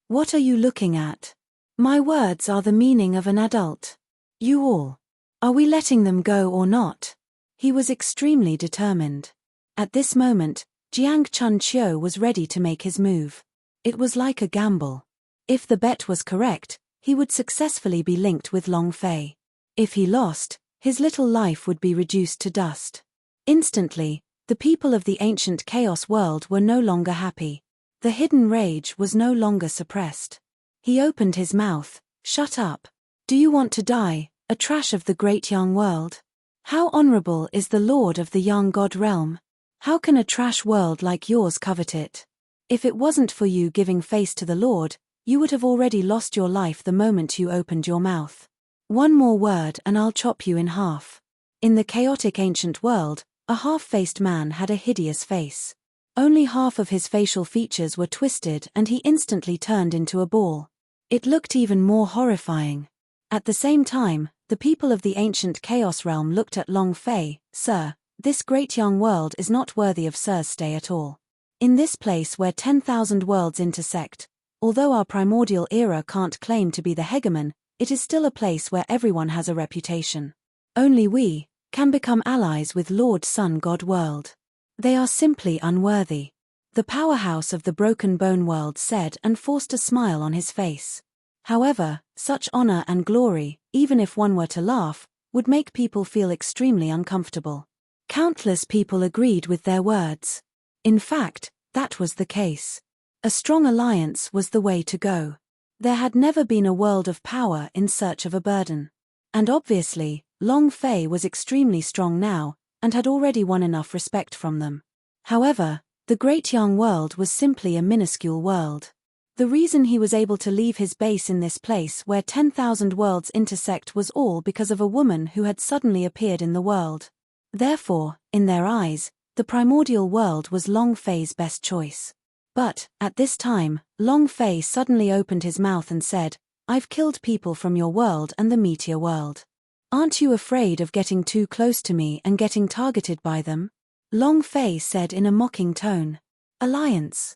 "What are you looking at? My words are the meaning of an adult. You all. Are we letting them go or not?" He was extremely determined. At this moment, Jiang Chunqiu was ready to make his move. It was like a gamble. If the bet was correct, he would successfully be linked with Long Fei. If he lost, his little life would be reduced to dust. Instantly, the people of the ancient chaos world were no longer happy. The hidden rage was no longer suppressed. He opened his mouth. "Shut up. Do you want to die, a trash of the great young world? How honorable is the lord of the young god realm? How can a trash world like yours covet it? If it wasn't for you giving face to the lord, you would have already lost your life the moment you opened your mouth. One more word and I'll chop you in half." In the chaotic ancient world, a half-faced man had a hideous face. Only half of his facial features were twisted and he instantly turned into a ball. It looked even more horrifying. At the same time, the people of the ancient chaos realm looked at Long Fei. "Sir, this great young world is not worthy of Sir's stay at all. In this place where 10,000 worlds intersect, although our primordial era can't claim to be the hegemon, it is still a place where everyone has a reputation. Only we can become allies with Lord Sun God World. They are simply unworthy." The powerhouse of the Broken Bone World said and forced a smile on his face. However, such honor and glory, even if one were to laugh, would make people feel extremely uncomfortable. Countless people agreed with their words. In fact, that was the case. A strong alliance was the way to go. There had never been a world of power in search of a burden. And obviously, Long Fei was extremely strong now, and had already won enough respect from them. However, the great young world was simply a minuscule world. The reason he was able to leave his base in this place where 10,000 worlds intersect was all because of a woman who had suddenly appeared in the world. Therefore, in their eyes, the primordial world was Long Fei's best choice. But, at this time, Long Fei suddenly opened his mouth and said, "I've killed people from your world and the meteor world. Aren't you afraid of getting too close to me and getting targeted by them?" Long Fei said in a mocking tone. Alliance.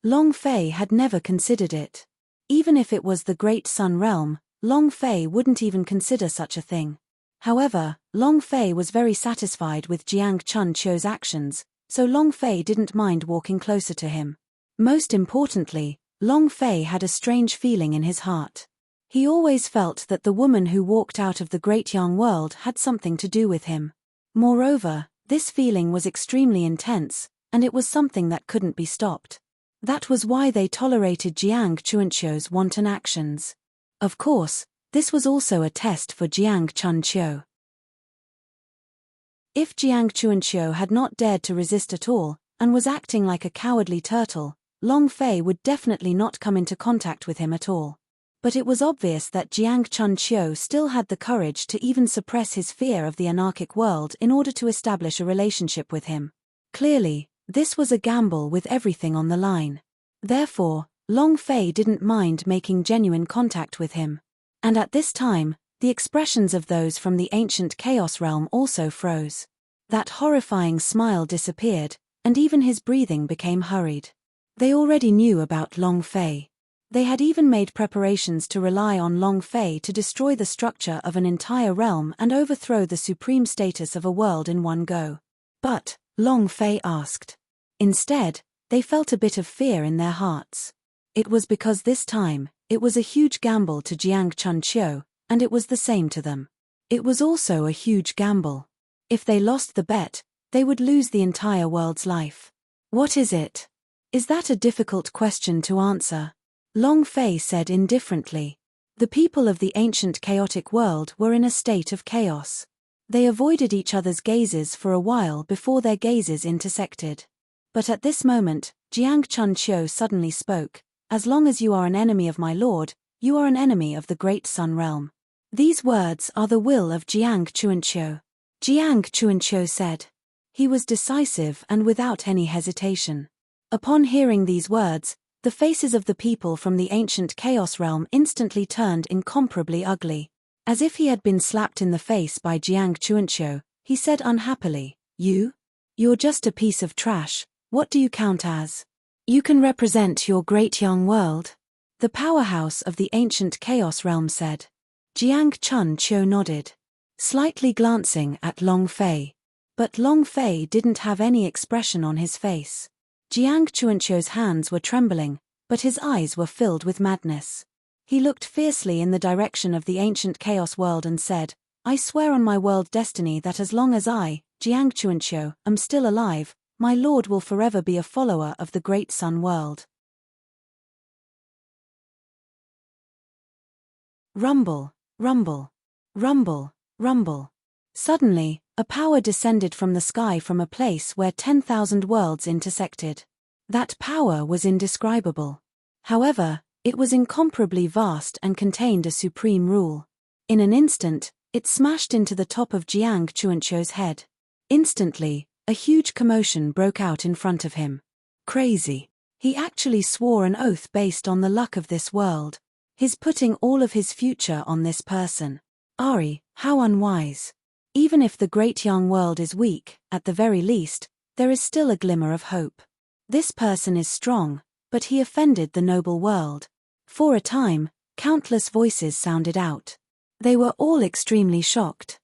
Long Fei had never considered it. Even if it was the Great Sun Realm, Long Fei wouldn't even consider such a thing. However, Long Fei was very satisfied with Jiang Chunqiu's actions, so Long Fei didn't mind walking closer to him. Most importantly, Long Fei had a strange feeling in his heart. He always felt that the woman who walked out of the Great Young World had something to do with him. Moreover, this feeling was extremely intense, and it was something that couldn't be stopped. That was why they tolerated Jiang Chunqiu's wanton actions. Of course, this was also a test for Jiang Chunqiu. If Jiang Chunqiu had not dared to resist at all, and was acting like a cowardly turtle, Long Fei would definitely not come into contact with him at all. But it was obvious that Jiang Chunqiu still had the courage to even suppress his fear of the anarchic world in order to establish a relationship with him. Clearly, this was a gamble with everything on the line. Therefore, Long Fei didn't mind making genuine contact with him. And at this time, the expressions of those from the ancient chaos realm also froze. That horrifying smile disappeared, and even his breathing became hurried. They already knew about Long Fei. They had even made preparations to rely on Long Fei to destroy the structure of an entire realm and overthrow the supreme status of a world in one go. But, Long Fei asked. Instead, they felt a bit of fear in their hearts. It was because this time, it was a huge gamble to Jiang Chunqiu, and it was the same to them. It was also a huge gamble. If they lost the bet, they would lose the entire world's life. What is it? Is that a difficult question to answer? Long Fei said indifferently. The people of the ancient chaotic world were in a state of chaos. They avoided each other's gazes for a while before their gazes intersected. But at this moment, Jiang Chunqiu suddenly spoke. As long as you are an enemy of my lord, you are an enemy of the great sun realm. These words are the will of Jiang Chunqiu. Jiang Chunqiu said. He was decisive and without any hesitation. Upon hearing these words, the faces of the people from the ancient chaos realm instantly turned incomparably ugly. As if he had been slapped in the face by Jiang Chunqiu, he said unhappily, You're just a piece of trash, what do you count as? You can represent your great young world? The powerhouse of the ancient chaos realm said. Jiang Chunqiu nodded, slightly glancing at Long Fei. But Long Fei didn't have any expression on his face. Jiang Chunqiu's hands were trembling, but his eyes were filled with madness. He looked fiercely in the direction of the ancient chaos world and said, I swear on my world destiny that as long as I, Jiang Chunqiu, am still alive, my lord will forever be a follower of the great sun world. Rumble, rumble, rumble, rumble. Suddenly, a power descended from the sky from a place where 10,000 worlds intersected. That power was indescribable. However, it was incomparably vast and contained a supreme rule. In an instant, it smashed into the top of Jiang Chunqiu's head. Instantly, a huge commotion broke out in front of him. Crazy. He actually swore an oath based on the luck of this world. He's putting all of his future on this person. Ari, how unwise. Even if the great young world is weak, at the very least, there is still a glimmer of hope. This person is strong, but he offended the noble world. For a time, countless voices sounded out. They were all extremely shocked.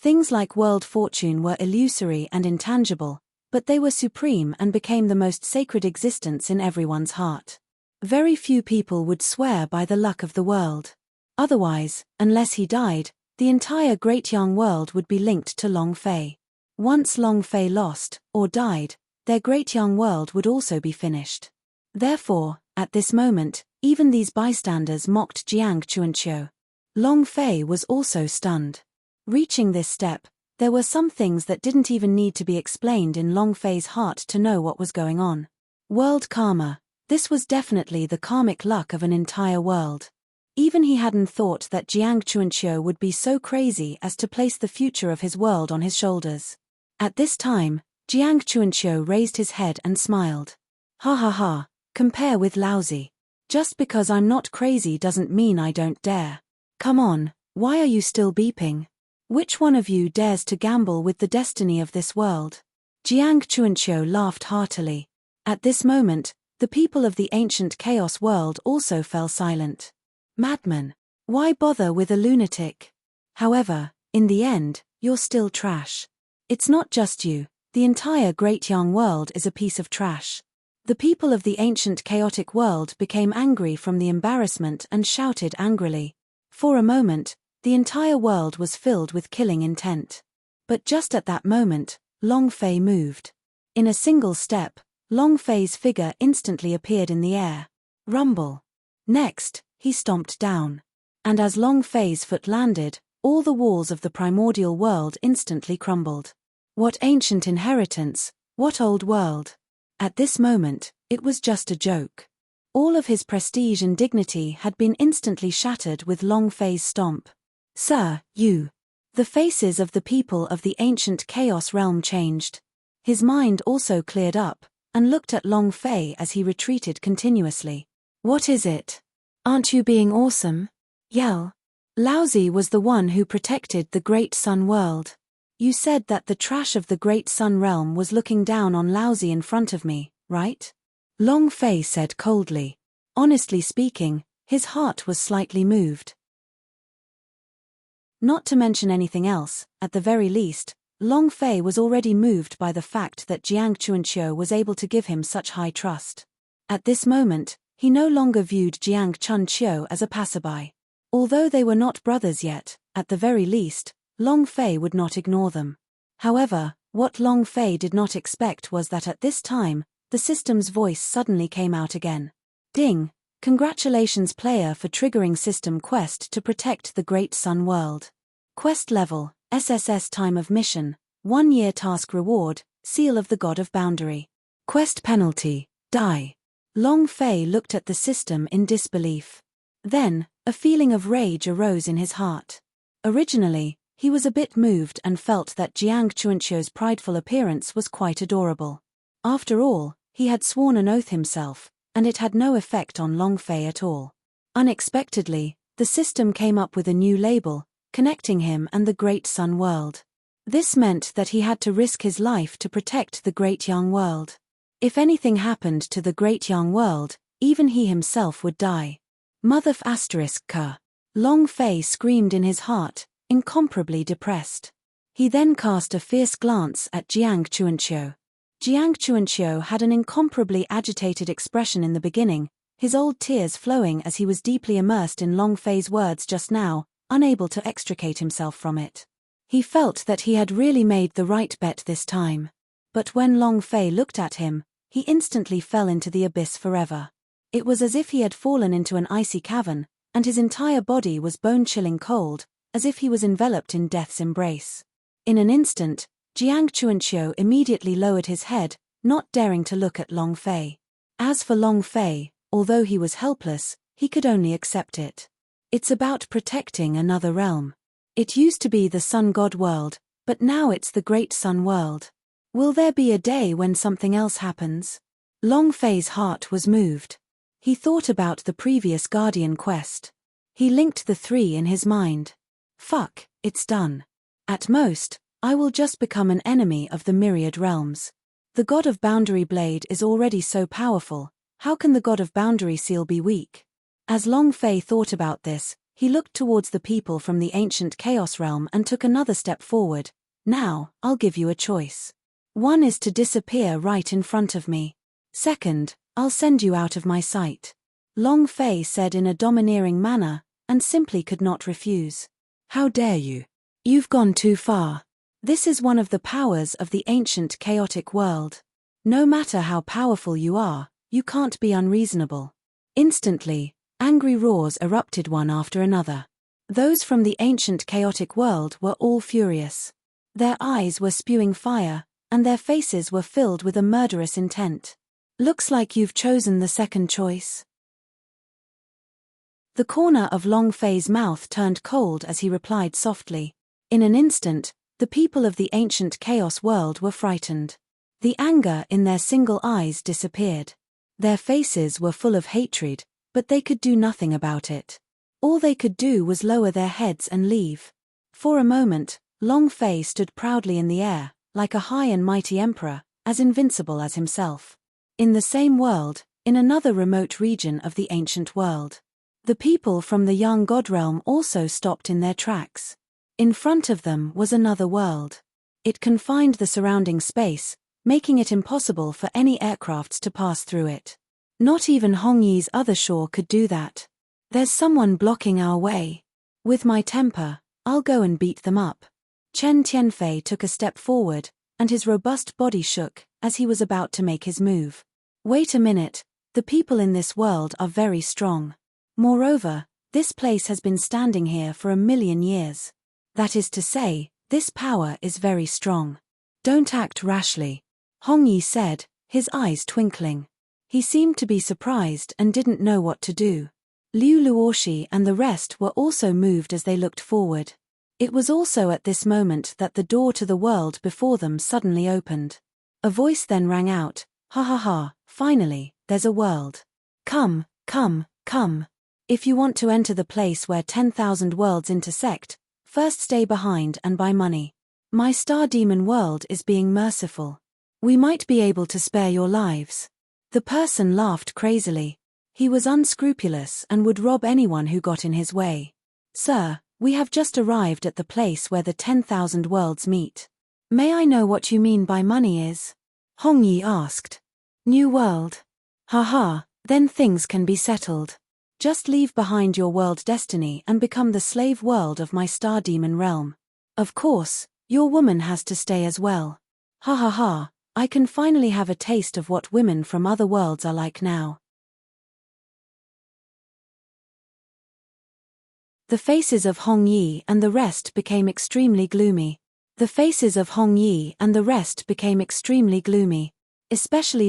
Things like world fortune were illusory and intangible, but they were supreme and became the most sacred existence in everyone's heart. Very few people would swear by the luck of the world. Otherwise, unless he died, the entire great young world would be linked to Long Fei. Once Long Fei lost, or died, their great young world would also be finished. Therefore, at this moment, even these bystanders mocked Jiang Chunqiu. Long Fei was also stunned. Reaching this step, there were some things that didn't even need to be explained in Long Fei's heart to know what was going on. World karma. This was definitely the karmic luck of an entire world. Even he hadn't thought that Jiang Chunqiu would be so crazy as to place the future of his world on his shoulders. At this time, Jiang Chunqiu raised his head and smiled. Ha ha ha, compare with lousy. Just because I'm not crazy doesn't mean I don't dare. Come on, why are you still beeping? Which one of you dares to gamble with the destiny of this world? Jiang Chunqiu laughed heartily. At this moment, the people of the ancient chaos world also fell silent. Madman. Why bother with a lunatic? However, In the end, you're still trash. It's not just you, the entire great young world is a piece of trash. The people of the ancient chaotic world became angry from the embarrassment and shouted angrily. For a moment, the entire world was filled with killing intent. But just at that moment, Long Fei moved. In a single step, Long Fei's figure instantly appeared in the air. Rumble. Next, he stomped down. And as Long Fei's foot landed, all the walls of the primordial world instantly crumbled. What ancient inheritance, what old world? At this moment, it was just a joke. All of his prestige and dignity had been instantly shattered with Long Fei's stomp. Sir, you. The faces of the people of the ancient chaos realm changed. His mind also cleared up, and looked at Long Fei as he retreated continuously. What is it? Aren't you being awesome? Yell. Laozi was the one who protected the Great Sun world. You said that the trash of the Great Sun realm was looking down on Laozi in front of me, right? Long Fei said coldly. Honestly speaking, his heart was slightly moved. Not to mention anything else, at the very least, Long Fei was already moved by the fact that Jiang Chuanqiu was able to give him such high trust. At this moment, he no longer viewed Jiang Chuanqiu as a passerby. Although they were not brothers yet, at the very least, Long Fei would not ignore them. However, what Long Fei did not expect was that at this time, the system's voice suddenly came out again. Ding! Congratulations player for triggering system quest to protect the Great Sun world. Quest level, SSS time of mission, 1 year task reward, seal of the God of Boundary. Quest penalty, die. Long Fei looked at the system in disbelief. Then, a feeling of rage arose in his heart. Originally, he was a bit moved and felt that Jiang Chuanqiu's prideful appearance was quite adorable. After all, he had sworn an oath himself, and it had no effect on Long Fei at all. Unexpectedly, the system came up with a new label, connecting him and the Great Sun world. This meant that he had to risk his life to protect the Great Young world. If anything happened to the Great Young world, even he himself would die. Mother ***. Long Fei screamed in his heart, incomparably depressed. He then cast a fierce glance at Jiang Chuanqiu. Jiang Chuanqiu had an incomparably agitated expression in the beginning, his old tears flowing as he was deeply immersed in Long Fei's words just now, unable to extricate himself from it. He felt that he had really made the right bet this time. But when Long Fei looked at him, he instantly fell into the abyss forever. It was as if he had fallen into an icy cavern, and his entire body was bone-chilling cold, as if he was enveloped in death's embrace. In an instant, Jiang Chuanqiu immediately lowered his head, not daring to look at Long Fei. As for Long Fei, although he was helpless, he could only accept it. It's about protecting another realm. It used to be the Sun God world, but now it's the Great Sun world. Will there be a day when something else happens? Long Fei's heart was moved. He thought about the previous Guardian quest. He linked the three in his mind. Fuck, it's done. At most, I will just become an enemy of the myriad realms. The God of Boundary Blade is already so powerful, how can the God of Boundary Seal be weak? As Long Fei thought about this, he looked towards the people from the ancient Chaos realm and took another step forward. Now, I'll give you a choice. One is to disappear right in front of me. Second, I'll send you out of my sight. Long Fei said in a domineering manner, and simply could not refuse. How dare you? You've gone too far. This is one of the powers of the ancient chaotic world. No matter how powerful you are, you can't be unreasonable. Instantly, angry roars erupted one after another. Those from the ancient chaotic world were all furious. Their eyes were spewing fire, and their faces were filled with a murderous intent. Looks like you've chosen the second choice. The corner of Long Fei's mouth turned cold as he replied softly. In an instant, the people of the ancient chaos world were frightened. The anger in their single eyes disappeared. Their faces were full of hatred, but they could do nothing about it. All they could do was lower their heads and leave. For a moment, Long Fei stood proudly in the air, like a high and mighty emperor, as invincible as himself. In the same world, in another remote region of the ancient world, the people from the young god realm also stopped in their tracks. In front of them was another world. It confined the surrounding space, making it impossible for any aircrafts to pass through it. Not even Hongyi's other shore could do that. There's someone blocking our way. With my temper, I'll go and beat them up. Chen Tianfei took a step forward, and his robust body shook as he was about to make his move. Wait a minute, the people in this world are very strong. Moreover, this place has been standing here for 1,000,000 years. That is to say, this power is very strong. Don't act rashly, Hongyi said, his eyes twinkling. He seemed to be surprised and didn't know what to do. Liu Luoshi and the rest were also moved as they looked forward. It was also at this moment that the door to the world before them suddenly opened. A voice then rang out, "Ha ha ha, finally, there's a world. Come, come, come. If you want to enter the place where 10,000 worlds intersect, first stay behind and buy money. My star demon world is being merciful. We might be able to spare your lives." The person laughed crazily. He was unscrupulous and would rob anyone who got in his way. "Sir, we have just arrived at the place where the 10,000 worlds meet. May I know what you mean by money is?" Hongyi asked. "New world. Haha, then things can be settled. Just leave behind your world destiny and become the slave world of my star demon realm. Of course, your woman has to stay as well. Ha ha ha, I can finally have a taste of what women from other worlds are like now." The faces of Hongyi and the rest became extremely gloomy. Especially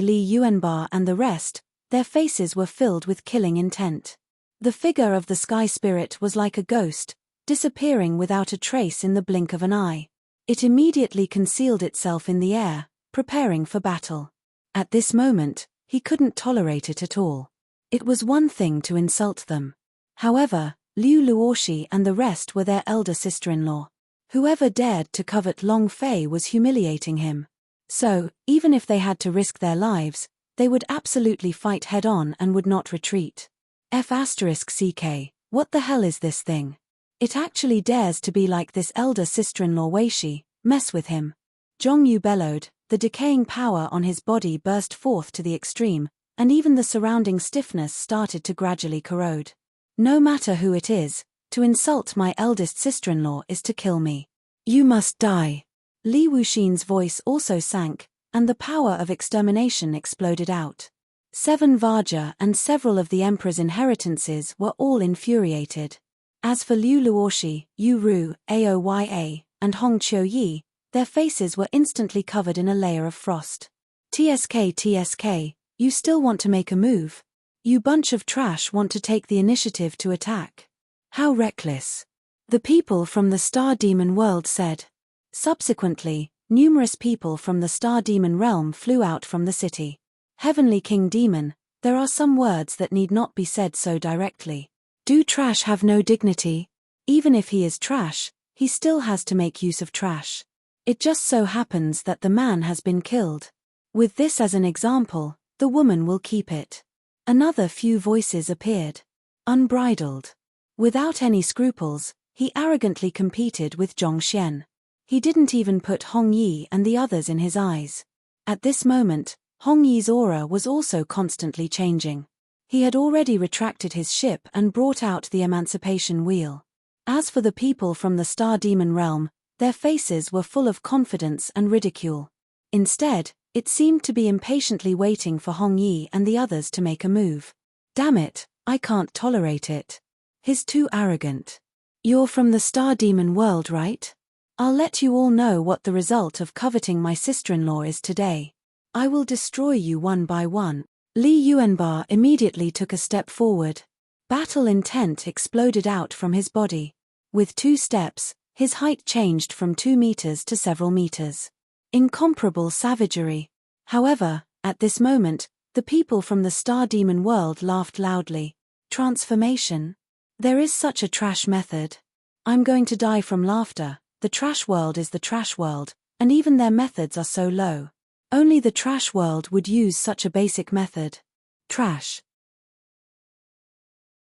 Li Yuanba and the rest, their faces were filled with killing intent. The figure of the sky spirit was like a ghost, disappearing without a trace in the blink of an eye. It immediately concealed itself in the air, preparing for battle. At this moment, he couldn't tolerate it at all. It was one thing to insult them. However, Liu Luoshi and the rest were their elder sister-in-law. Whoever dared to covet Long Fei was humiliating him. So, even if they had to risk their lives, they would absolutely fight head-on and would not retreat. F***CK, what the hell is this thing? It actually dares to be like this elder sister-in-law Weishi, mess with him. Zhongyu bellowed, the decaying power on his body burst forth to the extreme, and even the surrounding stiffness started to gradually corrode. "No matter who it is, to insult my eldest sister-in-law is to kill me. You must die." Li Wuxin's voice also sank, and the power of extermination exploded out. 7 Vaja and several of the emperor's inheritances were all infuriated. As for Liu Luoshi, Yu Ru, Aoya, and Hong Qiuyi, their faces were instantly covered in a layer of frost. TSK, you still want to make a move? You bunch of trash want to take the initiative to attack. How reckless. The people from the Star Demon world said. Subsequently, numerous people from the Star Demon realm flew out from the city. Heavenly King Demon, there are some words that need not be said so directly. Do trash have no dignity? Even if he is trash, he still has to make use of trash. It just so happens that the man has been killed. With this as an example, the woman will keep it. Another few voices appeared. Unbridled. Without any scruples, he arrogantly competed with Zhong Xian. He didn't even put Hongyi and the others in his eyes. At this moment, Hongyi's aura was also constantly changing. He had already retracted his ship and brought out the emancipation wheel. As for the people from the Star Demon realm, their faces were full of confidence and ridicule. Instead, it seemed to be impatiently waiting for Hongyi and the others to make a move. Damn it, I can't tolerate it. He's too arrogant. You're from the Star Demon world, right? I'll let you all know what the result of coveting my sister-in-law is today. I will destroy you one by one. Li Yuanba immediately took a step forward. Battle intent exploded out from his body. With 2 steps, his height changed from 2 meters to several meters. Incomparable savagery. However, at this moment, the people from the Star Demon world laughed loudly. Transformation? There is such a trash method. I'm going to die from laughter. The trash world is the trash world, and even their methods are so low. Only the trash world would use such a basic method. Trash.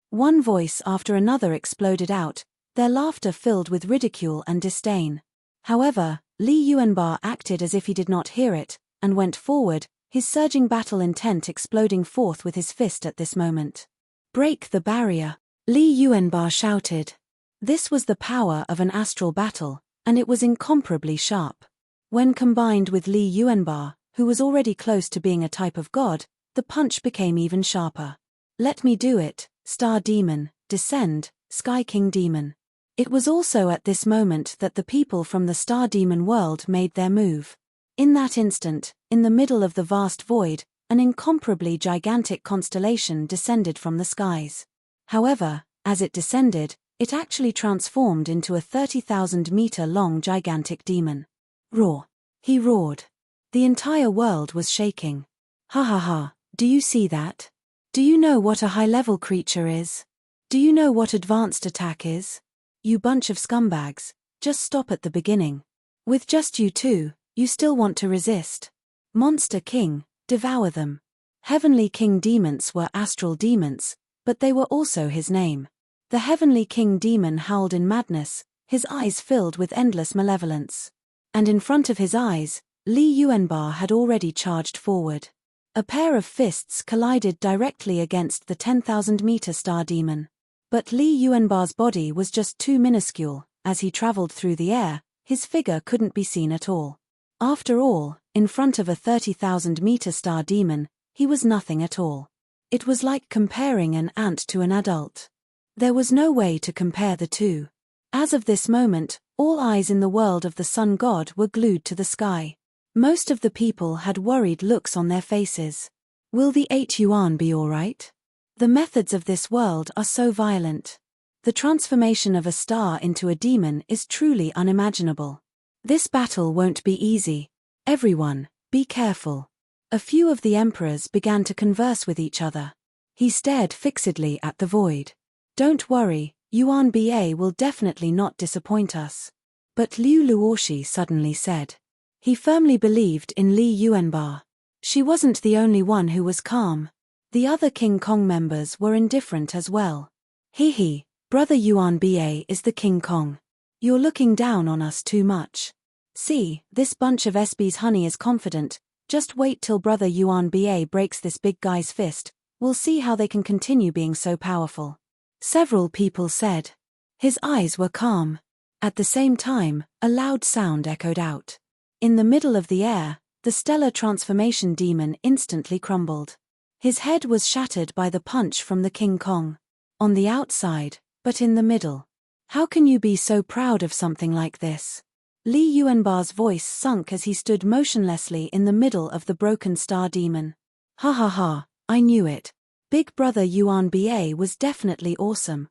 One voice after another exploded out, their laughter filled with ridicule and disdain. However, Li Yuanba acted as if he did not hear it, and went forward, his surging battle intent exploding forth with his fist at this moment. "Break the barrier!" Li Yuanba shouted. This was the power of an astral battle, and it was incomparably sharp. When combined with Li Yuanba, who was already close to being a type of god, the punch became even sharper. "Let me do it, Star Demon, descend, Sky King Demon." It was also at this moment that the people from the Star Demon world made their move. In that instant, in the middle of the vast void, an incomparably gigantic constellation descended from the skies. However, as it descended, it actually transformed into a 30,000-meter-long gigantic demon. "Roar!" he roared. The entire world was shaking. "Ha ha ha, do you see that? Do you know what a high-level creature is? Do you know what advanced attack is? You bunch of scumbags, just stop at the beginning. With just you two, you still want to resist? Monster King, devour them." Heavenly King demons were astral demons, but they were also his name. The Heavenly King demon howled in madness, his eyes filled with endless malevolence. And in front of his eyes, Li Yuanba had already charged forward. A pair of fists collided directly against the 10,000-meter star demon. But Li Yuanba's body was just too minuscule. As he traveled through the air, his figure couldn't be seen at all. After all, in front of a 30,000-meter star demon, he was nothing at all. It was like comparing an ant to an adult. There was no way to compare the two. As of this moment, all eyes in the world of the sun god were glued to the sky. Most of the people had worried looks on their faces. Will the 8 yuan be alright? The methods of this world are so violent. The transformation of a star into a demon is truly unimaginable. This battle won't be easy. Everyone, be careful. A few of the emperors began to converse with each other. He stared fixedly at the void. "Don't worry, Yuan Ba will definitely not disappoint us." But Liu Luoshi suddenly said. He firmly believed in Li Yuanba. She wasn't the only one who was calm. The other King Kong members were indifferent as well. "He, brother Yuan Ba is the King Kong. You're looking down on us too much. See, this bunch of SB's honey is confident. Just wait till brother Yuan Ba breaks this big guy's fist. We'll see how they can continue being so powerful." Several people said. His eyes were calm. At the same time, a loud sound echoed out. In the middle of the air, the stellar transformation demon instantly crumbled. His head was shattered by the punch from the King Kong. On the outside, but in the middle. "How can you be so proud of something like this?" Li Yuanba's voice sunk as he stood motionlessly in the middle of the broken star demon. "Ha ha ha, I knew it. Big brother Yuan Ba was definitely awesome.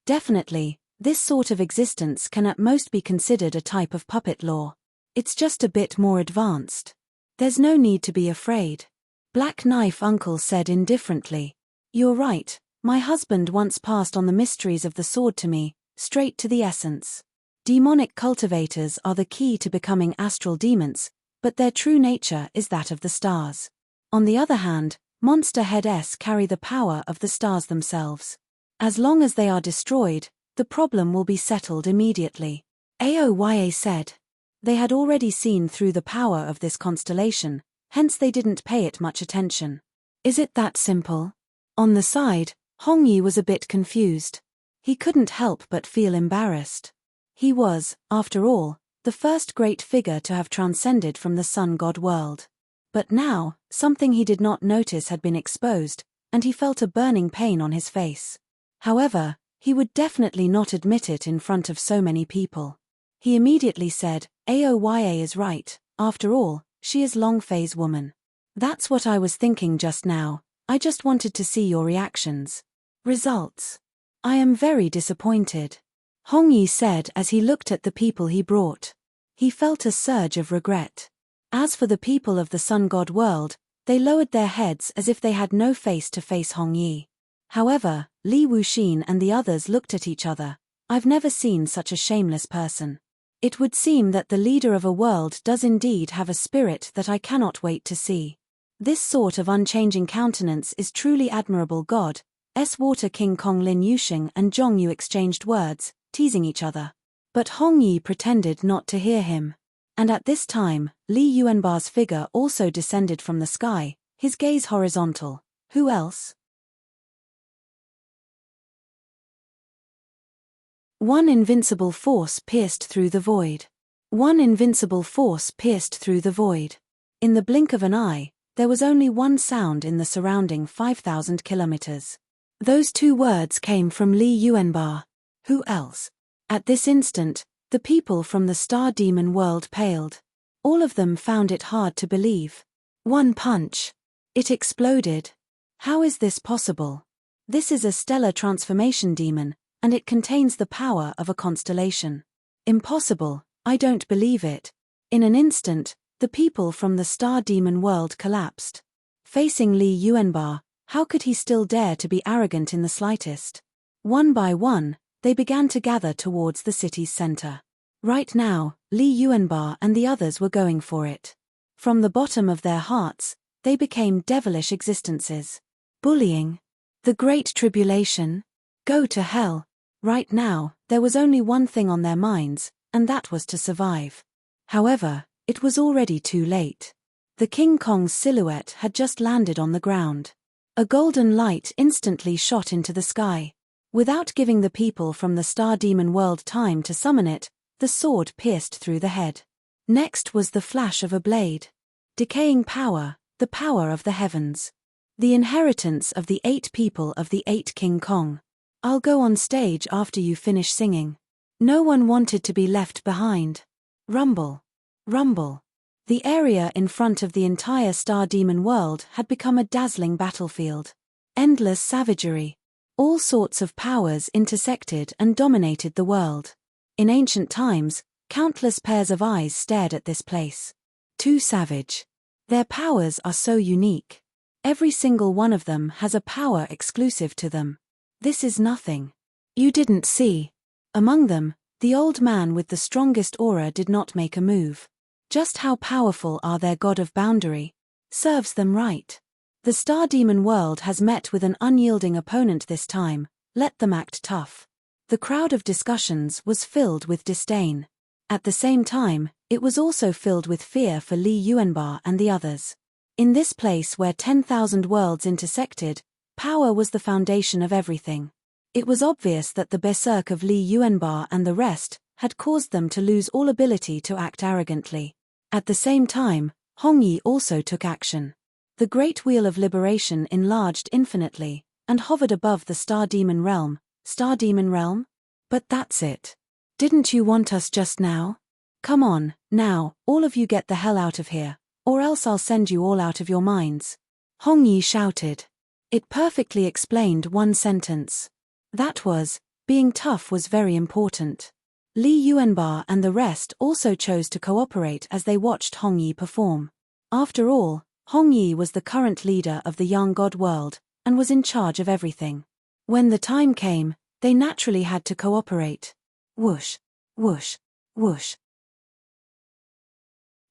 Definitely, this sort of existence can at most be considered a type of puppet law. It's just a bit more advanced. There's no need to be afraid." Black Knife Uncle said indifferently. "You're right, my husband once passed on the mysteries of the sword to me, straight to the essence. Demonic cultivators are the key to becoming astral demons, but their true nature is that of the stars. On the other hand, monster heads carry the power of the stars themselves. As long as they are destroyed, the problem will be settled immediately." Aoya said. They had already seen through the power of this constellation, hence they didn't pay it much attention. "Is it that simple?" On the side, Hongyi was a bit confused. He couldn't help but feel embarrassed. He was, after all, the first great figure to have transcended from the sun god world. But now, something he did not notice had been exposed, and he felt a burning pain on his face. However, he would definitely not admit it in front of so many people. He immediately said, "Aoya is right, after all, she is Longfei's woman. That's what I was thinking just now, I just wanted to see your reactions. Results. I am very disappointed," Hongyi said as he looked at the people he brought. He felt a surge of regret. As for the people of the sun god world, they lowered their heads as if they had no face to face Hongyi. However, Li Wuxin and the others looked at each other. "I've never seen such a shameless person. It would seem that the leader of a world does indeed have a spirit that I cannot wait to see. This sort of unchanging countenance is truly admirable. God, Water King Kong Lin Yusheng and Zhong Yu exchanged words, teasing each other. But Hong Yi pretended not to hear him. And at this time, Li Yuanbar's figure also descended from the sky, his gaze horizontal. Who else? One invincible force pierced through the void. One invincible force pierced through the void. In the blink of an eye, there was only one sound in the surrounding 5,000 kilometers. Those two words came from Li Yuanbar. Who else? At this instant, the people from the Star Demon world paled. All of them found it hard to believe. One punch. It exploded. How is this possible? This is a stellar transformation demon, and it contains the power of a constellation. Impossible, I don't believe it. In an instant, the people from the Star Demon world collapsed. Facing Li Yuanbar, how could he still dare to be arrogant in the slightest? One by one, they began to gather towards the city's center. Right now, Li Yuanbar and the others were going for it. From the bottom of their hearts, they became devilish existences. Bullying. The Great Tribulation. Go to hell. Right now, there was only one thing on their minds, and that was to survive. However, it was already too late. The King Kong's silhouette had just landed on the ground. A golden light instantly shot into the sky. Without giving the people from the Star Demon world time to summon it, the sword pierced through the head. Next was the flash of a blade. Decaying power, the power of the heavens. The inheritance of the 8 people of the 8 King Kong. I'll go on stage after you finish singing. No one wanted to be left behind. Rumble. Rumble. The area in front of the entire Star Demon world had become a dazzling battlefield. Endless savagery. All sorts of powers intersected and dominated the world. In ancient times, countless pairs of eyes stared at this place. Too savage. Their powers are so unique. Every single one of them has a power exclusive to them. This is nothing. You didn't see. Among them, the old man with the strongest aura did not make a move. Just how powerful are their god of boundary? Serves them right. The Star Demon world has met with an unyielding opponent this time, let them act tough. The crowd of discussions was filled with disdain. At the same time, it was also filled with fear for Li Yuanbar and the others. In this place where 10,000 worlds intersected, power was the foundation of everything. It was obvious that the berserk of Li Yuanbar and the rest had caused them to lose all ability to act arrogantly. At the same time, Hong Yi also took action. The Great Wheel of Liberation enlarged infinitely, and hovered above the Star Demon realm. Star Demon realm? But that's it. Didn't you want us just now? Come on, now, all of you get the hell out of here, or else I'll send you all out of your minds. Hong Yi shouted. It perfectly explained one sentence. That was, being tough was very important. Li Yuanbar and the rest also chose to cooperate as they watched Hong Yi perform. After all, Hong Yi was the current leader of the young god world, and was in charge of everything. When the time came, they naturally had to cooperate. Whoosh, whoosh, whoosh.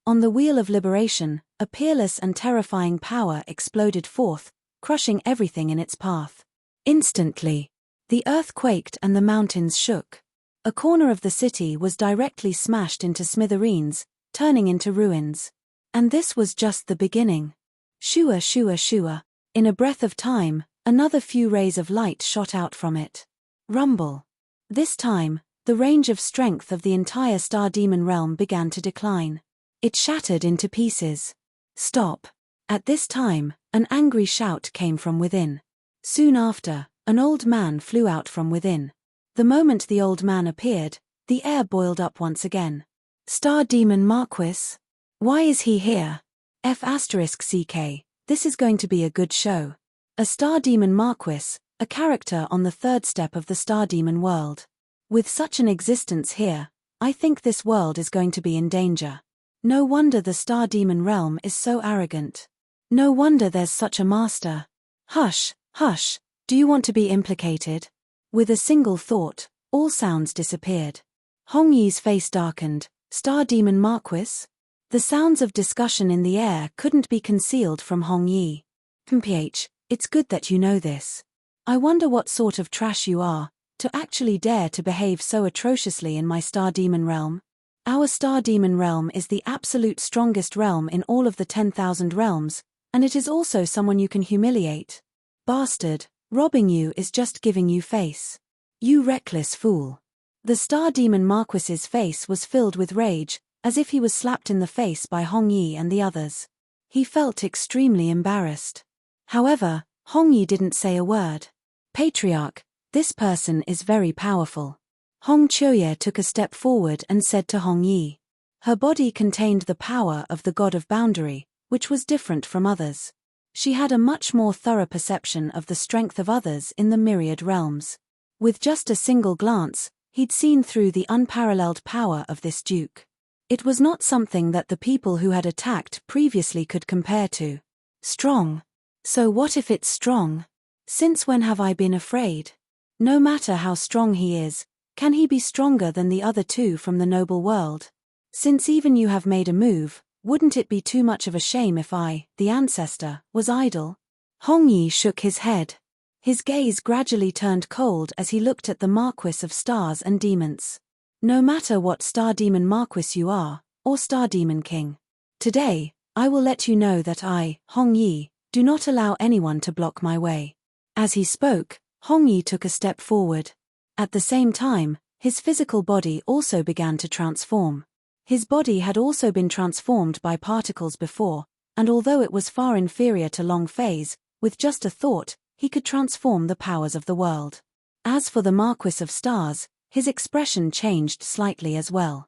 On the Wheel of Liberation, a peerless and terrifying power exploded forth, crushing everything in its path. Instantly, the earth quaked and the mountains shook. A corner of the city was directly smashed into smithereens, turning into ruins. And this was just the beginning. Shua shua shua. In a breath of time, another few rays of light shot out from it. Rumble. This time, the range of strength of the entire Star Demon realm began to decline. It shattered into pieces. Stop. At this time, an angry shout came from within. Soon after, an old man flew out from within. The moment the old man appeared, the air boiled up once again. Star Demon Marquis? Why is he here? F***CK, this is going to be a good show. A Star Demon Marquis, a character on the 3rd step of the Star Demon world. With such an existence here, I think this world is going to be in danger. No wonder the Star Demon realm is so arrogant. No wonder there's such a master. Hush, hush, do you want to be implicated? With a single thought, all sounds disappeared. Hong Yi's face darkened. Star Demon Marquis? The sounds of discussion in the air couldn't be concealed from Hong Yi. It's good that you know this. I wonder what sort of trash you are, to actually dare to behave so atrociously in my star demon realm. Our star demon realm is the absolute strongest realm in all of the 10,000 realms, and it is also someone you can humiliate. Bastard, robbing you is just giving you face. You reckless fool. The star demon Marquis's face was filled with rage, as if he was slapped in the face by Hong Yi and the others. He felt extremely embarrassed. However, Hong Yi didn't say a word. Patriarch, this person is very powerful. Hong Choye took a step forward and said to Hong Yi. Her body contained the power of the god of boundary, which was different from others. She had a much more thorough perception of the strength of others in the myriad realms. With just a single glance, he'd seen through the unparalleled power of this duke. It was not something that the people who had attacked previously could compare to. Strong. So what if it's strong? Since when have I been afraid? No matter how strong he is, can he be stronger than the other two from the noble world? Since even you have made a move, wouldn't it be too much of a shame if I, the ancestor, was idle? Hong Yi shook his head. His gaze gradually turned cold as he looked at the Marquis of Stars and Demons. No matter what Star Demon Marquis you are, or Star Demon King. Today, I will let you know that I, Hong Yi, do not allow anyone to block my way. As he spoke, Hong Yi took a step forward. At the same time, his physical body also began to transform. His body had also been transformed by particles before, and although it was far inferior to Long Fei's, with just a thought, he could transform the powers of the world. As for the Marquis of Stars, his expression changed slightly as well.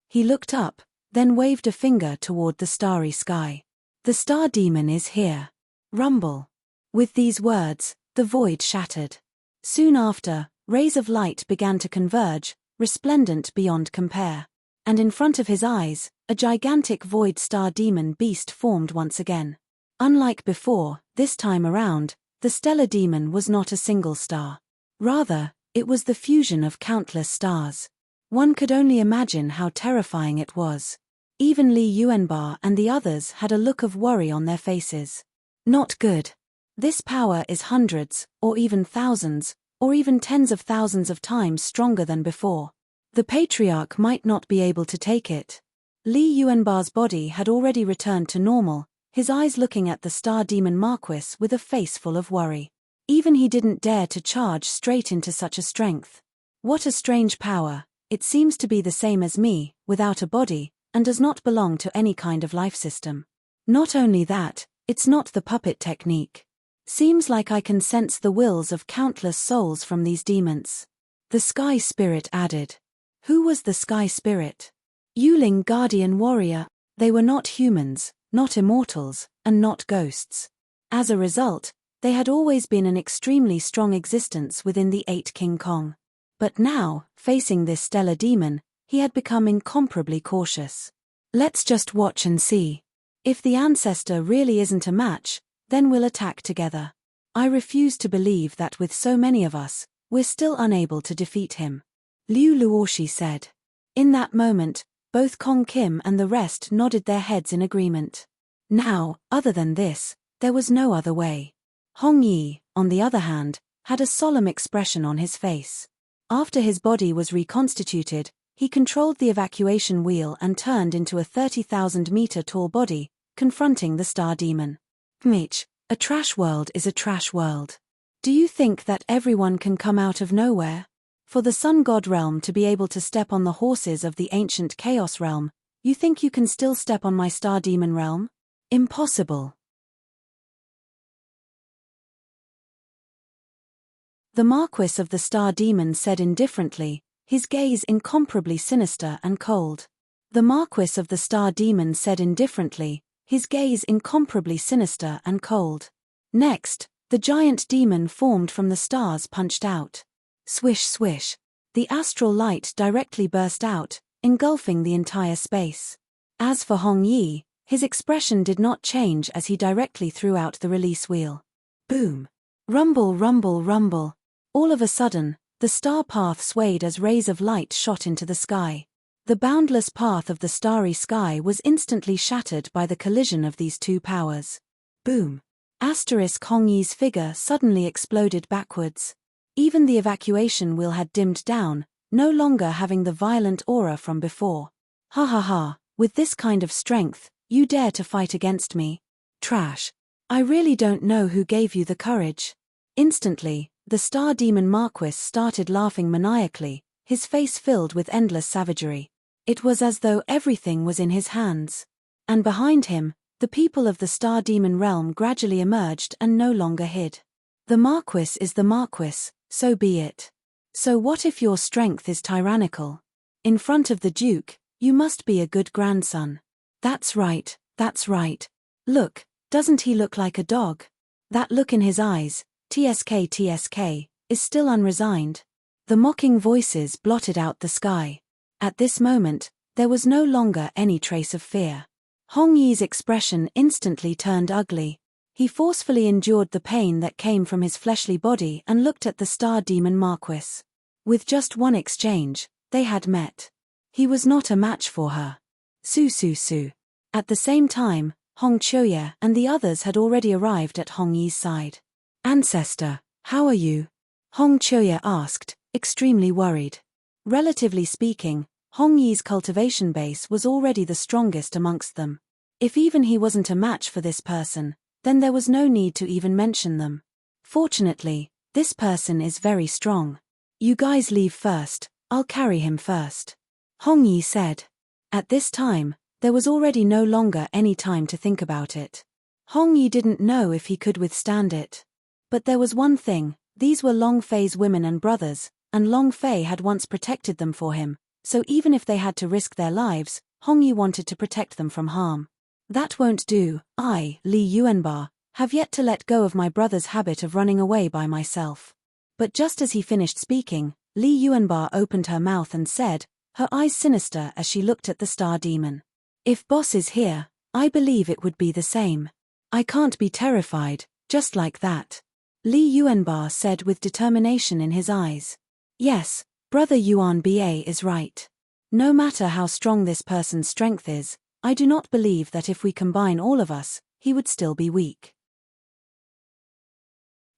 He looked up, then waved a finger toward the starry sky. The star demon is here. Rumble. With these words, the void shattered. Soon after, rays of light began to converge, resplendent beyond compare. And in front of his eyes, a gigantic void star demon beast formed once again. Unlike before, this time around, the stellar demon was not a single star. Rather, it was the fusion of countless stars. One could only imagine how terrifying it was. Even Li Yuanbar and the others had a look of worry on their faces. Not good. This power is hundreds, or even thousands, or even tens of thousands of times stronger than before. The Patriarch might not be able to take it. Li Yuanbar's body had already returned to normal, his eyes looking at the Star Demon Marquis with a face full of worry. Even he didn't dare to charge straight into such a strength. What a strange power, it seems to be the same as me, without a body, and does not belong to any kind of life system. Not only that, it's not the puppet technique. Seems like I can sense the wills of countless souls from these demons. The Sky Spirit added. Who was the Sky Spirit? Yuling Guardian Warrior. They were not humans, not immortals, and not ghosts. As a result, they had always been an extremely strong existence within the 8 King Kong. But now, facing this stellar demon, he had become incomparably cautious. Let's just watch and see. If the ancestor really isn't a match, then we'll attack together. I refuse to believe that with so many of us, we're still unable to defeat him. Liu Luoshi said. In that moment, both Kong Kim and the rest nodded their heads in agreement. Now, other than this, there was no other way. Hong Yi, on the other hand, had a solemn expression on his face. After his body was reconstituted, he controlled the evacuation wheel and turned into a 30,000-meter tall body, confronting the star demon. Mitch, a trash world is a trash world. Do you think that everyone can come out of nowhere? For the Sun God realm to be able to step on the horses of the ancient Chaos realm, you think you can still step on my star demon realm? Impossible. The Marquis of the Star Demon said indifferently, his gaze incomparably sinister and cold. The Marquis of the Star Demon said indifferently, his gaze incomparably sinister and cold. Next, the giant demon formed from the stars punched out. Swish swish. The astral light directly burst out, engulfing the entire space. As for Hong Yi, his expression did not change as he directly threw out the release wheel. Boom. Rumble rumble rumble. All of a sudden, the star path swayed as rays of light shot into the sky. The boundless path of the starry sky was instantly shattered by the collision of these two powers. Boom. Hong Yi's figure suddenly exploded backwards. Even the evacuation wheel had dimmed down, no longer having the violent aura from before. Ha ha ha, with this kind of strength, you dare to fight against me? Trash. I really don't know who gave you the courage. Instantly, the star demon Marquis started laughing maniacally, his face filled with endless savagery. It was as though everything was in his hands. And behind him, the people of the star demon realm gradually emerged and no longer hid. The Marquis is the Marquis, so be it. So what if your strength is tyrannical? In front of the Duke, you must be a good grandson. That's right, that's right. Look, doesn't he look like a dog? That look in his eyes, TSK, is still unresigned. The mocking voices blotted out the sky. At this moment, there was no longer any trace of fear. Hong Yi's expression instantly turned ugly. He forcefully endured the pain that came from his fleshly body and looked at the star demon Marquis. With just one exchange, they had met. He was not a match for her. Su. At the same time, Hong Choya and the others had already arrived at Hong Yi's side. Ancestor, how are you? Hong Choya asked, extremely worried. Relatively speaking, Hong Yi's cultivation base was already the strongest amongst them. If even he wasn't a match for this person, then there was no need to even mention them. Fortunately, this person is very strong. You guys leave first, I'll carry him first. Hong Yi said. At this time, there was already no longer any time to think about it. Hong Yi didn't know if he could withstand it. But there was one thing, these were Long Fei's women and brothers, and Long Fei had once protected them for him, so even if they had to risk their lives, Hong Yi wanted to protect them from harm. That won't do. I, Li Yuanba, have yet to let go of my brother's habit of running away by myself. But just as he finished speaking, Li Yuanba opened her mouth and said, her eyes sinister as she looked at the star demon. If boss is here, I believe it would be the same. I can't be terrified, just like that. Li Yuanba said with determination in his eyes. Yes, Brother Yuan Ba is right. No matter how strong this person's strength is, I do not believe that if we combine all of us, he would still be weak.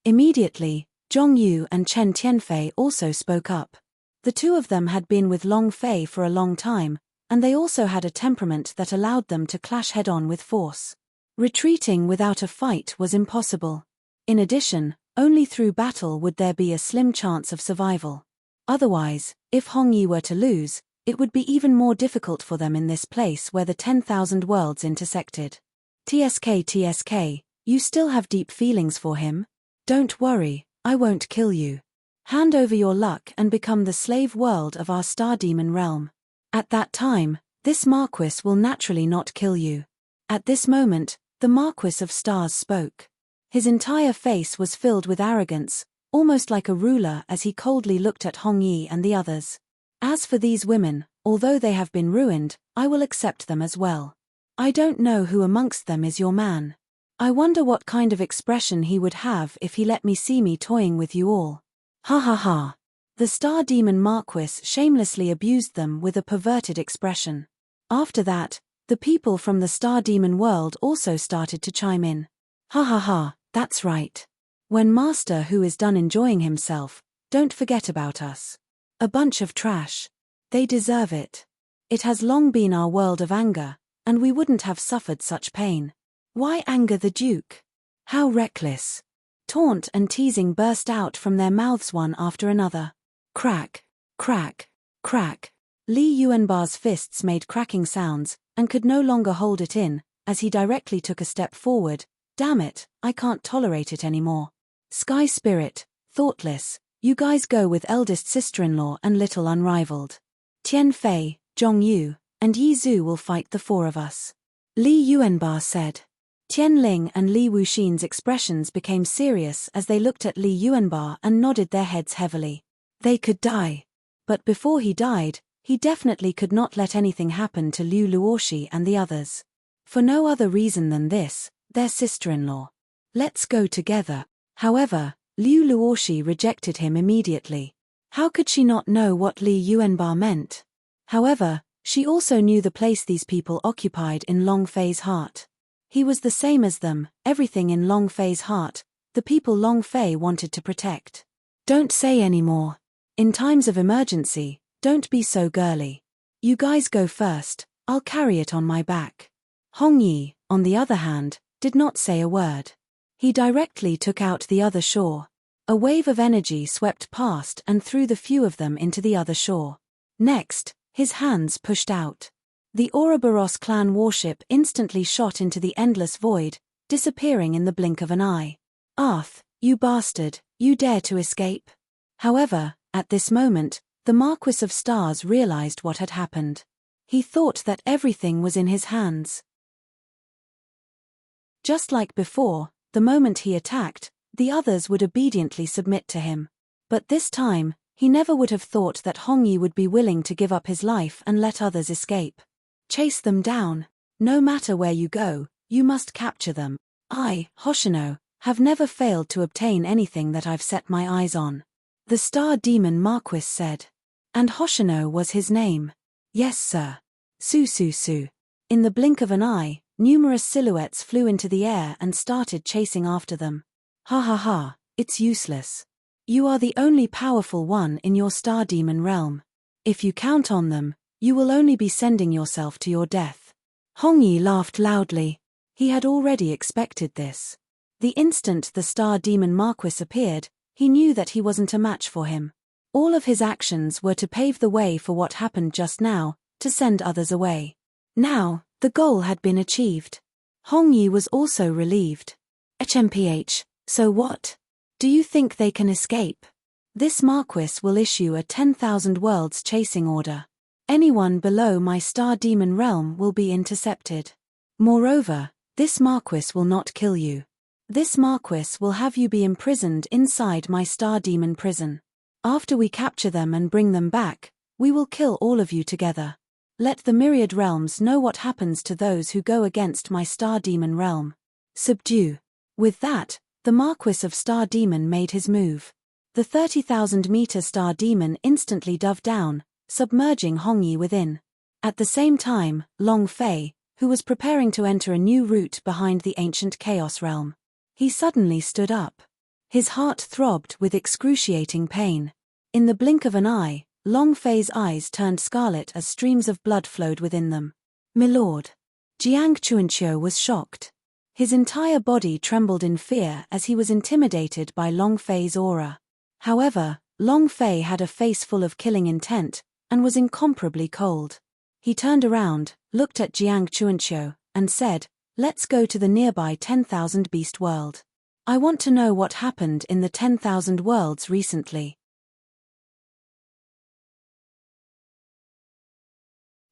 Immediately, Zhong Yu and Chen Tianfei also spoke up. The two of them had been with Long Fei for a long time, and they also had a temperament that allowed them to clash head-on with force. Retreating without a fight was impossible. In addition, only through battle would there be a slim chance of survival. Otherwise, if Hong Yi were to lose, it would be even more difficult for them in this place where the 10,000 worlds intersected. TSK, you still have deep feelings for him? Don't worry, I won't kill you. Hand over your luck and become the slave world of our star demon realm. At that time, this Marquis will naturally not kill you. At this moment, the Marquis of Stars spoke. His entire face was filled with arrogance, almost like a ruler as he coldly looked at Hong Yi and the others. As for these women, although they have been ruined, I will accept them as well. I don't know who amongst them is your man. I wonder what kind of expression he would have if he let me see me toying with you all. Ha ha ha. The star demon Marquis shamelessly abused them with a perverted expression. After that, the people from the star demon world also started to chime in. Ha ha ha, that's right. When Master Hu is done enjoying himself, don't forget about us. A bunch of trash. They deserve it. It has long been our world of anger, and we wouldn't have suffered such pain. Why anger the Duke? How reckless. Taunt and teasing burst out from their mouths one after another. Crack, crack, crack. Li Yuanba's fists made cracking sounds, and could no longer hold it in, as he directly took a step forward. Damn it, I can't tolerate it anymore. Sky Spirit, Thoughtless, you guys go with eldest sister-in-law and little unrivaled. Tian Fei, Zhong Yu, and Yi Zhu will fight the four of us. Li Yuanba said. Tian Ling and Li Wuxin's expressions became serious as they looked at Li Yuanba and nodded their heads heavily. They could die. But before he died, he definitely could not let anything happen to Liu Luoxi and the others. For no other reason than this, their sister-in-law. Let's go together. However, Liu Luoxi rejected him immediately. How could she not know what Li Yuanba meant? However, she also knew the place these people occupied in Long Fei's heart. He was the same as them, everything in Long Fei's heart, the people Long Fei wanted to protect. Don't say any more. In times of emergency, don't be so girly. You guys go first, I'll carry it on my back. Hong Yi, on the other hand, did not say a word. He directly took out the other shore. A wave of energy swept past and threw the few of them into the other shore. Next, his hands pushed out. The Ouroboros clan warship instantly shot into the endless void, disappearing in the blink of an eye. Arth, you bastard, you dare to escape? However, at this moment, the Marquis of Stars realized what had happened. He thought that everything was in his hands. Just like before, the moment he attacked, the others would obediently submit to him. But this time, he never would have thought that Hong Yi would be willing to give up his life and let others escape. Chase them down. No matter where you go, you must capture them. I, Hoshino, have never failed to obtain anything that I've set my eyes on. The Star Demon Marquis said. And Hoshino was his name. Yes, sir. Su. In the blink of an eye, numerous silhouettes flew into the air and started chasing after them. Ha, it's useless. You are the only powerful one in your Star Demon realm. If you count on them, you will only be sending yourself to your death. Hong Yi laughed loudly. He had already expected this. The instant the Star Demon Marquis appeared, he knew that he wasn't a match for him. All of his actions were to pave the way for what happened just now, to send others away. Now, the goal had been achieved. Hong Yi was also relieved. HMPH, so what? Do you think they can escape? This Marquis will issue a 10,000 worlds chasing order. Anyone below my Star Demon realm will be intercepted. Moreover, this Marquis will not kill you. This Marquis will have you be imprisoned inside my Star Demon prison. After we capture them and bring them back, we will kill all of you together. Let the myriad realms know what happens to those who go against my Star Demon realm. Subdue. With that, the Marquis of Star Demon made his move. The 30,000-meter Star Demon instantly dove down, submerging Hong Yi within. At the same time, Long Fei, who was preparing to enter a new route behind the ancient Chaos realm. He suddenly stood up. His heart throbbed with excruciating pain. In the blink of an eye, Long Fei's eyes turned scarlet as streams of blood flowed within them. "Milord." Jiang Chuanqiu was shocked. His entire body trembled in fear as he was intimidated by Long Fei's aura. However, Long Fei had a face full of killing intent, and was incomparably cold. He turned around, looked at Jiang Chuanqiu, and said, "Let's go to the nearby 10,000 beast world. I want to know what happened in the 10,000 worlds recently."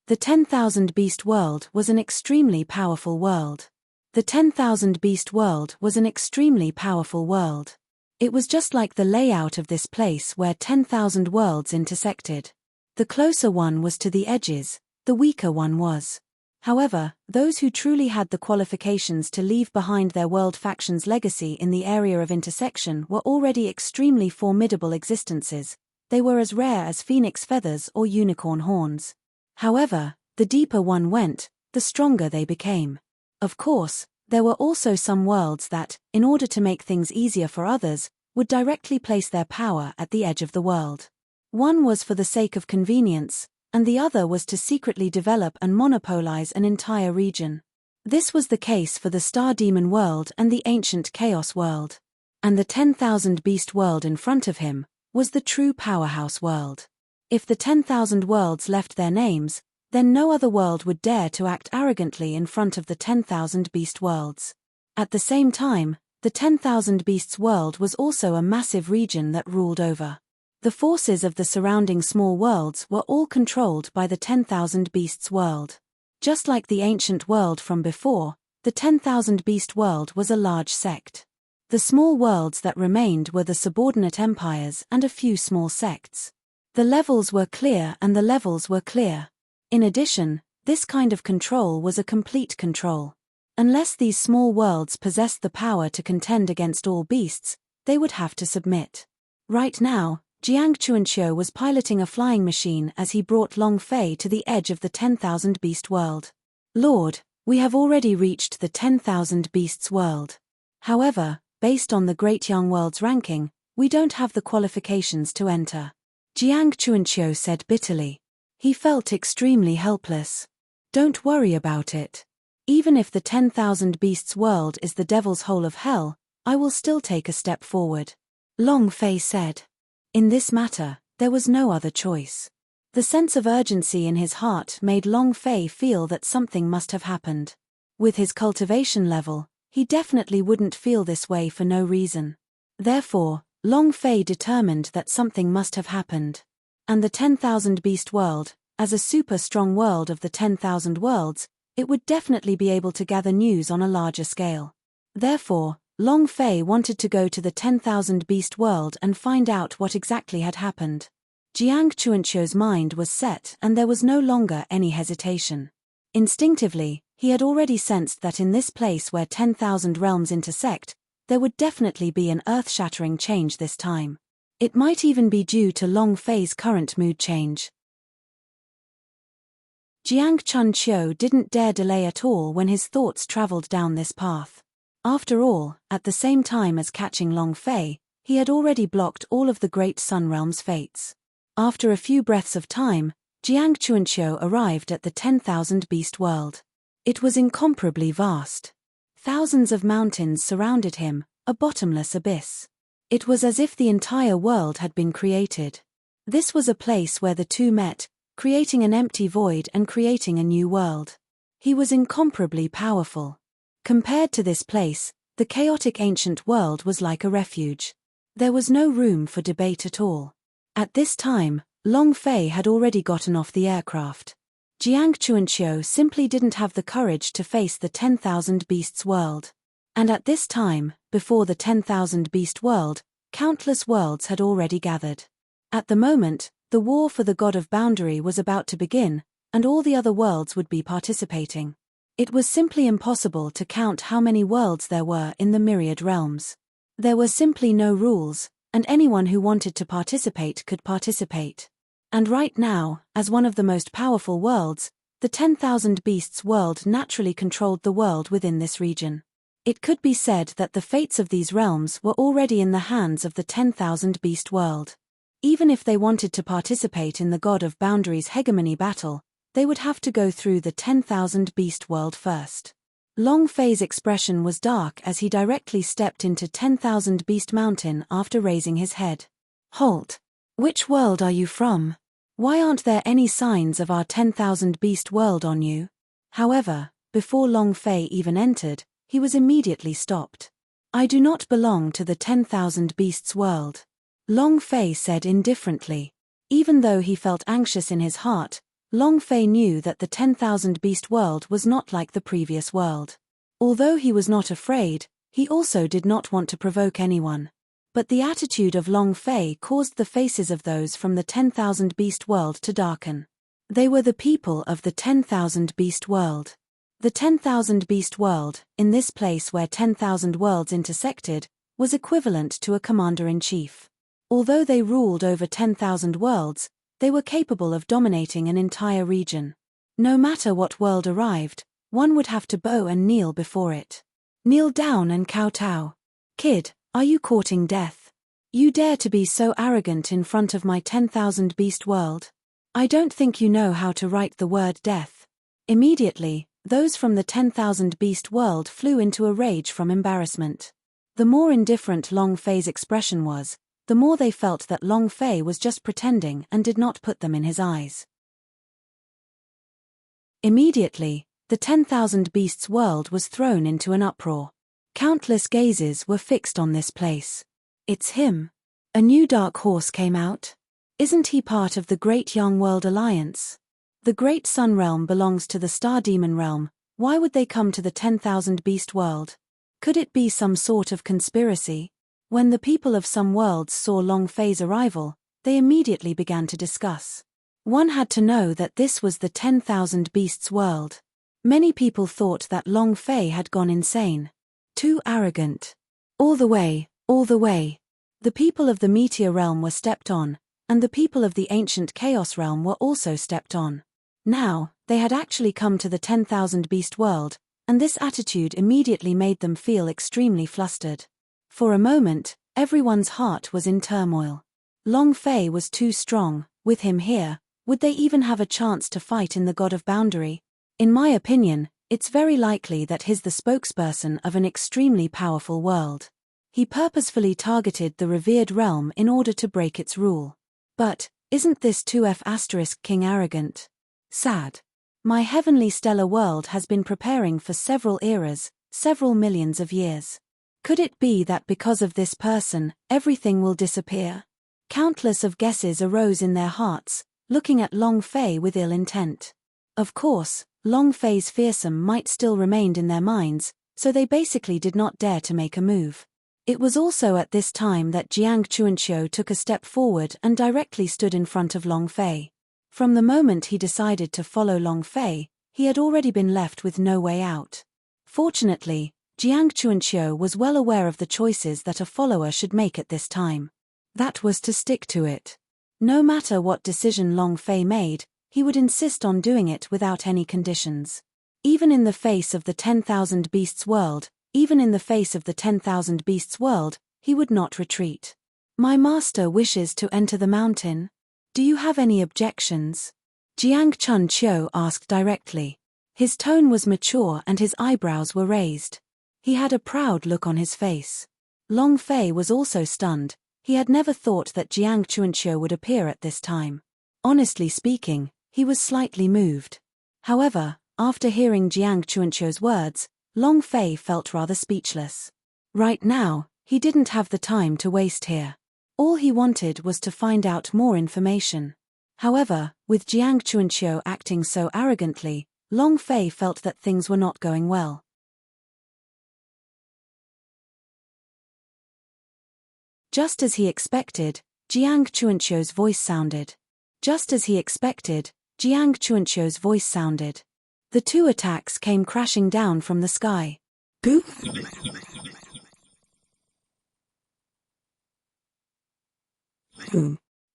The 10,000 beast world was an extremely powerful world. The 10,000 beast world was an extremely powerful world. It was just like the layout of this place where 10,000 worlds intersected. The closer one was to the edges, the weaker one was. However, those who truly had the qualifications to leave behind their world faction's legacy in the area of intersection were already extremely formidable existences. They were as rare as phoenix feathers or unicorn horns. However, the deeper one went, the stronger they became. Of course, there were also some worlds that, in order to make things easier for others, would directly place their power at the edge of the world. One was for the sake of convenience, and the other was to secretly develop and monopolize an entire region. This was the case for the Star Demon world and the ancient Chaos world. And the 10,000 beast world in front of him was the true powerhouse world. If the 10,000 worlds left their names, then no other world would dare to act arrogantly in front of the 10,000 beast worlds. At the same time, the 10,000 beasts world was also a massive region that ruled over. The forces of the surrounding small worlds were all controlled by the 10,000 beasts world. Just like the ancient world from before, the 10,000 beast world was a large sect. The small worlds that remained were the subordinate empires and a few small sects. The levels were clear and the levels were clear. In addition, this kind of control was a complete control. Unless these small worlds possessed the power to contend against all beasts, they would have to submit. Right now, Jiang Chuanqiu was piloting a flying machine as he brought Long Fei to the edge of the 10,000 beast world. "Lord, We have already reached the 10,000 beasts world. However, based on the Great Young World's ranking, we don't have the qualifications to enter. Jiang Chuanqiu said bitterly. He felt extremely helpless. Don't worry about it. Even if the 10,000 beasts world is the devil's hole of hell, I will still take a step forward. Long Fei said. In this matter, there was no other choice. The sense of urgency in his heart made Long Fei feel that something must have happened. With his cultivation level, he definitely wouldn't feel this way for no reason. Therefore, Long Fei determined that something must have happened. And the 10,000 beast world, as a super strong world of the 10,000 worlds, it would definitely be able to gather news on a larger scale. Therefore, Long Fei wanted to go to the 10,000 beast world and find out what exactly had happened. Jiang Chuanqiu's mind was set and there was no longer any hesitation. Instinctively, he had already sensed that in this place where 10,000 realms intersect, there would definitely be an earth-shattering change this time. It might even be due to Long Fei's current mood change. Jiang Chuanqiu didn't dare delay at all when his thoughts traveled down this path. After all, at the same time as catching Long Fei, he had already blocked all of the Great Sun Realm's fates. After a few breaths of time, Jiang Chuanqiu arrived at the 10,000 beast world. It was incomparably vast. Thousands of mountains surrounded him, a bottomless abyss. It was as if the entire world had been created. This was a place where the two met, creating an empty void and creating a new world. He was incomparably powerful. Compared to this place, the chaotic ancient world was like a refuge. There was no room for debate at all. At this time, Long Fei had already gotten off the aircraft. Jiang Chuanqiu simply didn't have the courage to face the 10,000 beasts world. And at this time, before the 10,000 beast world, countless worlds had already gathered. At the moment, the war for the God of Boundary was about to begin, and all the other worlds would be participating. It was simply impossible to count how many worlds there were in the myriad realms. There were simply no rules, and anyone who wanted to participate could participate. And right now, as one of the most powerful worlds, the 10,000 beasts world naturally controlled the world within this region. It could be said that the fates of these realms were already in the hands of the 10,000 beast world. Even if they wanted to participate in the God of Boundary's hegemony battle, they would have to go through the 10,000 beast world first. Long Fei's expression was dark as he directly stepped into 10,000 beast mountain after raising his head. Halt! Which world are you from? Why aren't there any signs of our 10,000 beast world on you? However, before Long Fei even entered, he was immediately stopped. I do not belong to the 10,000 beasts world. Long Fei said indifferently. Even though he felt anxious in his heart, Long Fei knew that the 10,000 beast world was not like the previous world. Although he was not afraid, he also did not want to provoke anyone. But the attitude of Long Fei caused the faces of those from the 10,000 beast world to darken. They were the people of the 10,000 beast world. The 10,000 beast world, in this place where 10,000 worlds intersected, was equivalent to a commander-in-chief. Although they ruled over 10,000 worlds, they were capable of dominating an entire region. No matter what world arrived, one would have to bow and kneel before it. Kneel down and kowtow. Kid, are you courting death? You dare to be so arrogant in front of my 10,000 beast world? I don't think you know how to write the word death. Immediately, those from the 10,000 beast world flew into a rage from embarrassment. The more indifferent Long Fei's expression was, the more they felt that Long Fei was just pretending and did not put them in his eyes. Immediately, the 10,000 beasts world was thrown into an uproar. Countless gazes were fixed on this place. It's him. A new dark horse came out. Isn't he part of the Great Young World Alliance? The Great Sun Realm belongs to the Star Demon Realm. Why would they come to the 10,000 beast world? Could it be some sort of conspiracy? When the people of some worlds saw Long Fei's arrival, they immediately began to discuss. One had to know that this was the 10,000 beasts world. Many people thought that Long Fei had gone insane. Too arrogant. All the way, all the way. The people of the Meteor Realm were stepped on, and the people of the Ancient Chaos Realm were also stepped on. Now, they had actually come to the 10,000 beast world, and this attitude immediately made them feel extremely flustered. For a moment, everyone's heart was in turmoil. Long Fei was too strong. With him here, would they even have a chance to fight in the God of Boundary? In my opinion, it's very likely that he's the spokesperson of an extremely powerful world. He purposefully targeted the revered realm in order to break its rule. But, isn't this 2F** king arrogant? Sad. My heavenly stellar world has been preparing for several eras, several millions of years. Could it be that because of this person, everything will disappear? Countless of guesses arose in their hearts, looking at Long Fei with ill intent. Of course, Long Fei's fearsome might still remained in their minds, so they basically did not dare to make a move. It was also at this time that Jiang Chuanqiu took a step forward and directly stood in front of Long Fei. From the moment he decided to follow Long Fei, he had already been left with no way out. Fortunately, Jiang Chuanqiu was well aware of the choices that a follower should make at this time. That was to stick to it. No matter what decision Long Fei made, he would insist on doing it without any conditions. Even in the face of the 10,000 beasts world, he would not retreat. My master wishes to enter the mountain. Do you have any objections? Jiang Chuanqiu asked directly. His tone was mature and his eyebrows were raised. He had a proud look on his face. Long Fei was also stunned. He had never thought that Jiang Chuanqiu would appear at this time. Honestly speaking, he was slightly moved. However, after hearing Jiang Chuanqiu's words, Long Fei felt rather speechless. Right now, he didn't have the time to waste here. All he wanted was to find out more information. However, with Jiang Chuanqiu acting so arrogantly, Long Fei felt that things were not going well. Just as he expected, Jiang Chuanqiu's voice sounded. The two attacks came crashing down from the sky. Goo!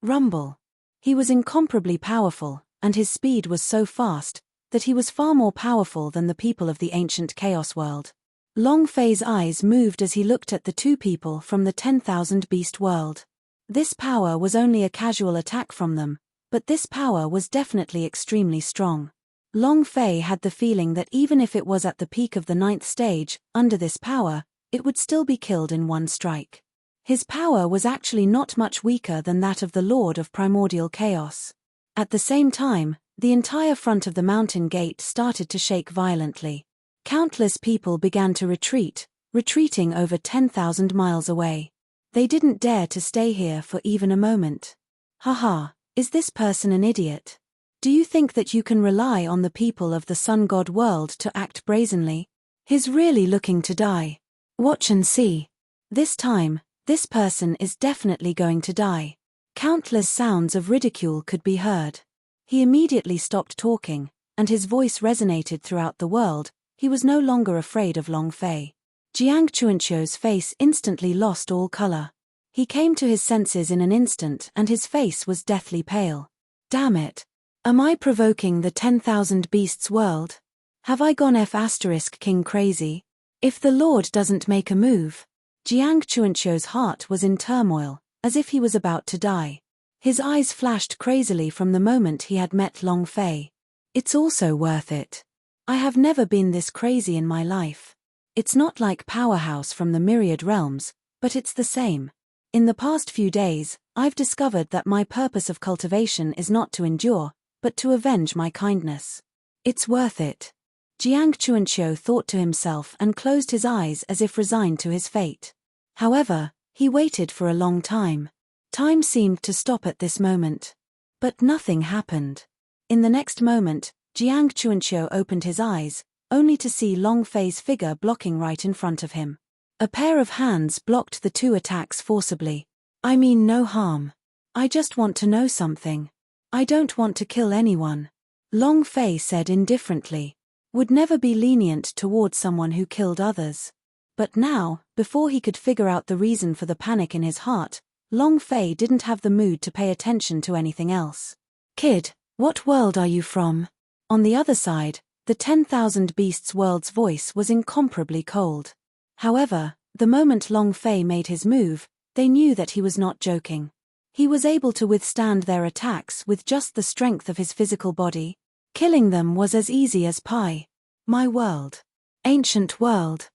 Rumble. He was incomparably powerful, and his speed was so fast that he was far more powerful than the people of the ancient chaos world. Long Fei's eyes moved as he looked at the two people from the 10,000 beast world. This power was only a casual attack from them, but this power was definitely extremely strong. Long Fei had the feeling that even if it was at the peak of the 9th stage, under this power, it would still be killed in one strike. His power was actually not much weaker than that of the Lord of Primordial Chaos. At the same time, the entire front of the mountain gate started to shake violently. Countless people began to retreat, retreating over 10,000 miles away. They didn't dare to stay here for even a moment. Haha, is this person an idiot? Do you think that you can rely on the people of the Sun God world to act brazenly? He's really looking to die. Watch and see. This time, this person is definitely going to die. Countless sounds of ridicule could be heard. He immediately stopped talking, and his voice resonated throughout the world. He was no longer afraid of Long Fei. Jiang Chuanqiu's face instantly lost all color. He came to his senses in an instant and his face was deathly pale. Damn it. Am I provoking the 10,000 beasts world? Have I gone F***king crazy? If the Lord doesn't make a move. Jiang Chuanqiu's heart was in turmoil, as if he was about to die. His eyes flashed crazily from the moment he had met Long Fei. It's also worth it. I have never been this crazy in my life. It's not like Powerhouse from the Myriad Realms, but it's the same. In the past few days, I've discovered that my purpose of cultivation is not to endure, but to avenge my kindness. It's worth it. Jiang Chuanqiu thought to himself and closed his eyes as if resigned to his fate. However, he waited for a long time. Time seemed to stop at this moment. But nothing happened. In the next moment, Jiang Chuanqiu opened his eyes, only to see Long Fei's figure blocking right in front of him. A pair of hands blocked the two attacks forcibly. I mean no harm. I just want to know something. I don't want to kill anyone. Long Fei said indifferently. Would never be lenient towards someone who killed others. But now, before he could figure out the reason for the panic in his heart, Long Fei didn't have the mood to pay attention to anything else. Kid, what world are you from? On the other side, the 10,000 Beasts world's voice was incomparably cold. However, the moment Long Fei made his move, they knew that he was not joking. He was able to withstand their attacks with just the strength of his physical body. Killing them was as easy as pie. My world. Ancient world.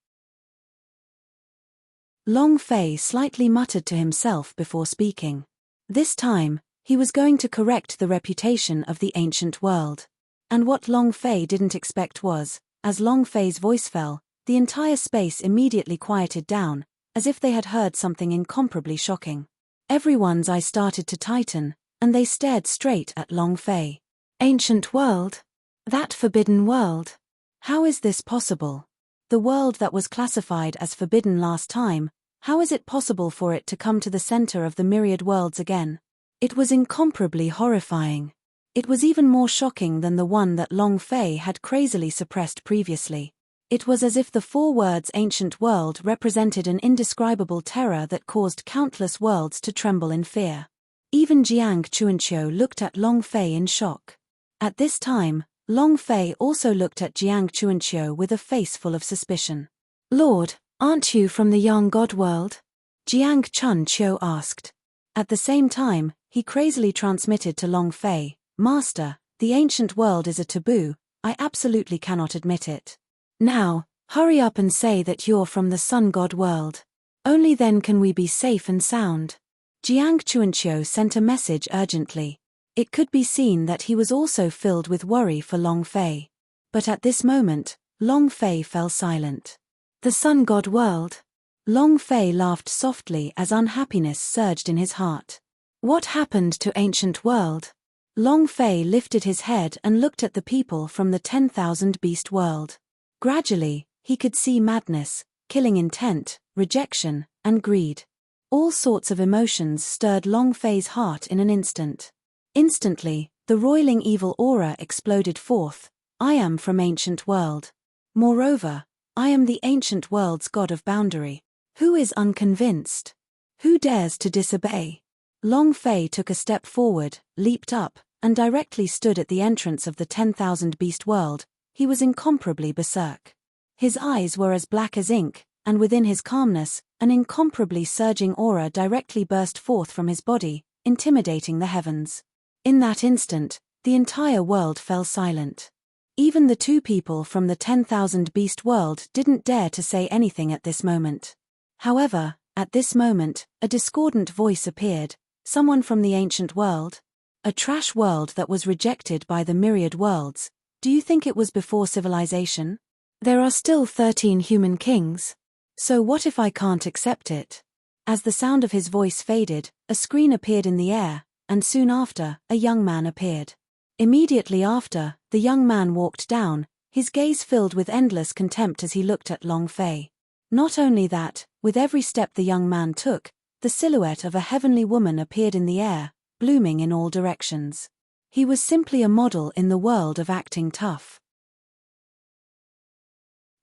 Long Fei slightly muttered to himself before speaking. This time, he was going to correct the reputation of the ancient world. And what Long Fei didn't expect was, as Long Fei's voice fell, the entire space immediately quieted down, as if they had heard something incomparably shocking. Everyone's eyes started to tighten, and they stared straight at Long Fei. Ancient world? That forbidden world? How is this possible? The world that was classified as forbidden last time, how is it possible for it to come to the center of the myriad worlds again? It was incomparably horrifying. It was even more shocking than the one that Long Fei had crazily suppressed previously. It was as if the 4 words ancient world represented an indescribable terror that caused countless worlds to tremble in fear. Even Jiang Chuanqiu looked at Long Fei in shock. At this time, Long Fei also looked at Jiang Chuanqiu with a face full of suspicion. Lord, aren't you from the young god world? Jiang Chuanqiu asked. At the same time, he crazily transmitted to Long Fei, Master, the ancient world is a taboo, I absolutely cannot admit it. Now, hurry up and say that you're from the sun god world. Only then can we be safe and sound. Jiang Chuanqiu sent a message urgently. It could be seen that he was also filled with worry for Long Fei. But at this moment, Long Fei fell silent. The sun god world? Long Fei laughed softly as unhappiness surged in his heart. What happened to ancient world? Long Fei lifted his head and looked at the people from the 10,000 Beast world. Gradually, he could see madness, killing intent, rejection, and greed. All sorts of emotions stirred Long Fei's heart in an instant. Instantly, the roiling evil aura exploded forth. I am from ancient world. Moreover, I am the ancient world's god of boundary. Who is unconvinced? Who dares to disobey? Long Fei took a step forward, leaped up, and directly stood at the entrance of the 10,000 Beast world. He was incomparably berserk. His eyes were as black as ink, and within his calmness, an incomparably surging aura directly burst forth from his body, intimidating the heavens. In that instant, the entire world fell silent. Even the 2 people from the 10,000 Beast world didn't dare to say anything at this moment. However, at this moment, a discordant voice appeared, someone from the ancient world? A trash world that was rejected by the myriad worlds. Do you think it was before civilization? There are still 13 human kings. So what if I can't accept it? As the sound of his voice faded, a screen appeared in the air, and soon after, a young man appeared. Immediately after, the young man walked down, his gaze filled with endless contempt as he looked at Long Fei. Not only that, with every step the young man took, the silhouette of a heavenly woman appeared in the air, blooming in all directions. He was simply a model in the world of acting tough.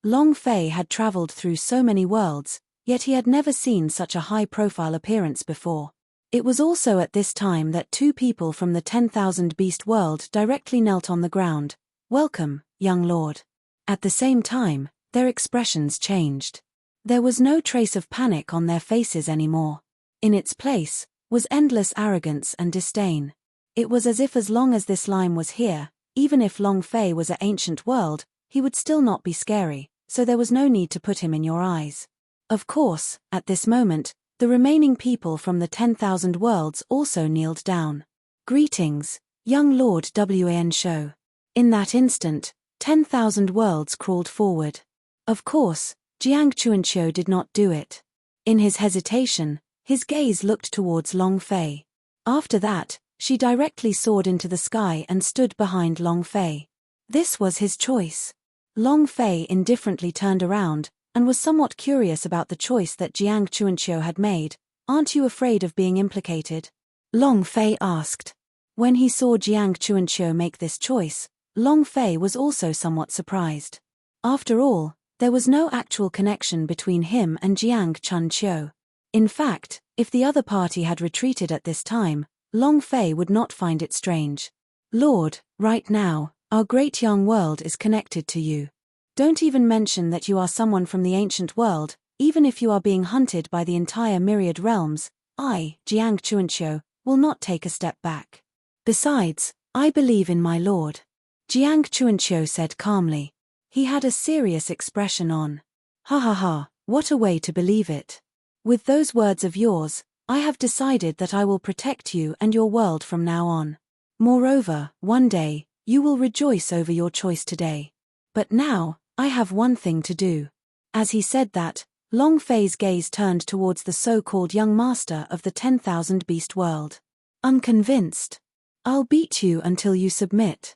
Long Fei had traveled through so many worlds, yet he had never seen such a high-profile appearance before. It was also at this time that 2 people from the 10,000 Beast world directly knelt on the ground. Welcome, young lord. At the same time, their expressions changed. There was no trace of panic on their faces anymore. In its place, was endless arrogance and disdain. It was as if as long as this lime was here, even if Long Fei was an ancient world, he would still not be scary, so there was no need to put him in your eyes. Of course, at this moment, the remaining people from the 10,000 worlds also kneeled down. Greetings, young Lord Wan Shou. In that instant, 10,000 worlds crawled forward. Of course, Jiang Chuanqiu did not do it. In his hesitation, his gaze looked towards Long Fei. After that, she directly soared into the sky and stood behind Long Fei. This was his choice. Long Fei indifferently turned around, and was somewhat curious about the choice that Jiang Chuanqiu had made. Aren't you afraid of being implicated? Long Fei asked. When he saw Jiang Chuanqiu make this choice, Long Fei was also somewhat surprised. After all, there was no actual connection between him and Jiang Chuanqiu. In fact, if the other party had retreated at this time, Long Fei would not find it strange. Lord, right now, Our great young world is connected to you. Don't even mention that you are someone from the ancient world, even if you are being hunted by the entire myriad realms. I, Jiang Chuanqiu, will not take a step back. Besides, I believe in my lord. Jiang Chuanqiu said calmly. He had a serious expression on. Ha ha ha, what a way to believe it. With those words of yours, I have decided that I will protect you and your world from now on. Moreover, one day, you will rejoice over your choice today. But now, I have one thing to do. As he said that, Long Fei's gaze turned towards the so-called young master of the 10,000 beast world. Unconvinced. I'll beat you until you submit.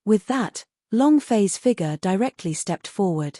With that, Long Fei's figure directly stepped forward.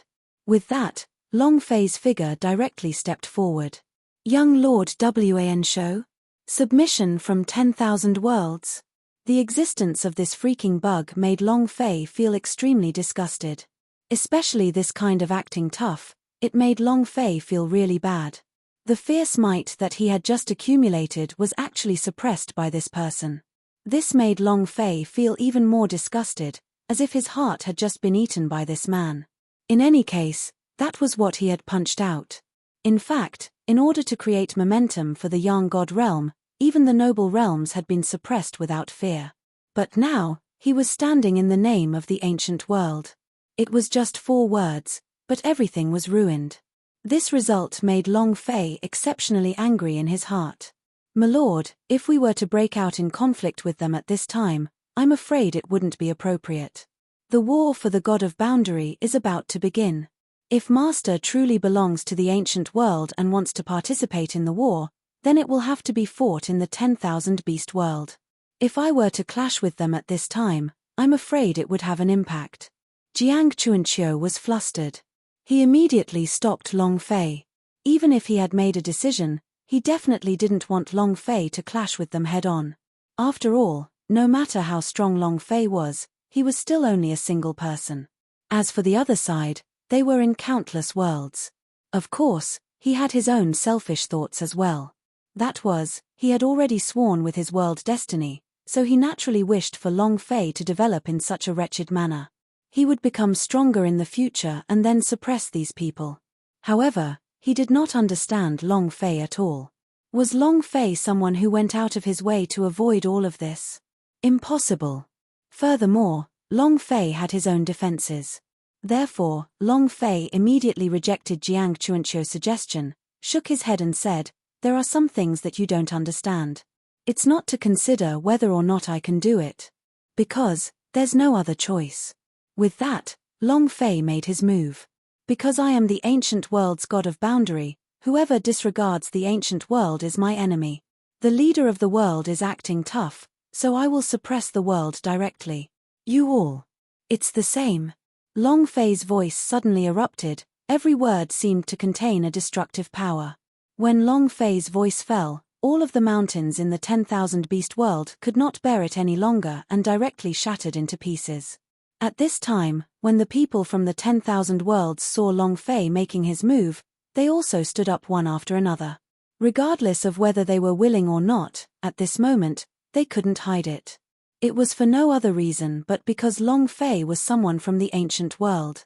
Young Lord Wan Shou? Submission from 10,000 worlds? The existence of this freaking bug made Long Fei feel extremely disgusted. Especially this kind of acting tough, it made Long Fei feel really bad. The fierce might that he had just accumulated was actually suppressed by this person. This made Long Fei feel even more disgusted, as if his heart had just been eaten by this man. In any case, that was what he had punched out. In fact, in order to create momentum for the young god realm, even the noble realms had been suppressed without fear. But now, he was standing in the name of the ancient world. It was just 4 words, but everything was ruined. This result made Long Fei exceptionally angry in his heart. My lord, if we were to break out in conflict with them at this time, I'm afraid it wouldn't be appropriate. The war for the God of Boundary is about to begin. If Master truly belongs to the ancient world and wants to participate in the war, then it will have to be fought in the 10,000 beast world. If I were to clash with them at this time, I'm afraid it would have an impact. Jiang Chuanqiu was flustered. He immediately stopped Long Fei. Even if he had made a decision, he definitely didn't want Long Fei to clash with them head-on. After all, no matter how strong Long Fei was, he was still only a single person. As for the other side, they were in countless worlds. Of course, he had his own selfish thoughts as well. That was, he had already sworn with his world destiny, so he naturally wished for Long Fei to develop in such a wretched manner. He would become stronger in the future and then suppress these people. However, he did not understand Long Fei at all. Was Long Fei someone who went out of his way to avoid all of this? Impossible. Furthermore, Long Fei had his own defenses. Therefore, Long Fei immediately rejected Jiang Chuanqiu's suggestion, shook his head and said, "There are some things that you don't understand. It's not to consider whether or not I can do it. Because, there's no other choice." With that, Long Fei made his move. Because I am the ancient world's god of boundary, whoever disregards the ancient world is my enemy. The leader of the world is acting tough, so I will suppress the world directly. You all. It's the same. Long Fei's voice suddenly erupted, every word seemed to contain a destructive power. When Long Fei's voice fell, all of the mountains in the 10,000 beast world could not bear it any longer and directly shattered into pieces. At this time, when the people from the 10,000 worlds saw Long Fei making his move, they also stood up one after another. Regardless of whether they were willing or not, at this moment, they couldn't hide it. It was for no other reason but because Long Fei was someone from the ancient world.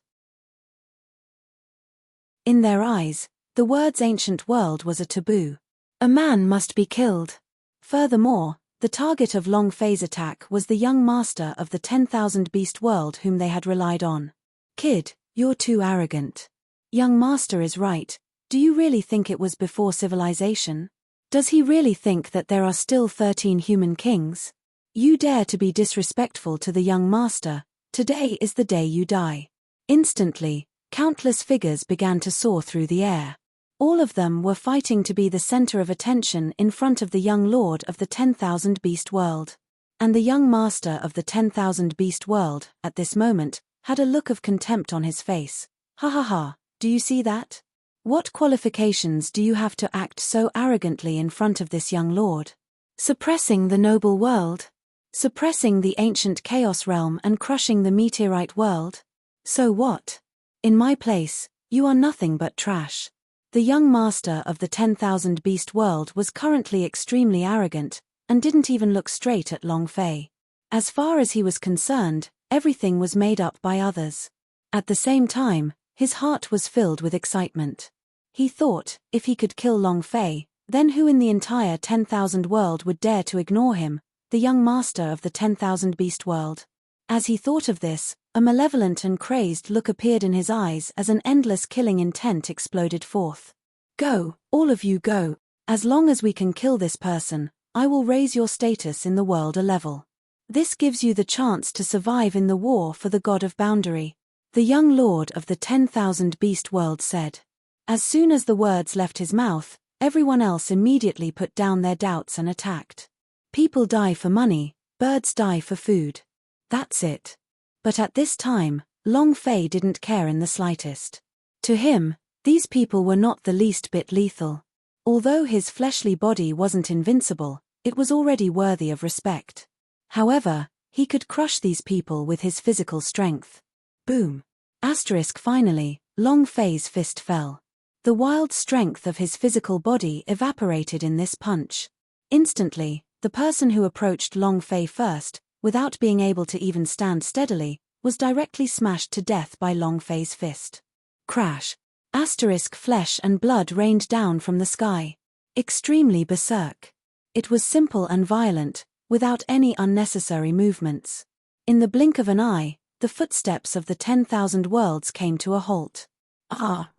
In their eyes, the words ancient world was a taboo. A man must be killed. Furthermore, the target of Long Fei's attack was the young master of the 10,000 beast world whom they had relied on. Kid, you're too arrogant. Young master is right. Do you really think it was before civilization? Does he really think that there are still 13 human kings? You dare to be disrespectful to the young master, today is the day you die. Instantly, countless figures began to soar through the air. All of them were fighting to be the center of attention in front of the young lord of the 10,000 beast world. And the young master of the 10,000 beast world, at this moment, had a look of contempt on his face. Ha ha ha, do you see that? What qualifications do you have to act so arrogantly in front of this young lord? Suppressing the noble world? Suppressing the ancient chaos realm and crushing the meteorite world? So what? In my place, you are nothing but trash. The young master of the 10,000 beast world was currently extremely arrogant, and didn't even look straight at Long Fei. As far as he was concerned, everything was made up by others. At the same time, his heart was filled with excitement. He thought, if he could kill Long Fei, then who in the entire 10,000 world would dare to ignore him, the young master of the 10,000 beast world? As he thought of this, a malevolent and crazed look appeared in his eyes as an endless killing intent exploded forth. Go, all of you go. As long as we can kill this person, I will raise your status in the world a level. This gives you the chance to survive in the war for the god of boundary. The young lord of the 10,000 beast world said. As soon as the words left his mouth, everyone else immediately put down their doubts and attacked. People die for money, birds die for food. That's it. But at this time, Long Fei didn't care in the slightest. To him, these people were not the least bit lethal. Although his fleshly body wasn't invincible, it was already worthy of respect. However, he could crush these people with his physical strength. Boom. Finally, Long Fei's fist fell. The wild strength of his physical body evaporated in this punch. Instantly, the person who approached Long Fei first, without being able to even stand steadily, was directly smashed to death by Long Fei's fist. Crash. Flesh and blood rained down from the sky. Extremely berserk. It was simple and violent, without any unnecessary movements. In the blink of an eye, the footsteps of the 10,000 worlds came to a halt.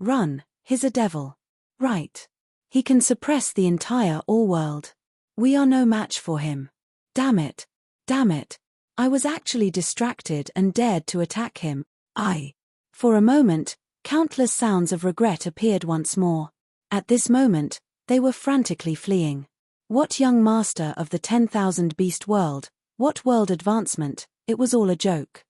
Run, he's a devil. Right. He can suppress the entire all-world. We are no match for him. Damn it. I was actually distracted and dared to attack him. For a moment, countless sounds of regret appeared once more. At this moment, they were frantically fleeing. What young master of the 10,000 beast world, what world advancement, it was all a joke.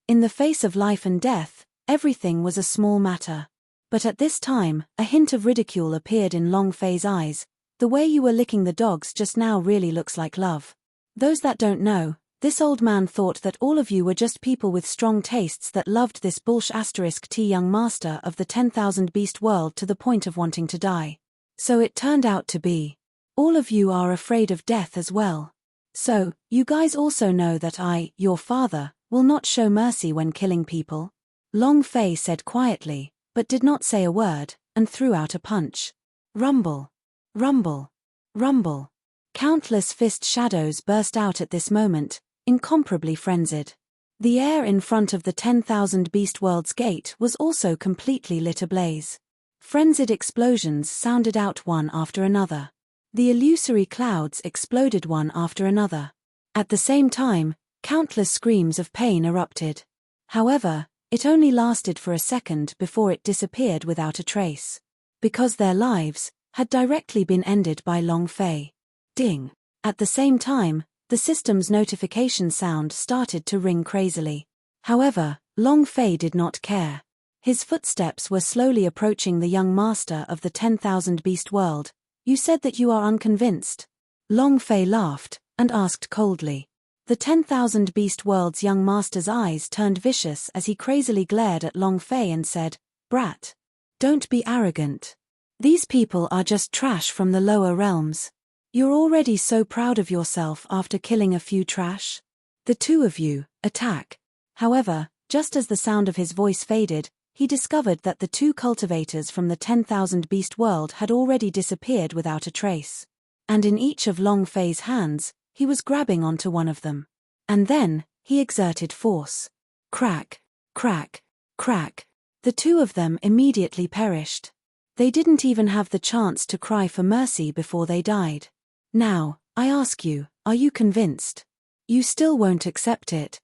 In the face of life and death, everything was a small matter. But at this time, a hint of ridicule appeared in Long Fei's eyes. The way you were licking the dogs just now really looks like love. Those that don't know, this old man thought that all of you were just people with strong tastes that loved this bullsh*t young master of the 10,000 beast world to the point of wanting to die. So it turned out to be. All of you are afraid of death as well. So, you guys also know that I, your father, will not show mercy when killing people? Long Fei said quietly, but did not say a word, and threw out a punch. Rumble. Rumble. Rumble. Countless fist shadows burst out at this moment, incomparably frenzied. The air in front of the 10,000 beast world's gate was also completely lit ablaze. Frenzied explosions sounded out one after another. The illusory clouds exploded one after another. At the same time, countless screams of pain erupted. However, it only lasted for a second before it disappeared without a trace. Because their lives had directly been ended by Long Fei. Ding. At the same time, the system's notification sound started to ring crazily. However, Long Fei did not care. His footsteps were slowly approaching the young master of the 10,000 beast world. You said that you are unconvinced. Long Fei laughed, and asked coldly. The 10,000 beast world's young master's eyes turned vicious as he crazily glared at Long Fei and said, Brat. Don't be arrogant. These people are just trash from the lower realms. You're already so proud of yourself after killing a few trash. The two of you, attack. However, just as the sound of his voice faded, he discovered that the two cultivators from the 10,000 beast world had already disappeared without a trace. And in each of Long Fei's hands, he was grabbing onto one of them. And then, he exerted force. Crack, crack, crack. The two of them immediately perished. They didn't even have the chance to cry for mercy before they died. Now, I ask you, are you convinced? You still won't accept it.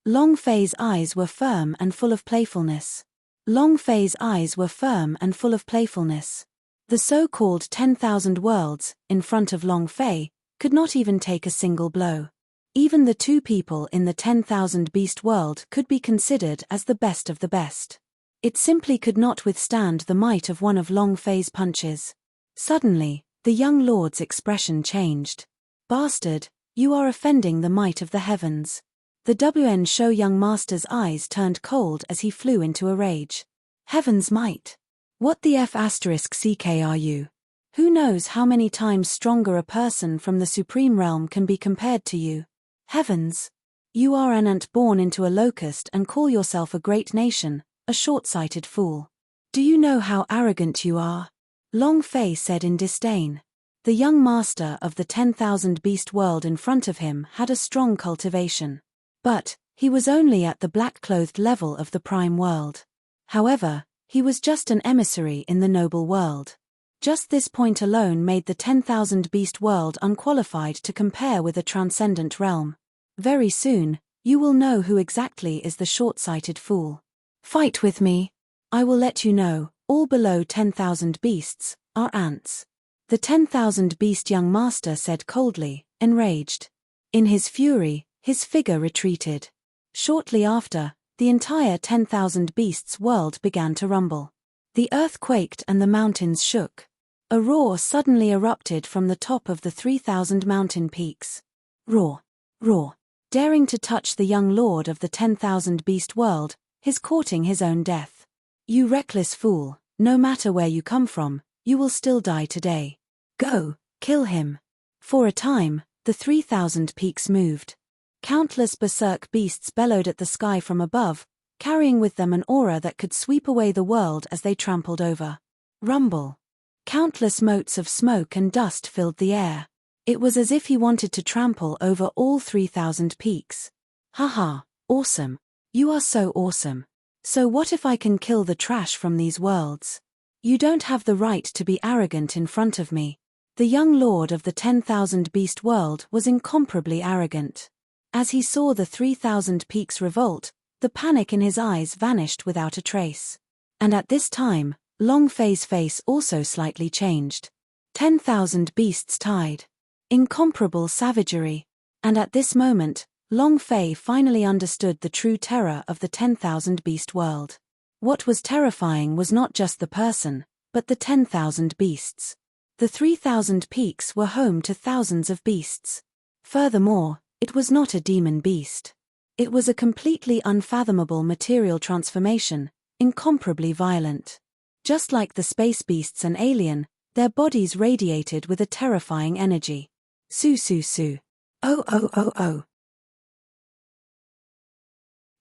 Long Fei's eyes were firm and full of playfulness. Long Fei's eyes were firm and full of playfulness. The so-called 10,000 worlds, in front of Long Fei, could not even take a single blow. Even the two people in the 10,000 beast world could be considered as the best of the best. It simply could not withstand the might of one of Long Fei's punches. Suddenly, the young lord's expression changed. Bastard, you are offending the might of the heavens. The WN Show young master's eyes turned cold as he flew into a rage. Heaven's might! What the *CK are you? Who knows how many times stronger a person from the supreme realm can be compared to you? Heavens! You are an ant born into a locust and call yourself a great nation, a short-sighted fool. Do you know how arrogant you are? Long Fei said in disdain. The young master of the 10,000 beast world in front of him had a strong cultivation. But he was only at the black-clothed level of the prime world. However, he was just an emissary in the noble world. Just this point alone made the 10,000 beast world unqualified to compare with a transcendent realm. Very soon, you will know who exactly is the short-sighted fool. Fight with me. I will let you know, all below 10,000 beasts are ants. The 10,000 beast young master said coldly, enraged. In his fury, his figure retreated. Shortly after, the entire 10,000 beasts world began to rumble. The earth quaked and the mountains shook. A roar suddenly erupted from the top of the 3,000 mountain peaks. Roar! Roar! Daring to touch the young lord of the 10,000 beast world, his courting his own death. You reckless fool, no matter where you come from, you will still die today. Go, kill him. For a time, the 3,000 peaks moved. Countless berserk beasts bellowed at the sky from above, carrying with them an aura that could sweep away the world as they trampled over. Rumble. Countless motes of smoke and dust filled the air. It was as if he wanted to trample over all 3,000 peaks. Haha, awesome. You are so awesome. So what if I can kill the trash from these worlds? You don't have the right to be arrogant in front of me. The young lord of the 10,000 beast world was incomparably arrogant. As he saw the 3,000 peaks revolt, the panic in his eyes vanished without a trace. And at this time, Long Fei's face also slightly changed. 10,000 beasts tied. Incomparable savagery. And at this moment, Long Fei finally understood the true terror of the 10,000 beast world. What was terrifying was not just the person, but the 10,000 beasts. The 3,000 peaks were home to thousands of beasts. Furthermore, it was not a demon beast. It was a completely unfathomable material transformation, incomparably violent. Just like the space beasts and alien, their bodies radiated with a terrifying energy. Su su su. Oh oh oh oh.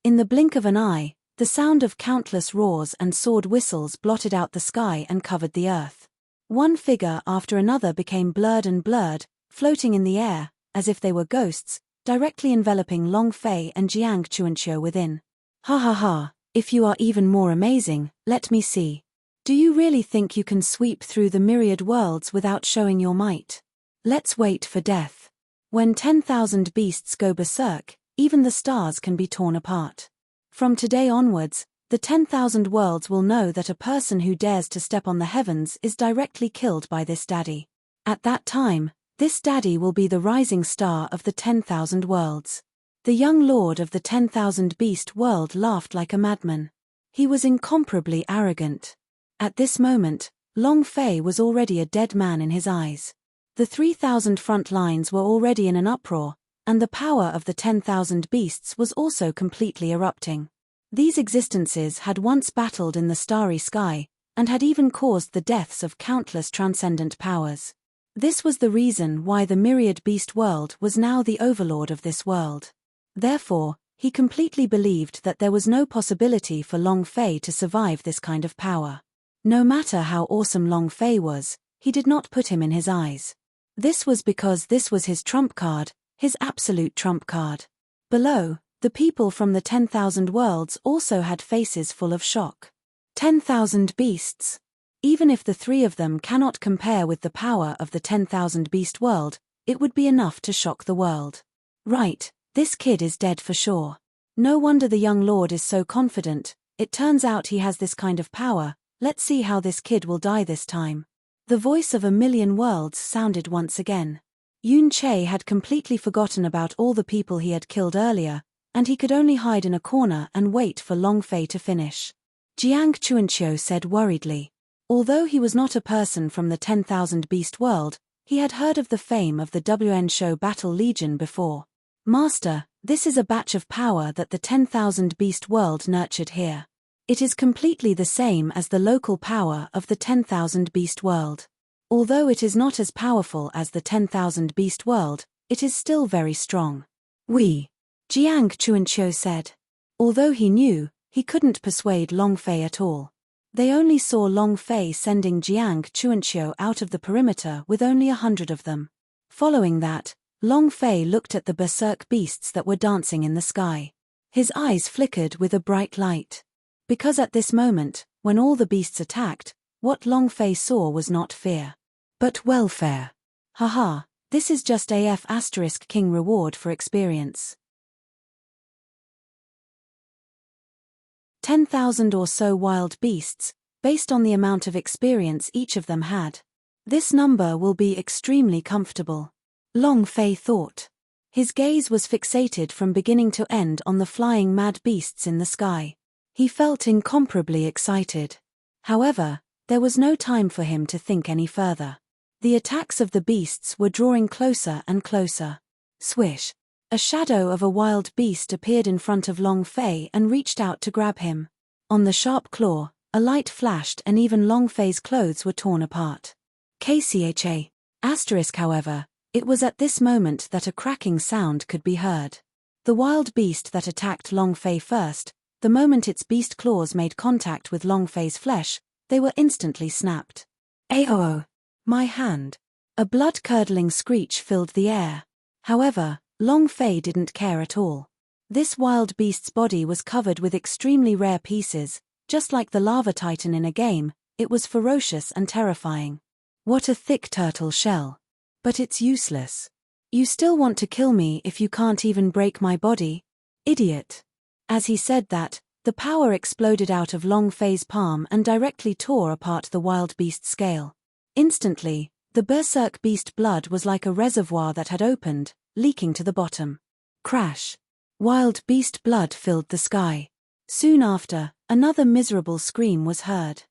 In the blink of an eye, the sound of countless roars and sword whistles blotted out the sky and covered the earth. One figure after another became blurred and blurred, floating in the air, as if they were ghosts, directly enveloping Long Fei and Jiang Chuanqiu within. Ha ha ha, if you are even more amazing, let me see. Do you really think you can sweep through the myriad worlds without showing your might? Let's wait for death. When 10,000 beasts go berserk, even the stars can be torn apart. From today onwards, the 10,000 worlds will know that a person who dares to step on the heavens is directly killed by this daddy. At that time, this daddy will be the rising star of the 10,000 worlds. The young lord of the 10,000 beast world laughed like a madman. He was incomparably arrogant. At this moment, Long Fei was already a dead man in his eyes. The 3,000 front lines were already in an uproar, and the power of the 10,000 beasts was also completely erupting. These existences had once battled in the starry sky, and had even caused the deaths of countless transcendent powers. This was the reason why the myriad beast world was now the overlord of this world. Therefore, he completely believed that there was no possibility for Long Fei to survive this kind of power. No matter how awesome Long Fei was, he did not put him in his eyes. This was because this was his trump card, his absolute trump card. Below, the people from the 10,000 worlds also had faces full of shock. 10,000 beasts. Even if the three of them cannot compare with the power of the 10,000 beast world, it would be enough to shock the world. Right, this kid is dead for sure. No wonder the young lord is so confident. It turns out he has this kind of power. Let's see how this kid will die this time. The voice of a million worlds sounded once again. Yun Che had completely forgotten about all the people he had killed earlier, and he could only hide in a corner and wait for Long Fei to finish. Jiang Chuanqiu said worriedly. Although he was not a person from the 10,000 beast world, he had heard of the fame of the WN Show Battle Legion before. Master, this is a batch of power that the 10,000 beast world nurtured here. It is completely the same as the local power of the 10,000 beast world. Although it is not as powerful as the 10,000 beast world, it is still very strong. Jiang Chuanqiu said. Although he knew, he couldn't persuade Long Fei at all. They only saw Long Fei sending Jiang Chuanqiu out of the perimeter with only 100 of them. Following that, Long Fei looked at the berserk beasts that were dancing in the sky. His eyes flickered with a bright light. Because at this moment, when all the beasts attacked, what Long Fei saw was not fear, but welfare. Haha, this is just AF * king reward for experience. 10,000 or so wild beasts, based on the amount of experience each of them had. This number will be extremely comfortable. Long Fei thought. His gaze was fixated from beginning to end on the flying mad beasts in the sky. He felt incomparably excited. However, there was no time for him to think any further. The attacks of the beasts were drawing closer and closer. Swish! A shadow of a wild beast appeared in front of Long Fei and reached out to grab him. On the sharp claw, a light flashed and even Long Fei's clothes were torn apart. However, it was at this moment that a cracking sound could be heard. The wild beast that attacked Long Fei first, the moment its beast claws made contact with Long Fei's flesh, they were instantly snapped. Aoo! My hand! A blood-curdling screech filled the air. However, Long Fei didn't care at all. This wild beast's body was covered with extremely rare pieces, just like the lava titan in a game. It was ferocious and terrifying. What a thick turtle shell. But it's useless. You still want to kill me if you can't even break my body? Idiot. As he said that, the power exploded out of Long Fei's palm and directly tore apart the wild beast's scale. Instantly, the berserk beast blood was like a reservoir that had opened, leaking to the bottom. Crash! Wild beast blood filled the sky. Soon after, another miserable scream was heard.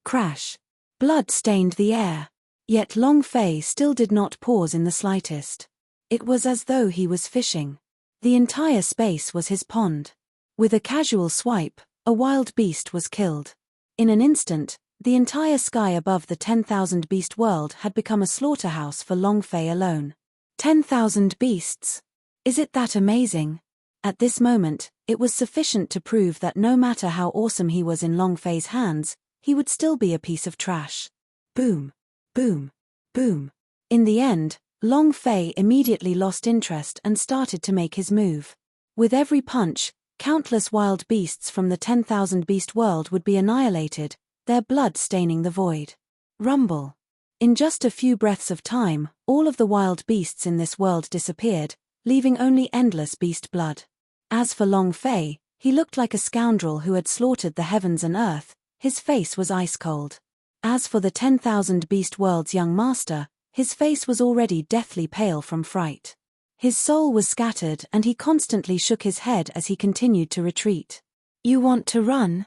Crash! Blood stained the air. Yet Long Fei still did not pause in the slightest. It was as though he was fishing. The entire space was his pond. With a casual swipe, a wild beast was killed. In an instant, the entire sky above the 10,000 beast world had become a slaughterhouse for Long Fei alone. 10,000 beasts? Is it that amazing? At this moment, it was sufficient to prove that no matter how awesome he was in Long Fei's hands, he would still be a piece of trash. Boom! Boom! Boom! In the end, Long Fei immediately lost interest and started to make his move. With every punch, countless wild beasts from the 10,000 beast world would be annihilated, their blood staining the void. Rumble. In just a few breaths of time, all of the wild beasts in this world disappeared, leaving only endless beast blood. As for Long Fei, he looked like a scoundrel who had slaughtered the heavens and earth. His face was ice cold. As for the 10,000 beast world's young master, his face was already deathly pale from fright. His soul was scattered and he constantly shook his head as he continued to retreat. You want to run?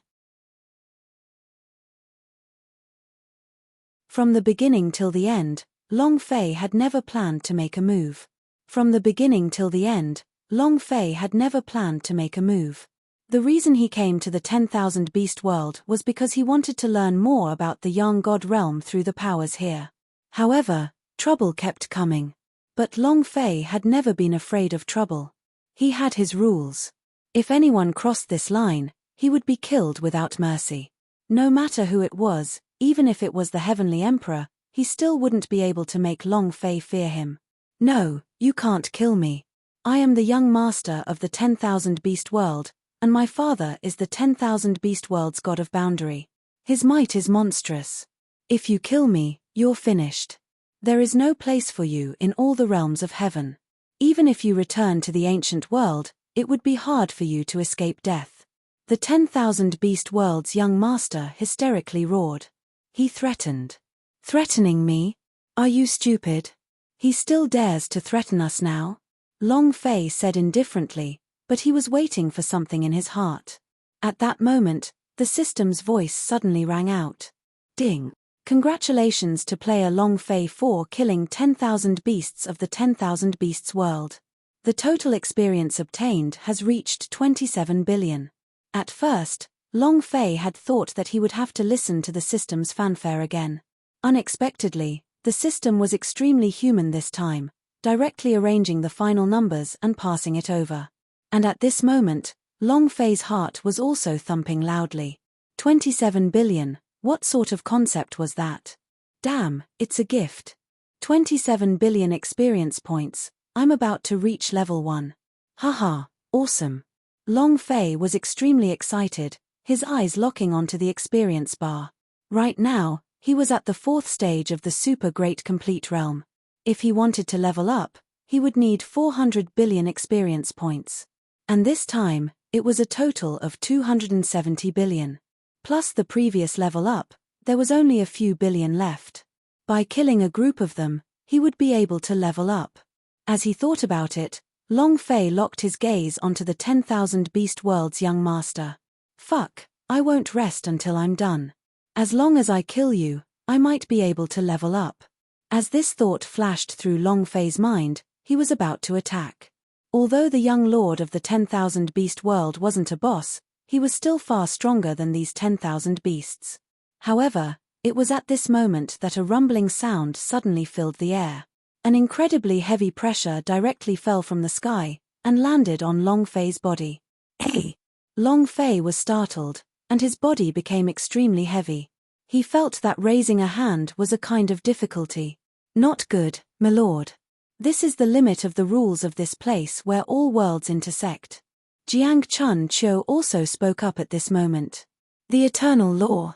From the beginning till the end, Long Fei had never planned to make a move. From the beginning till the end, Long Fei had never planned to make a move. The reason he came to the 10,000 beast world was because he wanted to learn more about the young god realm through the powers here. However, trouble kept coming. But Long Fei had never been afraid of trouble. He had his rules. If anyone crossed this line, he would be killed without mercy. No matter who it was, even if it was the Heavenly Emperor, he still wouldn't be able to make Long Fei fear him. No, you can't kill me. I am the young master of the 10,000 beast world, and my father is the 10,000 beast world's god of boundary. His might is monstrous. If you kill me, you're finished. There is no place for you in all the realms of heaven. Even if you return to the ancient world, it would be hard for you to escape death. The 10,000 beast world's young master hysterically roared. He threatened. Threatening me? Are you stupid? He still dares to threaten us now? Long Fei said indifferently, but he was waiting for something in his heart. At that moment, the system's voice suddenly rang out. Ding! Congratulations to player Long Fei for killing 10,000 beasts of the 10,000 beasts world. The total experience obtained has reached 27 billion. At first, Long Fei had thought that he would have to listen to the system's fanfare again. Unexpectedly, the system was extremely human this time, directly arranging the final numbers and passing it over. And at this moment, Long Fei's heart was also thumping loudly. 27 billion, what sort of concept was that? Damn, it's a gift. 27 billion experience points, I'm about to reach level 1. Haha, awesome. Long Fei was extremely excited, his eyes locking onto the experience bar. Right now, he was at the 4th stage of the super great complete realm. If he wanted to level up, he would need 400 billion experience points. And this time, it was a total of 270 billion. Plus the previous level up, there was only a few billion left. By killing a group of them, he would be able to level up. As he thought about it, Long Fei locked his gaze onto the 10,000 Beast World's young master. Fuck, I won't rest until I'm done. As long as I kill you, I might be able to level up. As this thought flashed through Long Fei's mind, he was about to attack. Although the young lord of the 10,000 Beast World wasn't a boss, he was still far stronger than these 10,000 beasts. However, it was at this moment that a rumbling sound suddenly filled the air. An incredibly heavy pressure directly fell from the sky and landed on Long Fei's body. Hey! Long Fei was startled, and his body became extremely heavy. He felt that raising a hand was a kind of difficulty. Not good, my lord. This is the limit of the rules of this place where all worlds intersect. Jiang Chun Chiu also spoke up at this moment. The eternal law.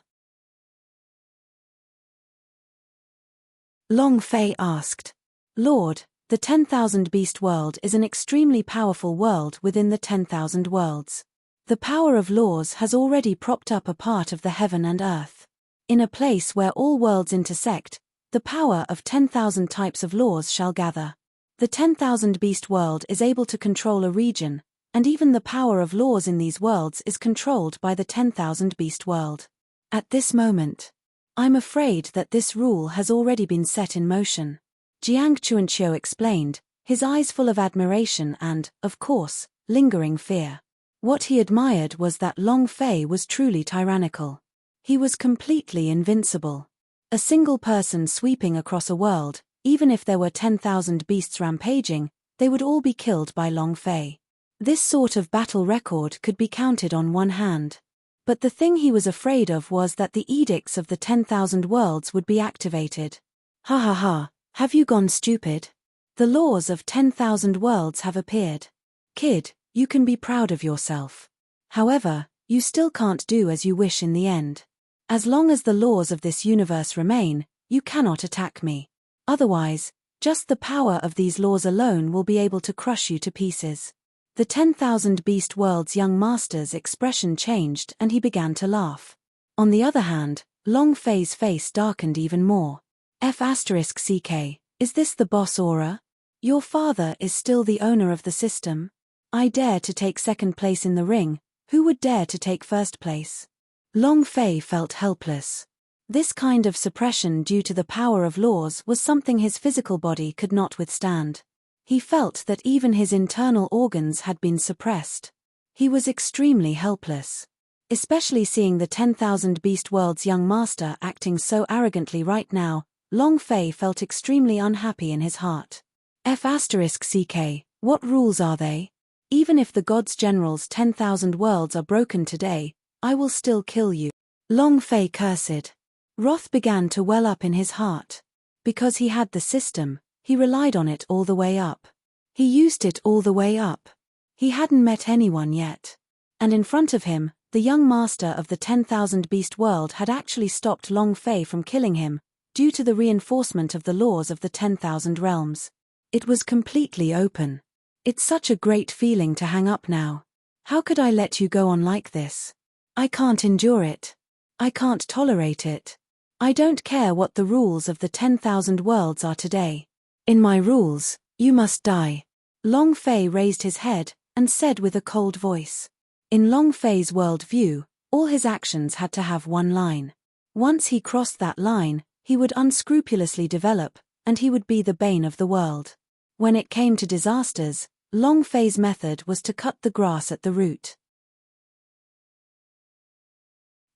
Long Fei asked. Lord, the 10,000 Beast World is an extremely powerful world within the 10,000 worlds. The power of laws has already propped up a part of the heaven and earth. In a place where all worlds intersect, the power of 10,000 types of laws shall gather. The 10,000 Beast World is able to control a region, and even the power of laws in these worlds is controlled by the 10,000 Beast World. At this moment, I'm afraid that this rule has already been set in motion. Jiang Chuanqiu explained, his eyes full of admiration and, of course, lingering fear. What he admired was that Long Fei was truly tyrannical. He was completely invincible. A single person sweeping across a world, even if there were 10,000 beasts rampaging, they would all be killed by Long Fei. This sort of battle record could be counted on one hand. But the thing he was afraid of was that the edicts of the 10,000 worlds would be activated. Ha ha ha, have you gone stupid? The laws of 10,000 worlds have appeared. Kid, you can be proud of yourself. However, you still can't do as you wish in the end. As long as the laws of this universe remain, you cannot attack me. Otherwise, just the power of these laws alone will be able to crush you to pieces. The 10,000 Beast World's young master's expression changed and he began to laugh. On the other hand, Long Fei's face darkened even more. F***CK, is this the boss aura? Your father is still the owner of the system? I dare to take second place in the ring, who would dare to take first place? Long Fei felt helpless. This kind of suppression due to the power of laws was something his physical body could not withstand. He felt that even his internal organs had been suppressed. He was extremely helpless. Especially seeing the 10,000 Beast World's young master acting so arrogantly right now, Long Fei felt extremely unhappy in his heart. F***CK, what rules are they? Even if the God's General's 10,000 worlds are broken today, I will still kill you. Long Fei cursed. Wrath began to well up in his heart. Because he had the system, he relied on it all the way up. He used it all the way up. He hadn't met anyone yet. And in front of him, the young master of the 10,000 Beast World had actually stopped Long Fei from killing him, due to the reinforcement of the laws of the 10,000 realms. It was completely open. It's such a great feeling to hang up now. How could I let you go on like this? I can't endure it. I can't tolerate it. I don't care what the rules of the 10,000 worlds are today. In my rules, you must die. Long Fei raised his head and said with a cold voice. In Long Fei's world view, all his actions had to have one line. Once he crossed that line, he would unscrupulously develop, and he would be the bane of the world. When it came to disasters, Long Fei's method was to cut the grass at the root.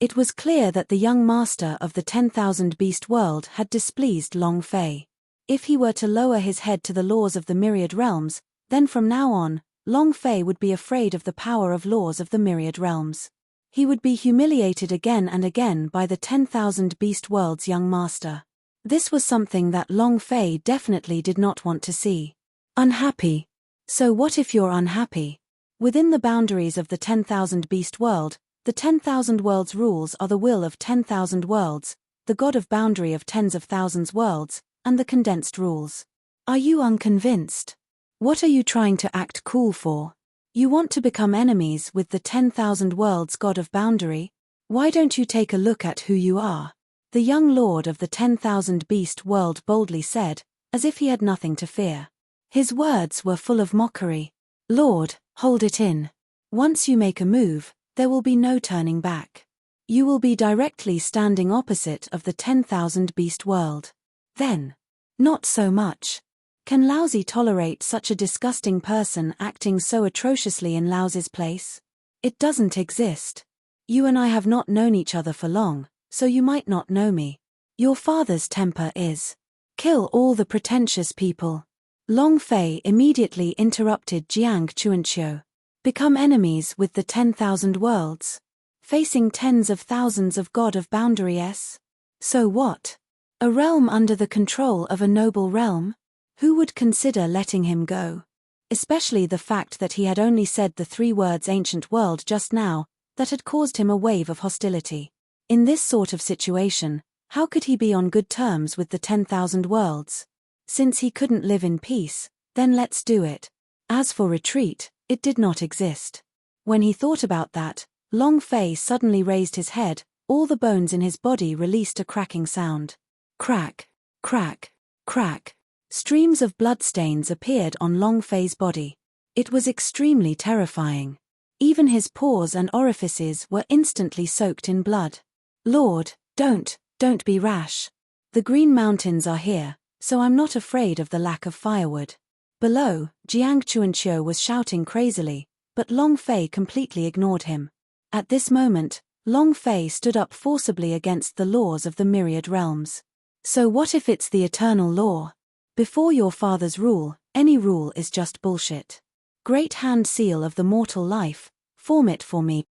It was clear that the young master of the 10,000 beast world had displeased Long Fei. If he were to lower his head to the laws of the myriad realms, then from now on, Long Fei would be afraid of the power of laws of the myriad realms. He would be humiliated again and again by the 10,000 beast world's young master. This was something that Long Fei definitely did not want to see. Unhappy. So what if you're unhappy? Within the boundaries of the 10,000 beast world, the 10,000 worlds rules are the will of 10,000 worlds, the god of boundary of tens of thousands worlds, and the condensed rules. Are you unconvinced? What are you trying to act cool for? You want to become enemies with the 10,000 worlds god of boundary? Why don't you take a look at who you are? The young lord of the 10,000 beast world boldly said, as if he had nothing to fear. His words were full of mockery. Lord, hold it in. Once you make a move, there will be no turning back. You will be directly standing opposite of the 10,000 beast world. Then, not so much. Can Laozi tolerate such a disgusting person acting so atrociously in Laozi's place? It doesn't exist. You and I have not known each other for long, so you might not know me. Your father's temper is, kill all the pretentious people. Long Fei immediately interrupted Jiang Chuanqiu. Become enemies with the 10,000 worlds. Facing tens of thousands of god of boundaries? So what? A realm under the control of a noble realm? Who would consider letting him go? Especially the fact that he had only said the 3 words ancient world just now, that had caused him a wave of hostility. In this sort of situation, how could he be on good terms with the 10,000 worlds? Since he couldn't live in peace, then let's do it. As for retreat, it did not exist. When he thought about that, Long Fei suddenly raised his head, all the bones in his body released a cracking sound. Crack, crack, crack. Streams of bloodstains appeared on Long Fei's body. It was extremely terrifying. Even his pores and orifices were instantly soaked in blood. Lord, don't be rash. The Green Mountains are here, so I'm not afraid of the lack of firewood. Below, Jiang Chuanqiu was shouting crazily, but Long Fei completely ignored him. At this moment, Long Fei stood up forcibly against the laws of the myriad realms. So what if it's the eternal law? Before your father's rule, any rule is just bullshit. Great hand seal of the mortal life, form it for me.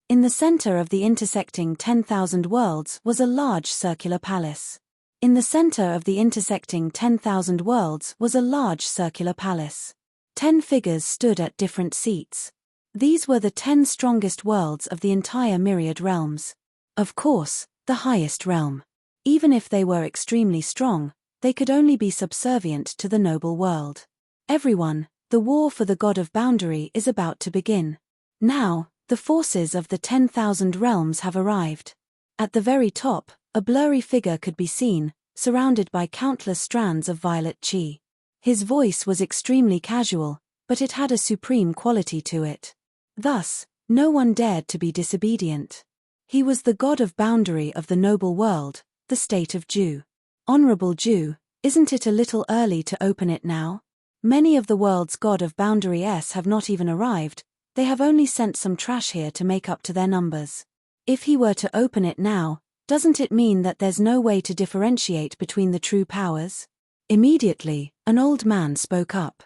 In the center of the intersecting 10,000 worlds was a large circular palace. In the center of the intersecting 10,000 worlds was a large circular palace. 10 figures stood at different seats. These were the 10 strongest worlds of the entire myriad realms. Of course, the highest realm. Even if they were extremely strong, they could only be subservient to the noble world. Everyone, the war for the god of boundary is about to begin. Now, the forces of the 10,000 realms have arrived. At the very top, a blurry figure could be seen, surrounded by countless strands of violet qi. His voice was extremely casual, but it had a supreme quality to it. Thus, no one dared to be disobedient. He was the god of boundary of the noble world, the state of Ju. Honorable Ju, isn't it a little early to open it now? Many of the world's god of boundaries have not even arrived, they have only sent some trash here to make up to their numbers. If he were to open it now, doesn't it mean that there's no way to differentiate between the true powers? Immediately, an old man spoke up.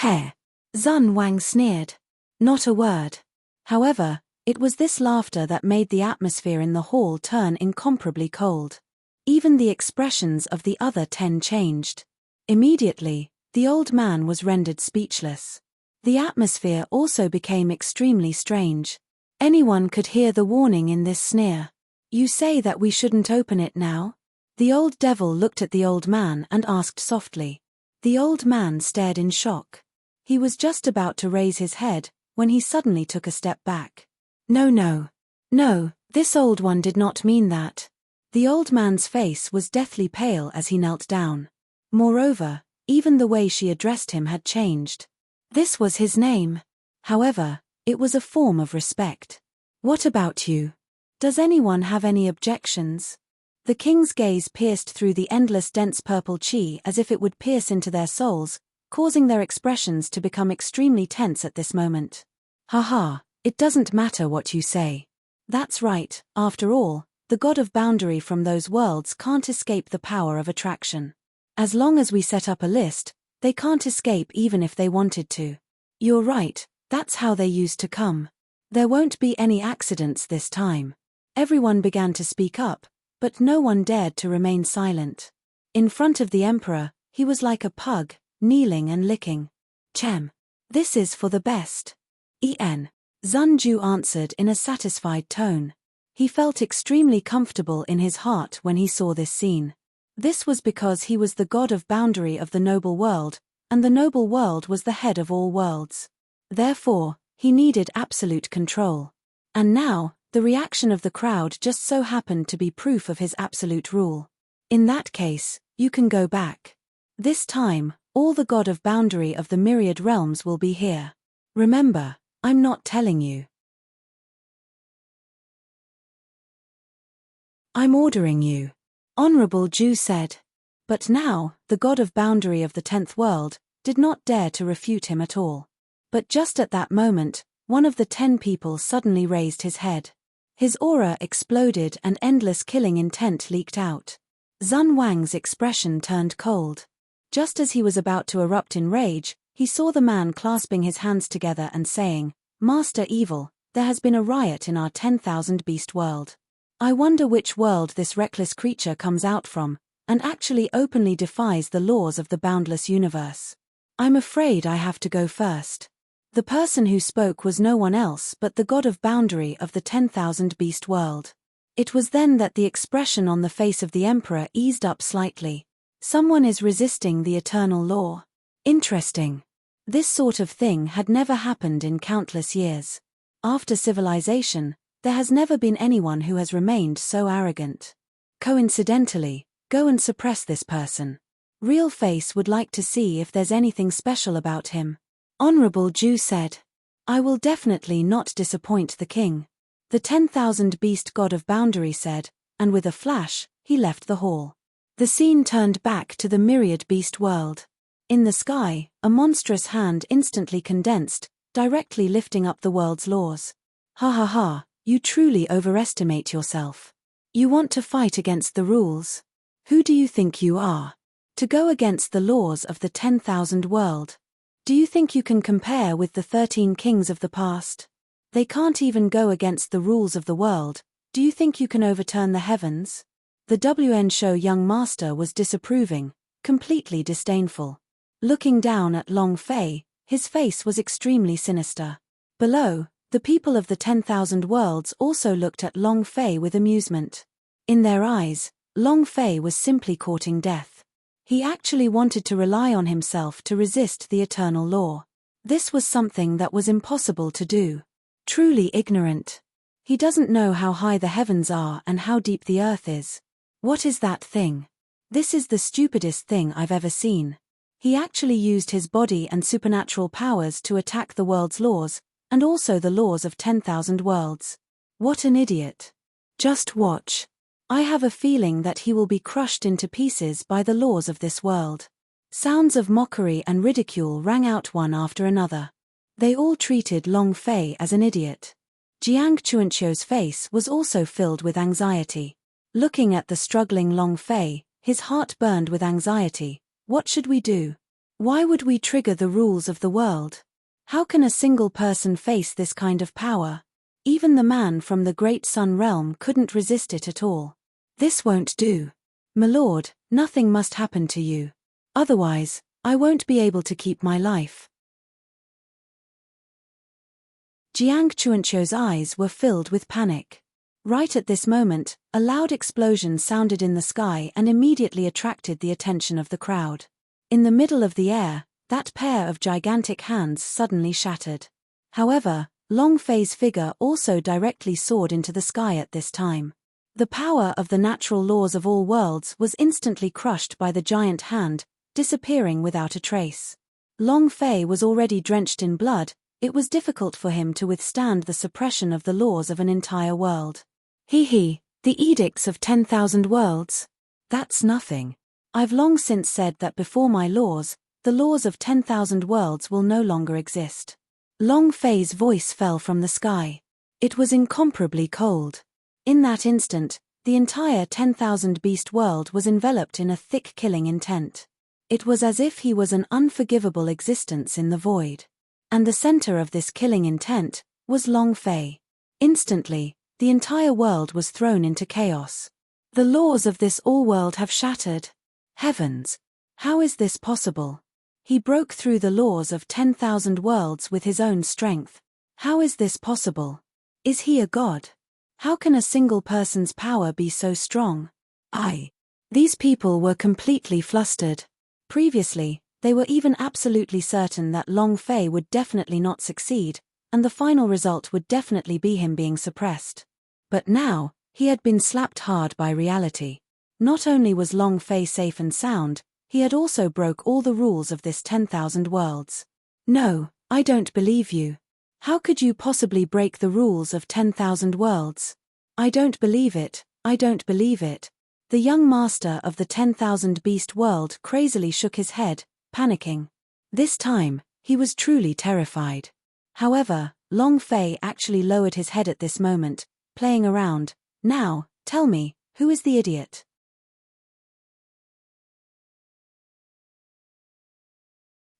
He. Zun Wang sneered. Not a word. However, it was this laughter that made the atmosphere in the hall turn incomparably cold. Even the expressions of the other 10 changed. Immediately, the old man was rendered speechless. The atmosphere also became extremely strange. Anyone could hear the warning in this sneer. You say that we shouldn't open it now? The old devil looked at the old man and asked softly. The old man stared in shock. He was just about to raise his head, when he suddenly took a step back. No, this old one did not mean that. The old man's face was deathly pale as he knelt down. Moreover, even the way she addressed him had changed. This was his name. However, it was a form of respect. What about you? Does anyone have any objections? The king's gaze pierced through the endless dense purple chi as if it would pierce into their souls, causing their expressions to become extremely tense at this moment. Haha, it doesn't matter what you say. That's right, after all, the god of boundary from those worlds can't escape the power of attraction. As long as we set up a list, they can't escape even if they wanted to. You're right, that's how they used to come. There won't be any accidents this time. Everyone began to speak up, but no one dared to remain silent. In front of the emperor, he was like a pug, kneeling and licking. Chem. This is for the best. En. Zunju answered in a satisfied tone. He felt extremely comfortable in his heart when he saw this scene. This was because he was the god of boundary of the noble world, and the noble world was the head of all worlds. Therefore, he needed absolute control. And now, the reaction of the crowd just so happened to be proof of his absolute rule. In that case, you can go back. This time, all the god of boundary of the myriad realms will be here. Remember, I'm not telling you. I'm ordering you. Honorable Ju said. But now, the god of boundary of the 10th world did not dare to refute him at all. But just at that moment, one of the 10 people suddenly raised his head. His aura exploded and endless killing intent leaked out. Zun Wang's expression turned cold. Just as he was about to erupt in rage, he saw the man clasping his hands together and saying, "Master Evil, there has been a riot in our 10,000 beast world. I wonder which world this reckless creature comes out from, and actually openly defies the laws of the boundless universe. I'm afraid I have to go first." The person who spoke was no one else but the god of boundary of the 10,000 beast world. It was then that the expression on the face of the emperor eased up slightly. Someone is resisting the eternal law. Interesting. This sort of thing had never happened in countless years. After civilization, there has never been anyone who has remained so arrogant. Coincidentally, go and suppress this person. Real Face would like to see if there's anything special about him. Honorable Ju said. I will definitely not disappoint the king. The 10,000 beast god of boundary said, and with a flash, he left the hall. The scene turned back to the myriad beast world. In the sky, a monstrous hand instantly condensed, directly lifting up the world's laws. Ha ha ha, you truly overestimate yourself. You want to fight against the rules? Who do you think you are? To go against the laws of the 10,000 world? Do you think you can compare with the 13 kings of the past? They can't even go against the rules of the world. Do you think you can overturn the heavens? The WN show young master was disapproving, completely disdainful. Looking down at Long Fei, his face was extremely sinister. Below, the people of the 10,000 worlds also looked at Long Fei with amusement. In their eyes, Long Fei was simply courting death. He actually wanted to rely on himself to resist the eternal law. This was something that was impossible to do. Truly ignorant. He doesn't know how high the heavens are and how deep the earth is. What is that thing? This is the stupidest thing I've ever seen. He actually used his body and supernatural powers to attack the world's laws, and also the laws of 10,000 worlds. What an idiot. Just watch. I have a feeling that he will be crushed into pieces by the laws of this world. Sounds of mockery and ridicule rang out one after another. They all treated Long Fei as an idiot. Jiang Chuanqiu's face was also filled with anxiety. Looking at the struggling Long Fei, his heart burned with anxiety. What should we do? Why would we trigger the rules of the world? How can a single person face this kind of power? Even the man from the Great Sun Realm couldn't resist it at all. This won't do. My lord, nothing must happen to you. Otherwise, I won't be able to keep my life. Jiang Chuanqiu's eyes were filled with panic. Right at this moment, a loud explosion sounded in the sky and immediately attracted the attention of the crowd. In the middle of the air, that pair of gigantic hands suddenly shattered. However, Long Fei's figure also directly soared into the sky at this time. The power of the natural laws of all worlds was instantly crushed by the giant hand, disappearing without a trace. Long Fei was already drenched in blood. It was difficult for him to withstand the suppression of the laws of an entire world. He, The edicts of 10,000 worlds? That's nothing. I've long since said that before my laws, the laws of 10,000 worlds will no longer exist. Long Fei's voice fell from the sky. It was incomparably cold. In that instant, the entire 10,000 beast world was enveloped in a thick killing intent. It was as if he was an unforgivable existence in the void. And the center of this killing intent was Long Fei. Instantly, the entire world was thrown into chaos. The laws of this all-world have shattered. Heavens! How is this possible? He broke through the laws of 10,000 worlds with his own strength. How is this possible? Is he a god? How can a single person's power be so strong? These people were completely flustered. Previously, they were even absolutely certain that Long Fei would definitely not succeed, and the final result would definitely be him being suppressed. But now, he had been slapped hard by reality. Not only was Long Fei safe and sound, he had also broke all the rules of this 10,000 worlds. No, I don't believe you. How could you possibly break the rules of 10,000 worlds? I don't believe it, I don't believe it. The young master of the 10,000 beast world crazily shook his head, panicking. This time, he was truly terrified. However, Long Fei actually lowered his head at this moment, playing around. Now, tell me, who is the idiot?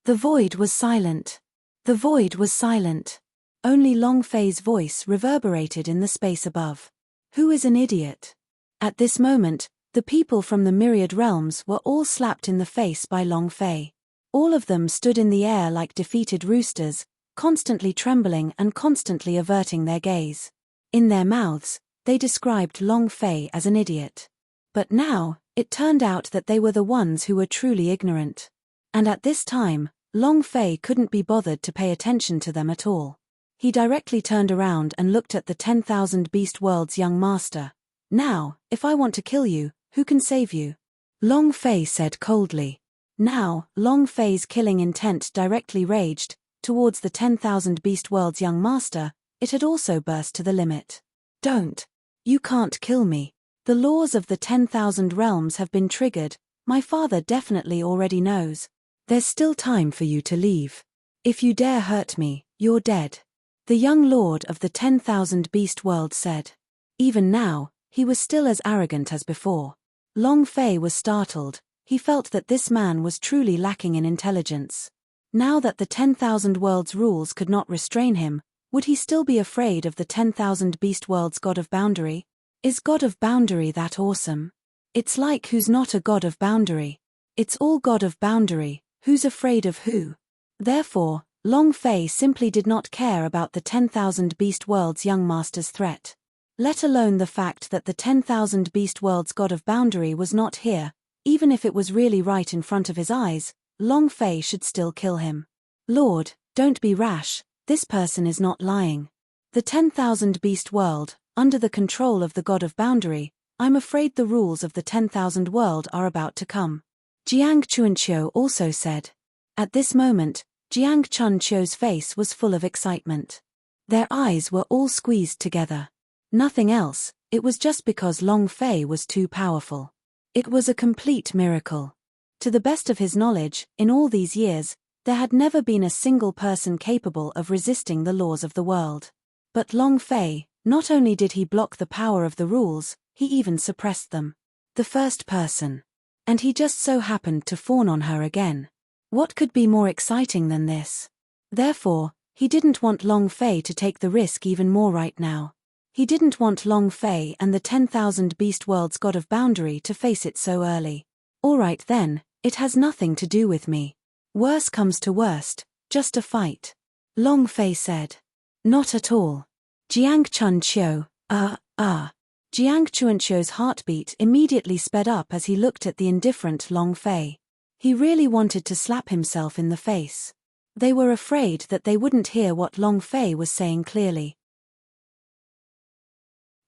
The void was silent. The void was silent. Only Long Fei's voice reverberated in the space above. Who is an idiot? At this moment, the people from the myriad realms were all slapped in the face by Long Fei. All of them stood in the air like defeated roosters, constantly trembling and constantly averting their gaze. In their mouths, they described Long Fei as an idiot. But now, it turned out that they were the ones who were truly ignorant. And at this time, Long Fei couldn't be bothered to pay attention to them at all. He directly turned around and looked at the 10,000 beast world's young master. Now, if I want to kill you, who can save you? Long Fei said coldly. Now, Long Fei's killing intent directly raged towards the 10,000 beast world's young master. It had also burst to the limit. Don't. You can't kill me. The laws of the 10,000 realms have been triggered. My father definitely already knows. There's still time for you to leave. If you dare hurt me, you're dead. The young lord of the 10,000 beast world said. Even now, he was still as arrogant as before. Long Fei was startled. He felt that this man was truly lacking in intelligence. Now that the 10,000 worlds rules could not restrain him, would he still be afraid of the 10,000 beast world's god of boundary? Is god of boundary that awesome? It's like who's not a god of boundary? It's all god of boundary, who's afraid of who? Therefore, Long Fei simply did not care about the 10,000 beast world's young master's threat. Let alone the fact that the 10,000 beast world's god of boundary was not here. Even if it was really right in front of his eyes, Long Fei should still kill him. Lord, don't be rash, this person is not lying. The 10,000 beast world, under the control of the god of boundary, I'm afraid the rules of the 10,000 world are about to come. Jiang Chunqiu also said. At this moment, Jiang Chunqiu's face was full of excitement. Their eyes were all squeezed together. Nothing else, it was just because Long Fei was too powerful. It was a complete miracle. To the best of his knowledge, in all these years, there had never been a single person capable of resisting the laws of the world. But Long Fei, not only did he block the power of the rules, he even suppressed them. The first person. And he just so happened to fawn on her again. What could be more exciting than this? Therefore, he didn't want Long Fei to take the risk even more right now. He didn't want Long Fei and the 10,000 beast world's god of boundary to face it so early. Alright then, it has nothing to do with me. Worse comes to worst, just a fight. Long Fei said. Not at all. Jiang Chunqiu, Jiang Chunqiu's heartbeat immediately sped up as he looked at the indifferent Long Fei. He really wanted to slap himself in the face. They were afraid that they wouldn't hear what Long Fei was saying clearly.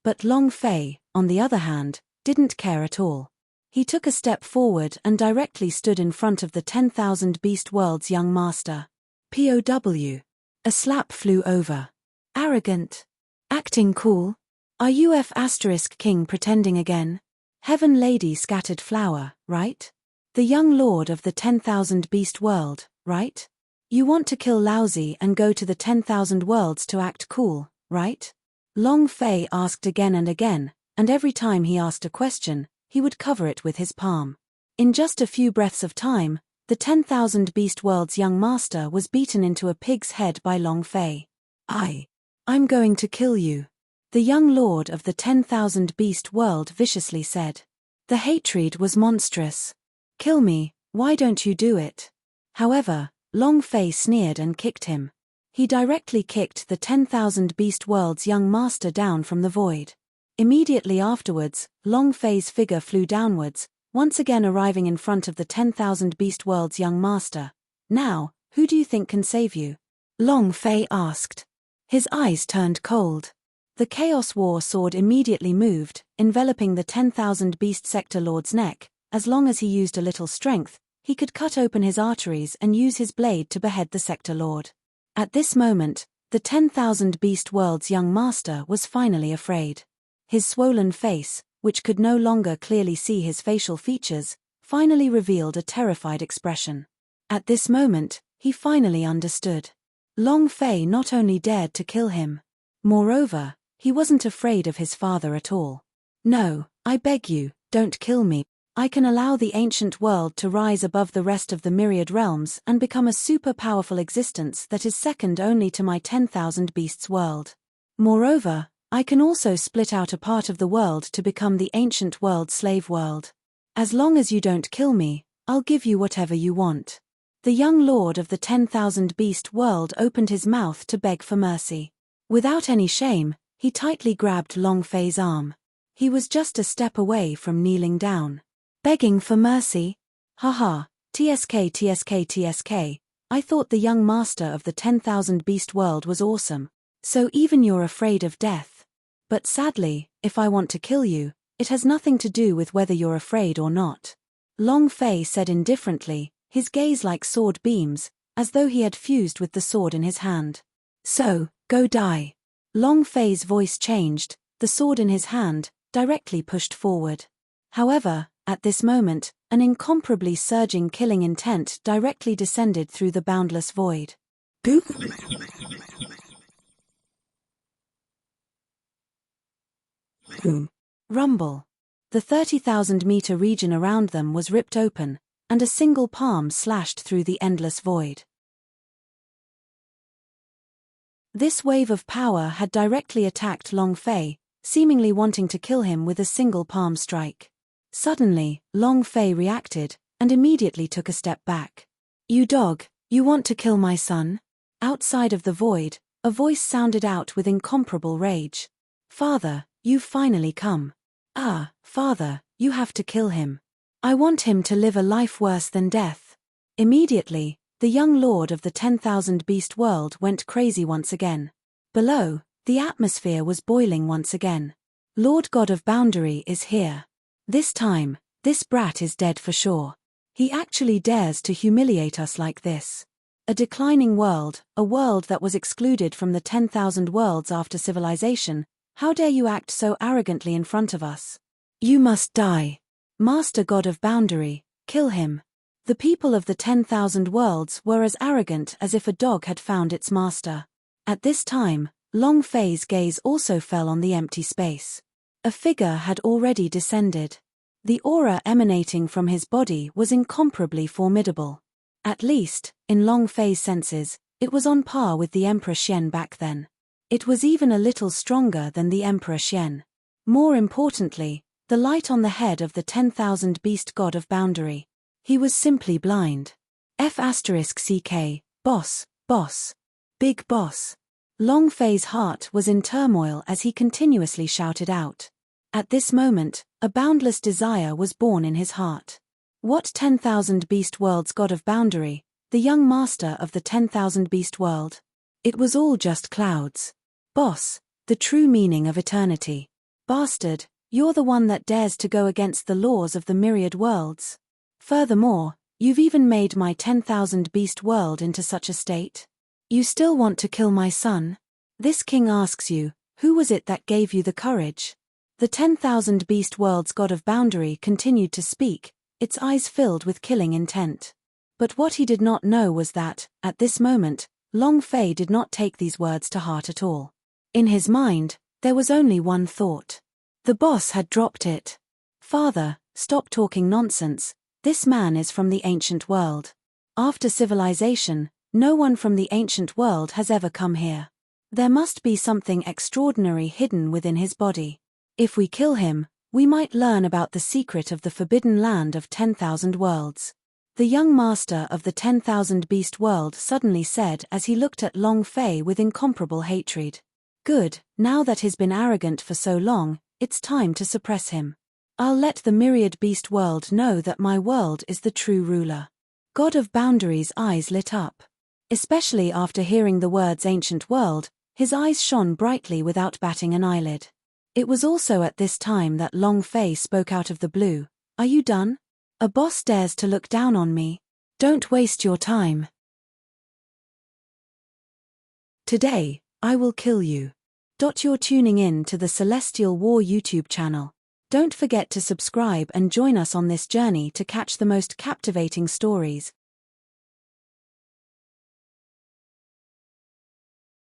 But Long Fei, on the other hand, didn't care at all. He took a step forward and directly stood in front of the 10,000 beast world's young master. POW. A slap flew over. Arrogant. Acting cool. Are you King pretending again? Heaven Lady scattered flower, right? The young lord of the 10,000 beast world, right? You want to kill Lousy and go to the 10,000 worlds to act cool, right? Long Fei asked again, and every time he asked a question, he would cover it with his palm. In just a few breaths of time, the 10,000 beast world's young master was beaten into a pig's head by Long Fei. I'm going to kill you. The young lord of the 10,000 beast world viciously said. The hatred was monstrous. Kill me, why don't you do it? However, Long Fei sneered and kicked him. He directly kicked the 10,000 beast world's young master down from the void. Immediately afterwards, Long Fei's figure flew downwards, once again arriving in front of the 10,000 beast world's young master. Now, who do you think can save you? Long Fei asked. His eyes turned cold. The Chaos War sword immediately moved, enveloping the 10,000 beast sector lord's neck. As long as he used a little strength, he could cut open his arteries and use his blade to behead the sector lord. At this moment, the 10,000 beast world's young master was finally afraid. His swollen face, which could no longer clearly see his facial features, finally revealed a terrified expression. At this moment, he finally understood. Long Fei not only dared to kill him. Moreover, he wasn't afraid of his father at all. No, I beg you, don't kill me. I can allow the ancient world to rise above the rest of the myriad realms and become a super-powerful existence that is second only to my 10,000 beasts world. Moreover, I can also split out a part of the world to become the ancient world slave world. As long as you don't kill me, I'll give you whatever you want. The young lord of the 10,000 beast world opened his mouth to beg for mercy. Without any shame, he tightly grabbed Long Fei's arm. He was just a step away from kneeling down. Begging for mercy? Haha, TSK. I thought the young master of the 10,000 beast world was awesome. So even you're afraid of death. But sadly, if I want to kill you, it has nothing to do with whether you're afraid or not. Long Fei said indifferently, his gaze like sword beams, as though he had fused with the sword in his hand. So, go die. Long Fei's voice changed, the sword in his hand, directly pushed forward. However, at this moment, an incomparably surging killing intent directly descended through the boundless void. Rumble. The 30,000-meter region around them was ripped open, and a single palm slashed through the endless void. This wave of power had directly attacked Long Fei, seemingly wanting to kill him with a single palm strike. Suddenly, Long Fei reacted, and immediately took a step back. You dog, you want to kill my son? Outside of the void, a voice sounded out with incomparable rage. Father, you've finally come. Father, you have to kill him. I want him to live a life worse than death. Immediately, the young lord of the 10,000 beast world went crazy once again. Below, the atmosphere was boiling once again. Lord God of Boundary is here. This time, this brat is dead for sure. He actually dares to humiliate us like this. A declining world, a world that was excluded from the 10,000 worlds after civilization. How dare you act so arrogantly in front of us? You must die. Master God of Boundary, kill him. The people of the 10,000 worlds were as arrogant as if a dog had found its master. At this time, Long Fei's gaze also fell on the empty space. A figure had already descended. The aura emanating from his body was incomparably formidable. At least, in Long Fei's senses, it was on par with the Emperor Xian back then. It was even a little stronger than the Emperor Xian. More importantly, the light on the head of the 10,000 beast god of Boundary. He was simply blind. F***CK, boss, big boss. Long Fei's heart was in turmoil as he continuously shouted out. At this moment, a boundless desire was born in his heart. What 10,000 beast world's god of Boundary, the young master of the 10,000 beast world? It was all just clouds. Boss, the true meaning of eternity. Bastard, you're the one that dares to go against the laws of the myriad worlds. Furthermore, you've even made my 10,000 beast world into such a state. You still want to kill my son? This king asks you, Who was it that gave you the courage? The 10,000 Beast World's god of boundary continued to speak, its eyes filled with killing intent. But what he did not know was that, at this moment, Long Fei did not take these words to heart at all. In his mind, there was only one thought. The boss had dropped it. Father, stop talking nonsense, this man is from the ancient world. After civilization, no one from the ancient world has ever come here. There must be something extraordinary hidden within his body. If we kill him, we might learn about the secret of the forbidden land of 10,000 worlds. The young master of the 10,000 Beast World suddenly said as he looked at Long Fei with incomparable hatred. Good, now that he's been arrogant for so long, it's time to suppress him. I'll let the myriad beast world know that my world is the true ruler. God of Boundary's eyes lit up. Especially after hearing the words ancient world, his eyes shone brightly without batting an eyelid. It was also at this time that Long Fei spoke out of the blue. Are you done? A boss dares to look down on me. Don't waste your time. Today, I will kill you. You're tuning in to the Celestial War YouTube channel. Don't forget to subscribe and join us on this journey to catch the most captivating stories,